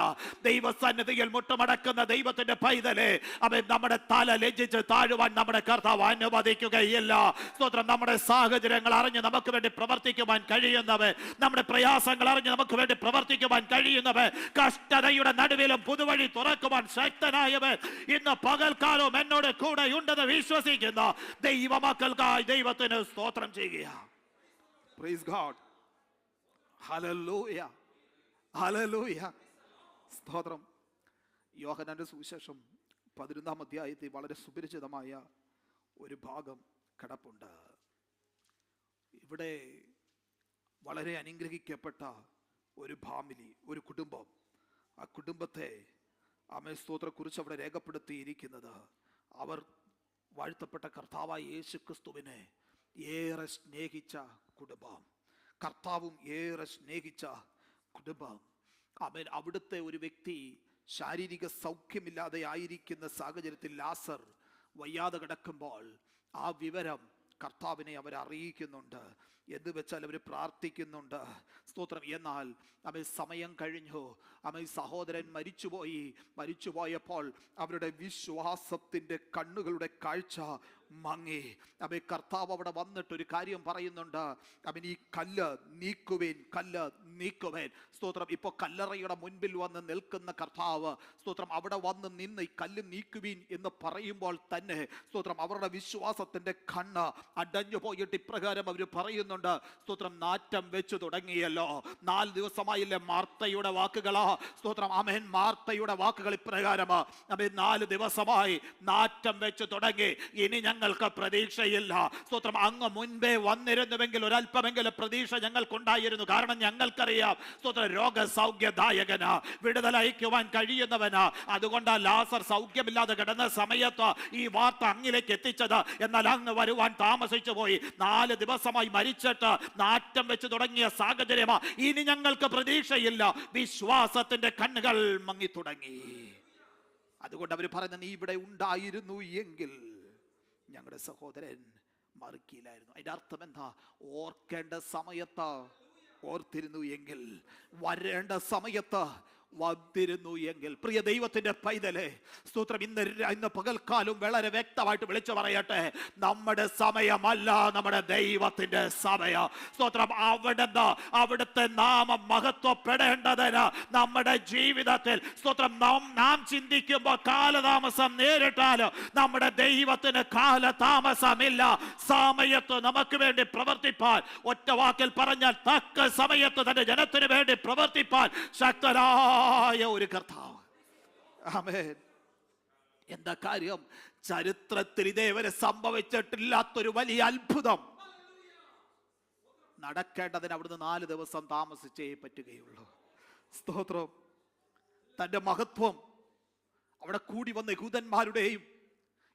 ദൈവസന്നിധിയിൽ മുട്ടുമടക്കുന്ന ദൈവത്തിന്റെ പൈതലെ അവൻ നമ്മുടെ തല ലജ്ജിച്ച് താഴുവാൻ നമ്മുടെ കർത്താവ് അനുവദിക്കുകയില്ല. സ്തോത്രം. നമ്മുടെ സാഹചര്യങ്ങൾ അറിഞ്ഞ് നമുക്ക് വേണ്ടി പ്രവർത്തിക്കുവാൻ കഴിയുന്നവൻ, നമ്മുടെ പ്രയാസങ്ങൾ അറിഞ്ഞ് നമുക്ക് വേണ്ടി പ്രവർത്തിക്കുവാൻ കഴിയുന്നവൻ, കഷ്ടതയുടെ നടുവിലും പുതുവഴി തുറക്കുവാൻ ശക്തനായവൻ ഇന്ന് പകൽക്കാലവും എന്നോട് കൂടെ ഉണ്ടെന്ന് വിശ്വസിക്കുന്ന ദൈവമക്കൾക്കായി ദൈവത്തിന് സ്തോത്രം ചെയ്യുക. Praise God. ഹല്ലേലൂയ. ഹല്ലേലൂയ. സ്തോത്രം. യോഹന്നാന്റെ സുവിശേഷം 11-ാം അധ്യായത്തിൽ വളരെ സുപരിചിതമായ ഒരു ഭാഗം കിടപ്പുണ്ട്. ഇവിടെ വളരെ അനുഗ്രഹിക്കപ്പെട്ട ഒരു ഫാമിലി, ഒരു കുടുംബം, ആ കുടുംബത്തെ ആമേൻ സ്തോത്രം കുറിച്ച് അവിടെ രേഖപ്പെടുത്തിയിരിക്കുന്നത്, അവർ വാഴ്ത്തപ്പെട്ട കർത്താവായ യേശു ക്രിസ്തുവിനെ ഏറെ സ്നേഹിച്ച കുടുംബം, കർത്താവും ഏറെ സ്നേഹിച്ച കുടുംബം. ആമേൻ. അവിടുത്തെ ഒരു വ്യക്തി ശാരീരിക സൗഖ്യമില്ലാതെ ആയിരിക്കുന്ന സാഹചര്യത്തിൽ ലാസർ വയ്യാതെ കിടക്കുമ്പോൾ ആ വിവരം കർത്താവിനെ അവർ അറിയിക്കുന്നുണ്ട്. എന്ന് വെച്ചാൽ അവർ പ്രാർത്ഥിക്കുന്നുണ്ട്. സ്തോത്രം. എന്നാൽ അവൻ സമയം കഴിഞ്ഞു, അവൻ സഹോദരൻ മരിച്ചുപോയപ്പോൾ അവരുടെ വിശ്വാസത്തിൻ്റെ കണ്ണുകളുടെ കാഴ്ച മങ്ങി. അവൻ കർത്താവ് അവിടെ വന്നിട്ട് ഒരു കാര്യം പറയുന്നുണ്ട്. അവൻ ഈ കല്ല് നീക്കുവേൻ, കല്ല് നീക്കുവേൻ. സ്തോത്രം. ഇപ്പോൾ കല്ലറയുടെ മുൻപിൽ വന്ന് നിൽക്കുന്ന കർത്താവ് സ്തോത്രം അവിടെ വന്ന് നിന്ന് ഈ കല്ല് നീക്കുവീൻ എന്ന് പറയുമ്പോൾ തന്നെ സ്തോത്രം അവരുടെ വിശ്വാസത്തിന്റെ കണ്ണ് അടഞ്ഞു പോയിട്ട് ഇപ്രകാരം അവർ പറയുന്നുണ്ട്. സ്തോത്രം, നാറ്റം വെച്ചു തുടങ്ങിയല്ലോ. 4 ദിവസമായില്ലേ മാർത്തയുടെ വാക്കുകളാ. സ്തോത്രം. ആമേൻ. മാർത്തയുടെ വാക്കുകൾ ഇപ്രകാരം. ആമേൻ. 4 ദിവസമായി നാറ്റം വെച്ചു തുടങ്ങി, ഇനി ഞങ്ങൾക്ക് പ്രതീക്ഷയില്ല. സ്തോത്രം. അങ്ങ് മുൻപേ വന്നിരുന്നുവെങ്കിൽ ഒരല്പമെങ്കിലും പ്രതീക്ഷ ഞങ്ങൾക്കുണ്ടായിരുന്നു. കാരണം ഞങ്ങൾക്കറിയാം സ്തോത്രം രോഗസൗഖ്യദായകനാ, വിടുതലയക്കുവാൻ കഴിയുന്നവനാ. അതുകൊണ്ട് ലാസർ സൗഖ്യമില്ലാതെ കിടന്ന സമയത്ത് ഈ വാർത്ത അങ്ങിലേക്ക് എത്തിച്ചത്. എന്നാൽ അങ്ങ് വരുവാൻ താമസിച്ചു പോയി. 4 ദിവസമായി മരിച്ചിട്ട് നാറ്റം വെച്ച് തുടങ്ങിയ സാഹചര്യമാ. ഇനി ഞങ്ങൾക്ക് പ്രതീക്ഷയില്ല. വിശ്വാസത്തിന്റെ കണ്ണുകൾ മങ്ങി തുടങ്ങി. അതുകൊണ്ട് അവർ പറഞ്ഞ, നീ ഇവിടെ ഉണ്ടായിരുന്നു എങ്കിൽ ഞങ്ങളുടെ സഹോദരൻ മറിക്കില്ലായിരുന്നു. അതിന്റെ അർത്ഥം എന്താ? ഓർക്കേണ്ട സമയത്ത് ഓർത്തിരുന്നു എങ്കിൽ, വരേണ്ട സമയത്ത് വന്നിരുന്നു എങ്കിൽ. പ്രിയ ദൈവത്തിന്റെ പൈതലേ, സ്തോത്രം, ഇന്ന് പകൽക്കാലം വളരെ വ്യക്തമായിട്ട് വിളിച്ചു പറയട്ടെ, നമ്മുടെ സമയമല്ല, നമ്മുടെ ദൈവത്തിന്റെ സമയം. സ്തോത്രം. അവിടുത്തെ നാമം മഹത്വപ്പെടേണ്ടതിന് നമ്മുടെ ജീവിതത്തിൽ സ്തോത്രം നാം ചിന്തിക്കുമ്പോൾ കാലതാമസം നേരിട്ടാലും നമ്മുടെ ദൈവത്തിന് കാലതാമസമില്ല. സമയത്ത് നമുക്ക് വേണ്ടി പ്രവർത്തിപ്പാൻ, ഒറ്റ വാക്കിൽ പറഞ്ഞാൽ തക്ക സമയത്ത് തന്റെ ജനത്തിന് വേണ്ടി പ്രവർത്തിപ്പാൻ ശക്തനായ ഒരു കർത്താവ്. ആമേൻ. എന്താ കാര്യം? ചരിത്രത്തിൽ ഇതേവരെ സംഭവിച്ചിട്ടില്ലാത്തൊരു വലിയ അത്ഭുതം നടക്കേണ്ടതിന് അവിടുന്ന് 4 ദിവസം താമസിച്ചേ പറ്റുകയുള്ളൂ. സ്തോത്രം. തന്റെ മഹത്വം അവിടെ കൂടി വന്ന യഹൂദന്മാരുടെയും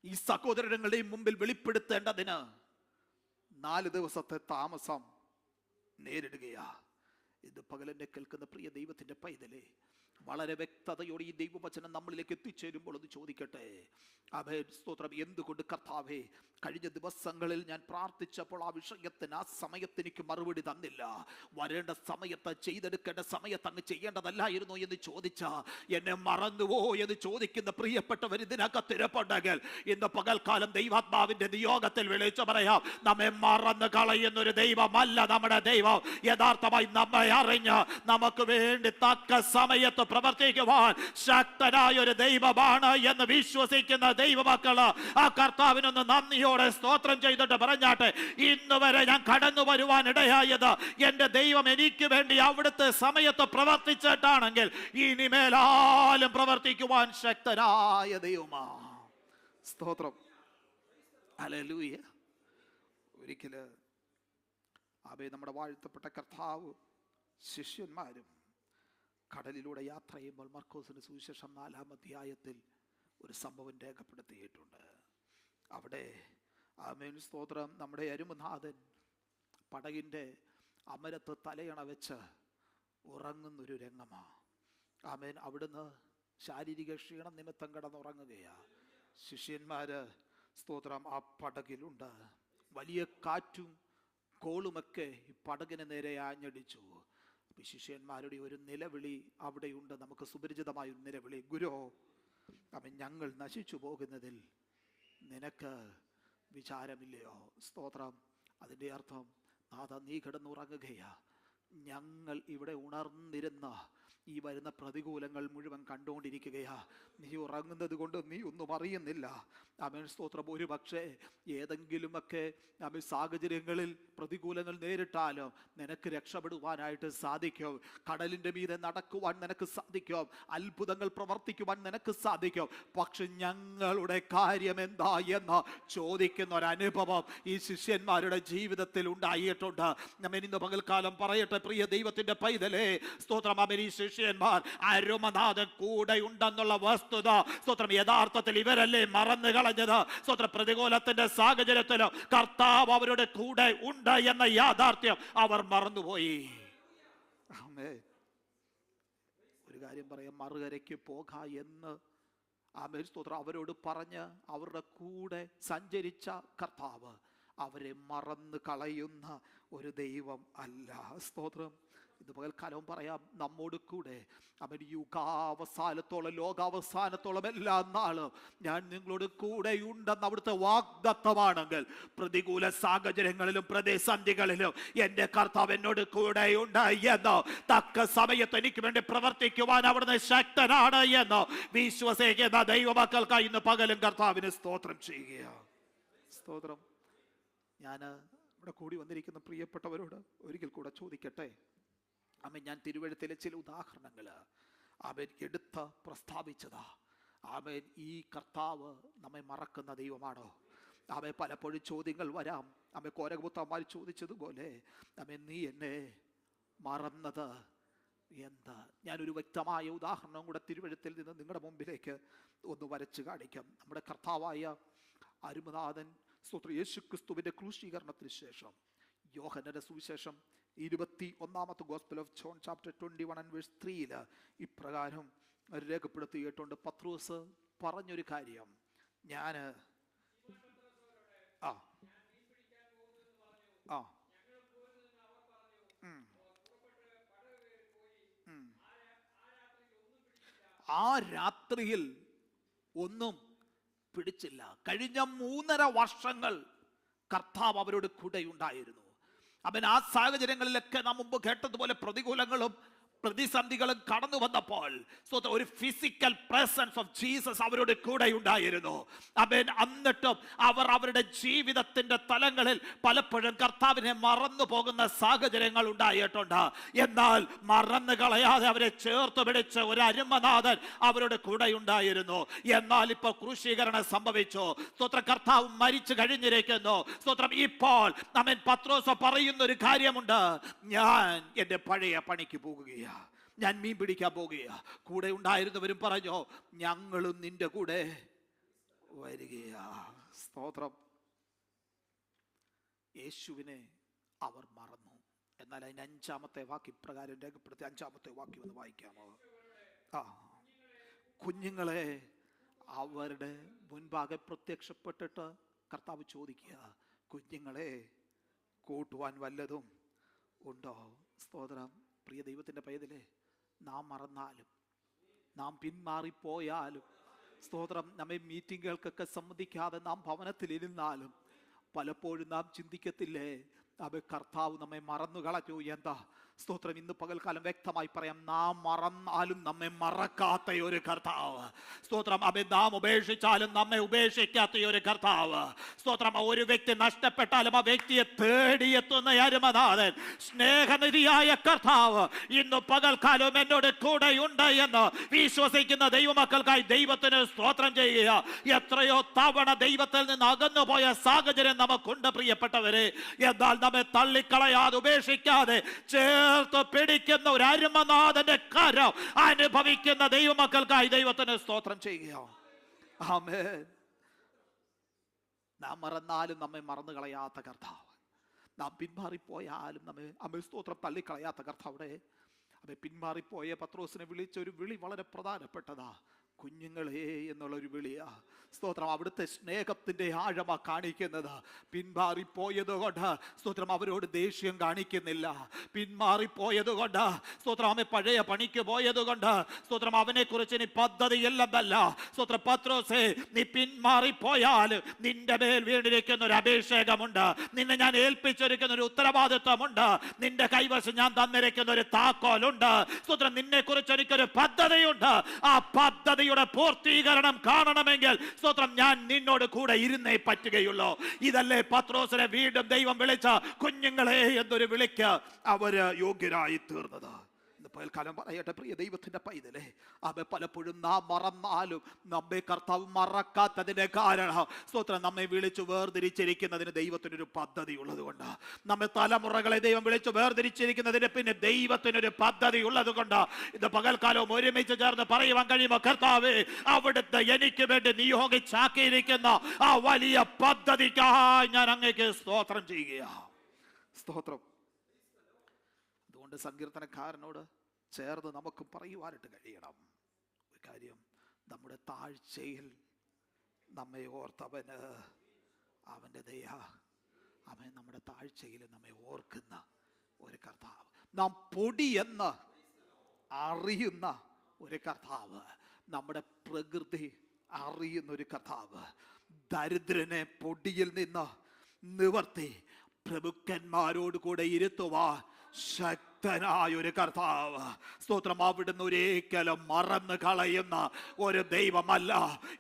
ഈ സഹോദരങ്ങളുടെയും മുമ്പിൽ വെളിപ്പെടുത്തേണ്ടതിന് 4 ദിവസത്തെ താമസം നേരിടുകയാ. ഇത് പകലെന്നെ കേൾക്കുന്ന പ്രിയ ദൈവത്തിന്റെ പൈതലേ, വളരെ വ്യക്തതയോടെ ഈ ദൈവവചനം നമ്മളിലേക്ക് എത്തിച്ചേരുമ്പോൾ ഒന്ന് ചോദിക്കട്ടെ. ആമേൻ. സ്തോത്രം. എന്തുകൊണ്ട് കർത്താവേ കഴിഞ്ഞ ദിവസങ്ങളിൽ ഞാൻ പ്രാർത്ഥിച്ചപ്പോൾ ആ വിഷയത്തിന്, ആ സമയത്ത് എനിക്ക് മറുപടി തന്നില്ല? വരേണ്ട സമയത്ത്, ചെയ്തെടുക്കേണ്ട സമയത്ത് അങ്ങ് ചെയ്യേണ്ടതല്ലായിരുന്നു എന്ന് ചോദിച്ച, എന്നെ മറന്നുവോ എന്ന് ചോദിക്കുന്ന പ്രിയപ്പെട്ടവർ ഇതിനകത്തിരപ്പുണ്ടെങ്കിൽ ഇന്ന് പകൽക്കാലം ദൈവാത്മാവിന്റെ നിയോഗത്തിൽ വിളിച്ചു പറയാം, നമ്മെ മറന്നു കളയുന്നൊരു ദൈവമല്ല നമ്മുടെ ദൈവം. യഥാർത്ഥമായി നമ്മെ അറിഞ്ഞ് നമുക്ക് വേണ്ടി തക്ക സമയത്ത് പ്രവർത്തിക്കുവാൻ ശക്തനായ ഒരു ദൈവമാണ് എന്ന് വിശ്വസിക്കുന്ന ദൈവമക്കള് ആ കർത്താവിനൊന്ന് നന്ദിയോടെ സ്തോത്രം ചെയ്തിട്ട് പറഞ്ഞാട്ടെ, ഇന്ന് വരെ ഞാൻ കടന്നു വരുവാൻ ഇടയായത് എന്റെ ദൈവം എനിക്ക് വേണ്ടി അവിടുത്തെ സമയത്ത് പ്രവർത്തിച്ചിട്ടാണെങ്കിൽ ഇനിമേലാലും പ്രവർത്തിക്കുവാൻ ശക്തനായ ദൈവമാ. സ്തോത്രം. ഹല്ലേലൂയ. ഒരിക്കല് നമ്മുടെ വാഴ്ത്തപ്പെട്ട കർത്താവ് ശിഷ്യന്മാരും കടലിലൂടെ യാത്ര ചെയ്യുമ്പോൾ മർക്കോസിന്റെ സുവിശേഷം 4-ാം അധ്യായത്തിൽ ഒരു സംഭവം രേഖപ്പെടുത്തിയിട്ടുണ്ട്. അവിടെ ആമേൻ. സ്തോത്രം. നമ്മുടെ അരുമനാഥൻ പടകിൻ്റെ അമരത്ത് തലയണ വെച്ച് ഉറങ്ങുന്നൊരു രംഗമാ. ആമേൻ. അവിടുന്ന് ശാരീരിക ക്ഷീണം നിമിത്തം കിടന്നുറങ്ങുകയാ. ശിഷ്യന്മാര് സ്തോത്രം ആ പടകിലുണ്ട്. വലിയ കാറ്റും കോളുമൊക്കെ ഈ പടകിന് നേരെ ആഞ്ഞടിച്ചു. ശിഷ്യന്മാരുടെ ഒരു നിലവിളി അവിടെയുണ്ട്, നമുക്ക് സുപരിചിതമായ ഒരു നിലവിളി. ഗുരു, അവൻ ഞങ്ങൾ നശിച്ചു പോകുന്നതിൽ നിനക്ക് വിചാരമില്ലയോ? സ്തോത്രം. അതിൻ്റെ അർത്ഥം, നാഥ, നീ കിടന്നുറങ്ങുകയാ. ഞങ്ങൾ ഇവിടെ ഉണർന്നിരുന്ന ഈ വരുന്ന പ്രതികൂലങ്ങൾ മുഴുവൻ കണ്ടുകൊണ്ടിരിക്കുകയാ. നീ ഉറങ്ങുന്നത് കൊണ്ട് നീ ഒന്നും അറിയുന്നില്ല. ആമേൻ. സ്തോത്രം. ഒരു പക്ഷേ ഏതെങ്കിലുമൊക്കെ ആമേൻ സാഹചര്യങ്ങളിൽ പ്രതികൂലങ്ങൾ നേരിട്ടാലോ നിനക്ക് രക്ഷപ്പെടുവാനായിട്ട് സാധിക്കും. കടലിൻ്റെ മീതെ നടക്കുവാൻ നിനക്ക് സാധിക്കും. അത്ഭുതങ്ങൾ പ്രവർത്തിക്കുവാൻ നിനക്ക് സാധിക്കും. പക്ഷെ ഞങ്ങളുടെ കാര്യം എന്താ എന്ന് ചോദിക്കുന്ന ഒരനുഭവം ഈ ശിഷ്യന്മാരുടെ ജീവിതത്തിൽ ഉണ്ടായിട്ടുണ്ട്. ഞാൻ ഇന്ന് പകൽക്കാലം പറയട്ടെ, പ്രിയ ദൈവത്തിന്റെ പൈതലേ, സ്തോത്രം, ഈ ശിഷ്യന്മാർ അരുമനാഥൻ കൂടെ ഉണ്ടെന്നുള്ള വസ്തുത സ്തോത്രം യഥാർത്ഥത്തിൽ ഇവരല്ലേ മറന്നു കളഞ്ഞത്? സ്തോത്രം. പ്രതികൂലത്തിന്റെ സാഹചര്യത്തിലും കർത്താവ് അവരുടെ കൂടെ ഉണ്ട് എന്ന യാഥാർത്ഥ്യം അവർ മറന്നുപോയി. ഒരു കാര്യം പറയാം, മറുകരയ്ക്ക് പോക എന്ന് ആമേൻ. സ്തോത്രം. അവരോട് പറഞ്ഞ് അവരുടെ കൂടെ സഞ്ചരിച്ച കർത്താവ് അവരെ മറന്നു കളയുന്ന ഒരു ദൈവം അല്ല. സ്തോത്രം. ഇന്ന് പകൽക്കാലവും പറയാം, നമ്മോട് കൂടെ അവൻ യുഗാവസാനത്തോളം ലോകാവസാനത്തോളം എല്ലാ നാളും ഞാൻ നിങ്ങളോട് കൂടെയുണ്ടെന്ന് അവിടുത്തെ വാഗ്ദത്തമാണെങ്കിൽ പ്രതികൂല സാഹചര്യങ്ങളിലും പ്രതിസന്ധികളിലും എൻ്റെ കർത്താവ് എന്നോട് കൂടെയുണ്ട് എന്ന് തക്ക സമയത്ത് എനിക്ക് വേണ്ടി പ്രവർത്തിക്കുവാൻ അവിടുന്ന് ശക്തനാണ് എന്ന് വിശ്വസിക്കുന്ന ദൈവമക്കൾക്കായി ഇന്ന് പകലും കർത്താവിന് സ്തോത്രം ചെയ്യുക. സ്തോത്രം. ഞാൻ ഇവിടെ കൂടി വന്നിരിക്കുന്ന പ്രിയപ്പെട്ടവരോട് ഒരിക്കൽ കൂടെ ചോദിക്കട്ടെ, ഞാൻ തിരുവഴുത്തിലെ ചില ഉദാഹരണങ്ങൾ അവൻ എടുത്ത് പ്രസ്താവിച്ചതാ. അവൻ ഈ കർത്താവ് നമ്മെ മറക്കുന്ന ദൈവമാണോ? അവൻ പലപ്പോഴും ചോദ്യങ്ങൾ വരാം. അവൻ കോരകപുത്രന്മാർ ചോദിച്ചതുപോലെ അവൻ നീ എന്നെ മറന്നത് എന്താ? ഞാനൊരു വ്യക്തമായ ഉദാഹരണം കൂടെ തിരുവഴുത്തിൽ നിന്ന് നിങ്ങളുടെ മുമ്പിലേക്ക് ഒന്ന് വരച്ച് കാണിക്കാം. നമ്മുടെ കർത്താവായ അരുമനാഥൻ സ്തോത്രം യേശു ക്രിസ്തുവിന്റെ ക്രൂശീകരണത്തിന് ശേഷം യോഹന്നന്റെ സുവിശേഷം 21 gospel of John chapter 21 and verse 3 ഇപ്രകാരം രേഖപ്പെടുത്തിയിട്ടുണ്ട്. പത്രോസ് പറഞ്ഞൊരു കാര്യം, ഞാൻ ആ രാത്രിയിൽ ഒന്നും പിടിച്ചില്ല. കഴിഞ്ഞ 3.5 വർഷങ്ങൾ കർത്താവ് അവരോട് കൂടെയുണ്ടായിരുന്നു. അവൻ ആ സാഹചര്യങ്ങളിലൊക്കെ നാം മുമ്പ് കേട്ടതുപോലെ പ്രതികൂലങ്ങളും പ്രതിസന്ധികളും കടന്നു വന്നപ്പോൾ ഒരു ഫിസിക്കൽ പ്രസൻസ് ഓഫ് ജീസസ് അവരുടെ കൂടെ ഉണ്ടായിരുന്നു. അവൻ എന്നിട്ടും അവർ അവരുടെ ജീവിതത്തിന്റെ തലങ്ങളിൽ പലപ്പോഴും കർത്താവിനെ മറന്നു പോകുന്ന സാഹചര്യങ്ങൾ ഉണ്ടായിട്ടുണ്ട്. എന്നാൽ മറന്നു കളയാതെ അവരെ ചേർത്ത് പിടിച്ച ഒരു അരുമനാഥൻ അവരുടെ കൂടെ ഉണ്ടായിരുന്നു. എന്നാൽ ഇപ്പോൾ ക്രൂശീകരണം സംഭവിച്ചു. സ്തോത്രം, കർത്താവ് മരിച്ചു കഴിഞ്ഞിരിക്കുന്നു. സ്തോത്രം, ഇപ്പോൾ അവൻ പത്രോസ് പറയുന്ന ഒരു കാര്യമുണ്ട്, ഞാൻ എൻ്റെ പഴയ പണിക്ക് പോകുകയാണ്, ഞാൻ മീൻ പിടിക്കാൻ പോകുകയാ. കൂടെ ഉണ്ടായിരുന്നവരും പറഞ്ഞു, ഞങ്ങളും നിന്റെ കൂടെ വരികയാ. സ്തോത്രം. യേശുവിനെ അവർ മറന്നു. എന്നാൽ അതിന്റെ 5-ാമത്തെ വാക്യം ഇപ്രകാരം രേഖപ്പെടുത്തി. 5-ാമത്തെ വാക്യം ഒന്ന് വായിക്കാമോ? കുഞ്ഞുങ്ങളെ അവരുടെ മുൻപാകെ പ്രത്യക്ഷപ്പെട്ടിട്ട് കർത്താവ് ചോദിക്കുക, കുഞ്ഞുങ്ങളെ കൂട്ടുവാൻ വല്ലതും ഉണ്ടോ? സ്തോത്രം. പ്രിയ ദൈവത്തിന്റെ പൈതലേ, നാം മറന്നാലും നാം പിന്മാറിപ്പോയാലും സ്തോത്രം, നമ്മെ മീറ്റിങ്ങുകൾക്കൊക്കെ സമ്മതിക്കാതെ നാം ഭവനത്തിലിരുന്നാലും പലപ്പോഴും നാം ചിന്തിക്കത്തില്ലേ, അത് കർത്താവ് നമ്മെ മറന്നു കളഞ്ഞു എന്താ? സ്തോത്രം. ഇന്ന് പകൽക്കാലം വ്യക്തമായി പറയാം, നാം മറന്നാലും നമ്മെ മറക്കാത്ത ഒരു കർത്താവ്. സ്തോത്രം. അവൻ നാം ഉപേക്ഷിച്ചാലും നമ്മെ ഉപേക്ഷിക്കാത്ത ഒരു കർത്താവ്. സ്തോത്രം. ഒരു വ്യക്തി നഷ്ടപ്പെട്ടാലും ആ വ്യക്തിയെ തേടിയെത്തുന്ന അരുമനാഥൻ, സ്നേഹനിധിയായ കർത്താവ് ഇന്ന് പകൽക്കാലം എന്നോട് കൂടെയുണ്ട് എന്ന് വിശ്വസിക്കുന്ന ദൈവമക്കൾക്കായി ദൈവത്തിന് സ്തോത്രം ചെയ്യുക. എത്രയോ തവണ ദൈവത്തിൽ നിന്ന് അകന്നുപോയ സാഹചര്യം നമുക്കുണ്ട് പ്രിയപ്പെട്ടവരെ. എന്നാൽ നമ്മെ തള്ളിക്കളയാതെ ഉപേക്ഷിക്കാതെ ചേർത്ത് പിടിക്കുന്ന ഒരു അരുമനാഥന്റെ കരം അനുഭവിക്കുന്ന ദൈവമക്കൾക്കായി ദൈവത്തിന് സ്തോത്രം ചെയ്യുക. ആമേൻ. നാം മറന്നാലും നമ്മെ മറന്നു കളയാത്ത കർത്താവ്, നാം പിന്മാറിപ്പോയാലും നമ്മെ സ്തോത്രം തള്ളിക്കളയാത്ത കർത്താവിടെ അവൻ പിന്മാറിപ്പോയ പത്രോസിനെ വിളിച്ച ഒരു വിളി വളരെ പ്രധാനപ്പെട്ടതാ. കുഞ്ഞുങ്ങളെ എന്നുള്ളൊരു വിളിയാ. സ്തോത്രം. അവിടുത്തെ സ്നേഹത്തിന്റെ ആഴമാ കാണിക്കുന്നത്. പിന്മാറിപ്പോയത് കൊണ്ട് സ്തോത്രം അവരോട് ദേഷ്യം കാണിക്കുന്നില്ല. പിന്മാറിപ്പോയത് കൊണ്ട് സ്തോത്രം അവൻ പഴയ പണിക്ക് പോയത് കൊണ്ട് സ്തോത്രം അവനെ കുറിച്ച് ഇനി പദ്ധതിയില്ലെന്നല്ല. സ്തോത്രം. പത്രോസേ, നീ പിന്മാറിപ്പോയാൽ നിന്റെ മേൽ വീണിരിക്കുന്ന ഒരു അഭിഷേകമുണ്ട്, നിന്നെ ഞാൻ ഏൽപ്പിച്ചിരിക്കുന്ന ഒരു ഉത്തരവാദിത്വമുണ്ട്, നിന്റെ കൈവശം ഞാൻ തന്നിരിക്കുന്ന ഒരു താക്കോലുണ്ട്. സ്തോത്രം. നിന്നെ കുറിച്ച് എനിക്കൊരു പദ്ധതിയുണ്ട്. ആ പദ്ധതിയുടെ പൂർത്തീകരണം കാണണമെങ്കിൽ സ്തോത്രം ഞാൻ നിന്നോട് കൂടെ ഇരുന്നേ പറ്റുകയുള്ളൂ. ഇതല്ലേ പത്രോസിനെ വീണ്ടും ദൈവം വിളിച്ച കുഞ്ഞുങ്ങളെ എന്നൊരു വിളിക്ക് അവര് യോഗ്യരായി തീർന്നത്. പകൽക്കാലം പറയട്ടെ പ്രിയ ദൈവത്തിന്റെ പൈതലേ, അവ പലപ്പോഴും നാം മറന്നാലും നമ്മെ കർത്താവ് മറക്കാത്തതിന്റെ കാരണം സ്തോത്രം നമ്മെ വിളിച്ചു വേർതിരിച്ചിരിക്കുന്നതിന് ദൈവത്തിനൊരു പദ്ധതി ഉള്ളത് കൊണ്ട്, നമ്മെ തലമുറകളെ ദൈവം വിളിച്ചു വേർതിരിച്ചിരിക്കുന്നതിന് പിന്നെ ദൈവത്തിനൊരു പദ്ധതി ഉള്ളത് കൊണ്ട് ഇത് പകൽക്കാലവും ഒരുമിച്ച് ചേർന്ന് പറയുവാൻ കഴിയുമോ, കർത്താവേ അവിടുത്തെ എനിക്ക് വേണ്ടി നിയോഗിച്ചാക്കിയിരിക്കുന്ന ആ വലിയ പദ്ധതിക്കായി ഞാൻ അങ്ങേക്ക് സ്തോത്രം ചെയ്യുക. സ്തോത്രം. അതുകൊണ്ട് സങ്കീർത്തനക്കാരനോട് ചേർന്ന് നമുക്ക് പറയുവാനായിട്ട് കഴിയണം ഒരു കാര്യം, നമ്മുടെ താഴ്ചയിൽ നമ്മെ ഓർത്തവന് അവൻ്റെ ദയ, അവൻ നമ്മുടെ താഴ്ചയിൽ നമ്മെ ഓർക്കുന്ന ഒരു കർത്താവ്, നാം പൊടി എന്ന് അറിയുന്ന ഒരു കർത്താവ്, നമ്മുടെ പ്രകൃതി അറിയുന്ന ഒരു കർത്താവ്, ദരിദ്രനെ പൊടിയിൽ നിന്ന് നിവർത്തി പ്രഭുക്കന്മാരോട് കൂടെ ഇരുത്തുവാൻ ശക്തനായ ഒരു കർത്താവ്. സ്തോത്രം. അവിടുന്ന് ഒരിക്കലും മറന്നു കളയുന്ന ഒരു ദൈവമല്ല.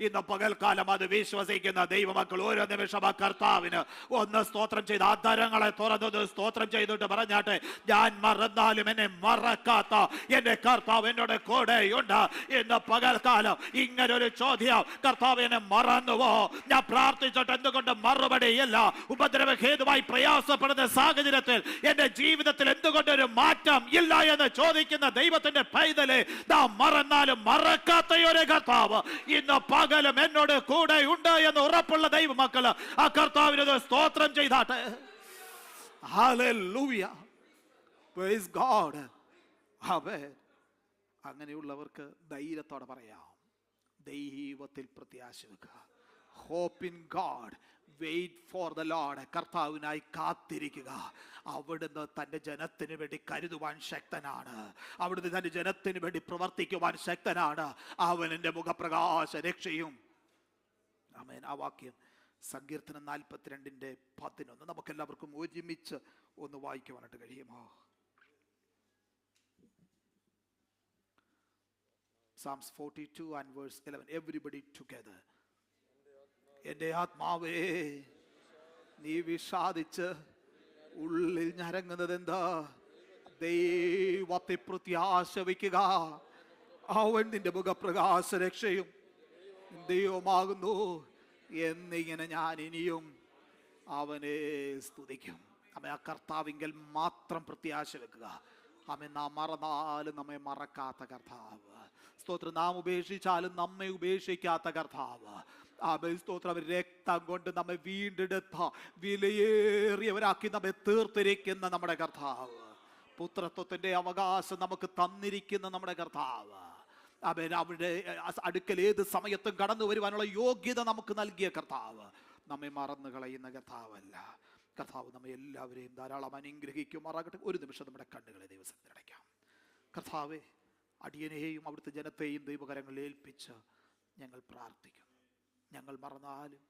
ഇന്ന് പകൽക്കാലം അത് വിശ്വസിക്കുന്ന ദൈവമക്കൾ ഓരോ നിമിഷം ആ കർത്താവിന് ഒന്ന് സ്തോത്രം ചെയ്ത് ആധാരങ്ങളെ തുറന്നത് സ്തോത്രം ചെയ്തിട്ട് പറഞ്ഞാട്ടെ, ഞാൻ മറന്നാലും എന്നെ മറക്കാത്ത എൻ്റെ കർത്താവ് എന്നോട് കൂടെയുണ്ട്. ഇന്ന് പകൽക്കാലം ഇങ്ങനൊരു ചോദ്യം, കർത്താവ് എന്നെ മറന്നുവോ? ഞാൻ പ്രാർത്ഥിച്ചിട്ട് എന്തുകൊണ്ട് മറുപടിയില്ല? ഉപദ്രവഹേതുവായി പ്രയാസപ്പെടുന്ന സാഹചര്യത്തിൽ എൻ്റെ ജീവിതത്തിൽ എന്തുകൊണ്ടൊരു മാറ്റം ഇല്ല എന്ന് ചോദിക്കുന്ന ദൈവത്തിന്റെ പൈതലെ, നാം മറന്നാലും മറക്കാത്ത ഒരു കർത്താവ് ഇന്ന് പകലും എന്നോട് കൂടെ ഉണ്ട് എന്ന് ഉറപ്പുള്ള ദൈവമക്കള് ആ കർത്താവിന് സ്തോത്രം ചെയ്താട്ടെ. Hallelujah, praise God. അങ്ങനെയുള്ളവർക്ക് ധൈര്യത്തോടെ പറയാം, ദൈവത്തിൽ പ്രത്യാശ വെക്കുക. Hope in God, wait for the Lord. കർത്താവിനായി കാത്തിരിക്കുക. അവിടുന്ന് തൻ്റെ ജനത്തിന് വേണ്ടി കരുതുവാൻ ശക്തനാണ്. അവിടുന്ന് തൻ്റെ ജനത്തിന് വേണ്ടി പ്രവർത്തിക്കുവാൻ ശക്തനാണ്. അവൻ എൻ്റെ മുഖപ്രകാശ രക്ഷയും. ആമേൻ. ആ വാക്യം സങ്കീർത്തനം 42:11 നമുക്കെല്ലാവർക്കും ഒരുമിച്ച് ഒന്ന് വായിക്കുവാനായിട്ട് കഴിയുമോ? Psalms 42 and verse 11. Everybody together. എൻ്റെ ആത്മാവേ, നീ വിഷാദിച്ച് ഉള്ളിൽ ഞരങ്ങുന്നത് എന്താ? ദൈവത്തെ പ്രത്യാശ വയ്ക്കുക. അവൻ നിന്റെ മുഖപ്രകാശ രക്ഷയും ദൈവമാകുന്നു എന്നിങ്ങനെ ഞാൻ ഇനിയും അവനെ സ്തുതിക്കും. അമ്മ ആ കർത്താവിങ്കൽ മാത്രം പ്രത്യാശ വെക്കുക. അമ്മ നാം മറന്നാലും നമ്മെ മറക്കാത്ത കർത്താവ്. സ്തോത്രം. നാം ഉപേക്ഷിച്ചാലും നമ്മെ ഉപേക്ഷിക്കാത്ത കർത്താവ്. സ്തോത്രം. രക്തം കൊണ്ട് നമ്മെ വീണ്ടെടുത്ത വിലയേറിയവരാക്കി നമ്മെ തീർത്തിരിക്കുന്ന നമ്മുടെ കർത്താവ്. പുത്രത്വത്തിന്റെ അവകാശം നമുക്ക് തന്നിരിക്കുന്ന നമ്മുടെ കർത്താവ്. അവിടെ അടുക്കൽ ഏത് സമയത്തും കടന്നു വരുവാനുള്ള യോഗ്യത നമുക്ക് നൽകിയ കർത്താവ്. നമ്മെ മറന്നു കളയുന്ന കർത്താവല്ല. കർത്താവ് നമ്മെ എല്ലാവരെയും ധാരാളം അനുഗ്രഹിക്കുമാറാകട്ടെ. ഒരു നിമിഷം നമ്മുടെ കണ്ണുകളെ ദൈവസന്നിധിയിൽ അടയ്ക്കാം. കർത്താവെ, അടിയനെയും അവിടുത്തെ ജനത്തെയും ദൈവകരങ്ങളിൽ ഏൽപ്പിച്ച് ഞങ്ങൾ പ്രാർത്ഥിക്കുന്നു. ഞങ്ങൾ മറന്നാലും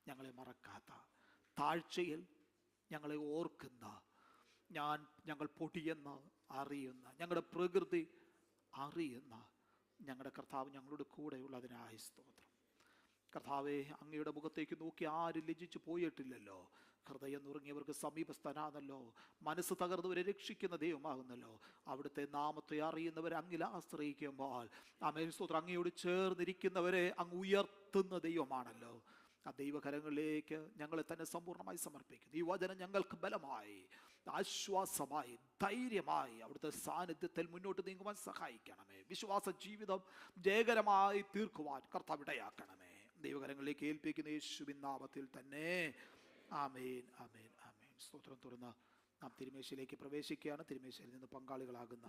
ഞങ്ങളെ മറക്കാത്ത, താഴ്ചയിൽ ഞങ്ങളെ ഓർക്കുന്ന, ഞങ്ങൾ പൊടിയെന്ന് അറിയുന്ന, ഞങ്ങളുടെ പ്രകൃതി അറിയുന്ന ഞങ്ങളുടെ കർത്താവ് ഞങ്ങളുടെ കൂടെയുള്ളതിനായി സ്തോത്രം. കർത്താവെ, അങ്ങയുടെ മുഖത്തേക്ക് നോക്കി ആരും ലജ്ജിച്ചു പോയിട്ടില്ലല്ലോ. ഹൃദയം നുറുങ്ങിയവർക്ക് സമീപസ്ഥനാണല്ലോ. മനസ്സ് തകർന്നവരെ രക്ഷിക്കുന്ന ദൈവമാകുന്നല്ലോ. അവിടുത്തെ നാമത്തെ അറിയുന്നവരെ അങ്ങിൽ ആശ്രയിക്കുമ്പോൾ ആമേൻ സ്തോത്രം, അങ്ങയോട് ചേർന്നിരിക്കുന്നവരെ അങ്ങ് ഉയർത്തുന്ന ദൈവമാണല്ലോ. ആ ദൈവകരങ്ങളിലേക്ക് ഞങ്ങളെ തന്നെ സമ്പൂർണ്ണമായി സമർപ്പിക്കുന്നു. ഈ വചനം ഞങ്ങൾക്ക് ബലമായി, ആശ്വാസമായി, ധൈര്യമായി അവിടുത്തെ സാന്നിധ്യത്തിൽ മുന്നോട്ട് നീങ്ങുവാൻ സഹായിക്കണമേ. വിശ്വാസ ജീവിതം ജയകരമായി തീർക്കുവാൻ കർത്താവ് ഇടയാക്കണമേ. ദൈവകരങ്ങളിലേക്ക് ഏൽപ്പിക്കുന്ന യേശുവിൻ നാമത്തിൽ തന്നെ. ആമേൻ, ആമേൻ, ആമേൻ. സ്തോത്രം. തുറന്ന് നാം തിരുമേശയിലേക്ക് പ്രവേശിക്കുകയാണ്. തിരുമേശയിൽ നിന്ന് പങ്കാളികളാകുന്ന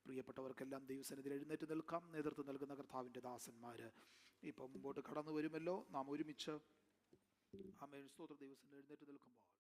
പ്രിയപ്പെട്ടവർക്കെല്ലാം ദൈവസന്നിധിയിൽ എഴുന്നേറ്റ് നിൽക്കാം. നേതൃത്വം നൽകുന്ന കർത്താവിൻ്റെ ദാസന്മാര് ഇപ്പം മുമ്പോട്ട് കടന്നു വരുമല്ലോ. നാം ഒരുമിച്ച് ആമേൻ സ്തോത്രം ദൈവസന്നിധിയിൽ എഴുന്നേറ്റ് നിൽക്കുമ്പോൾ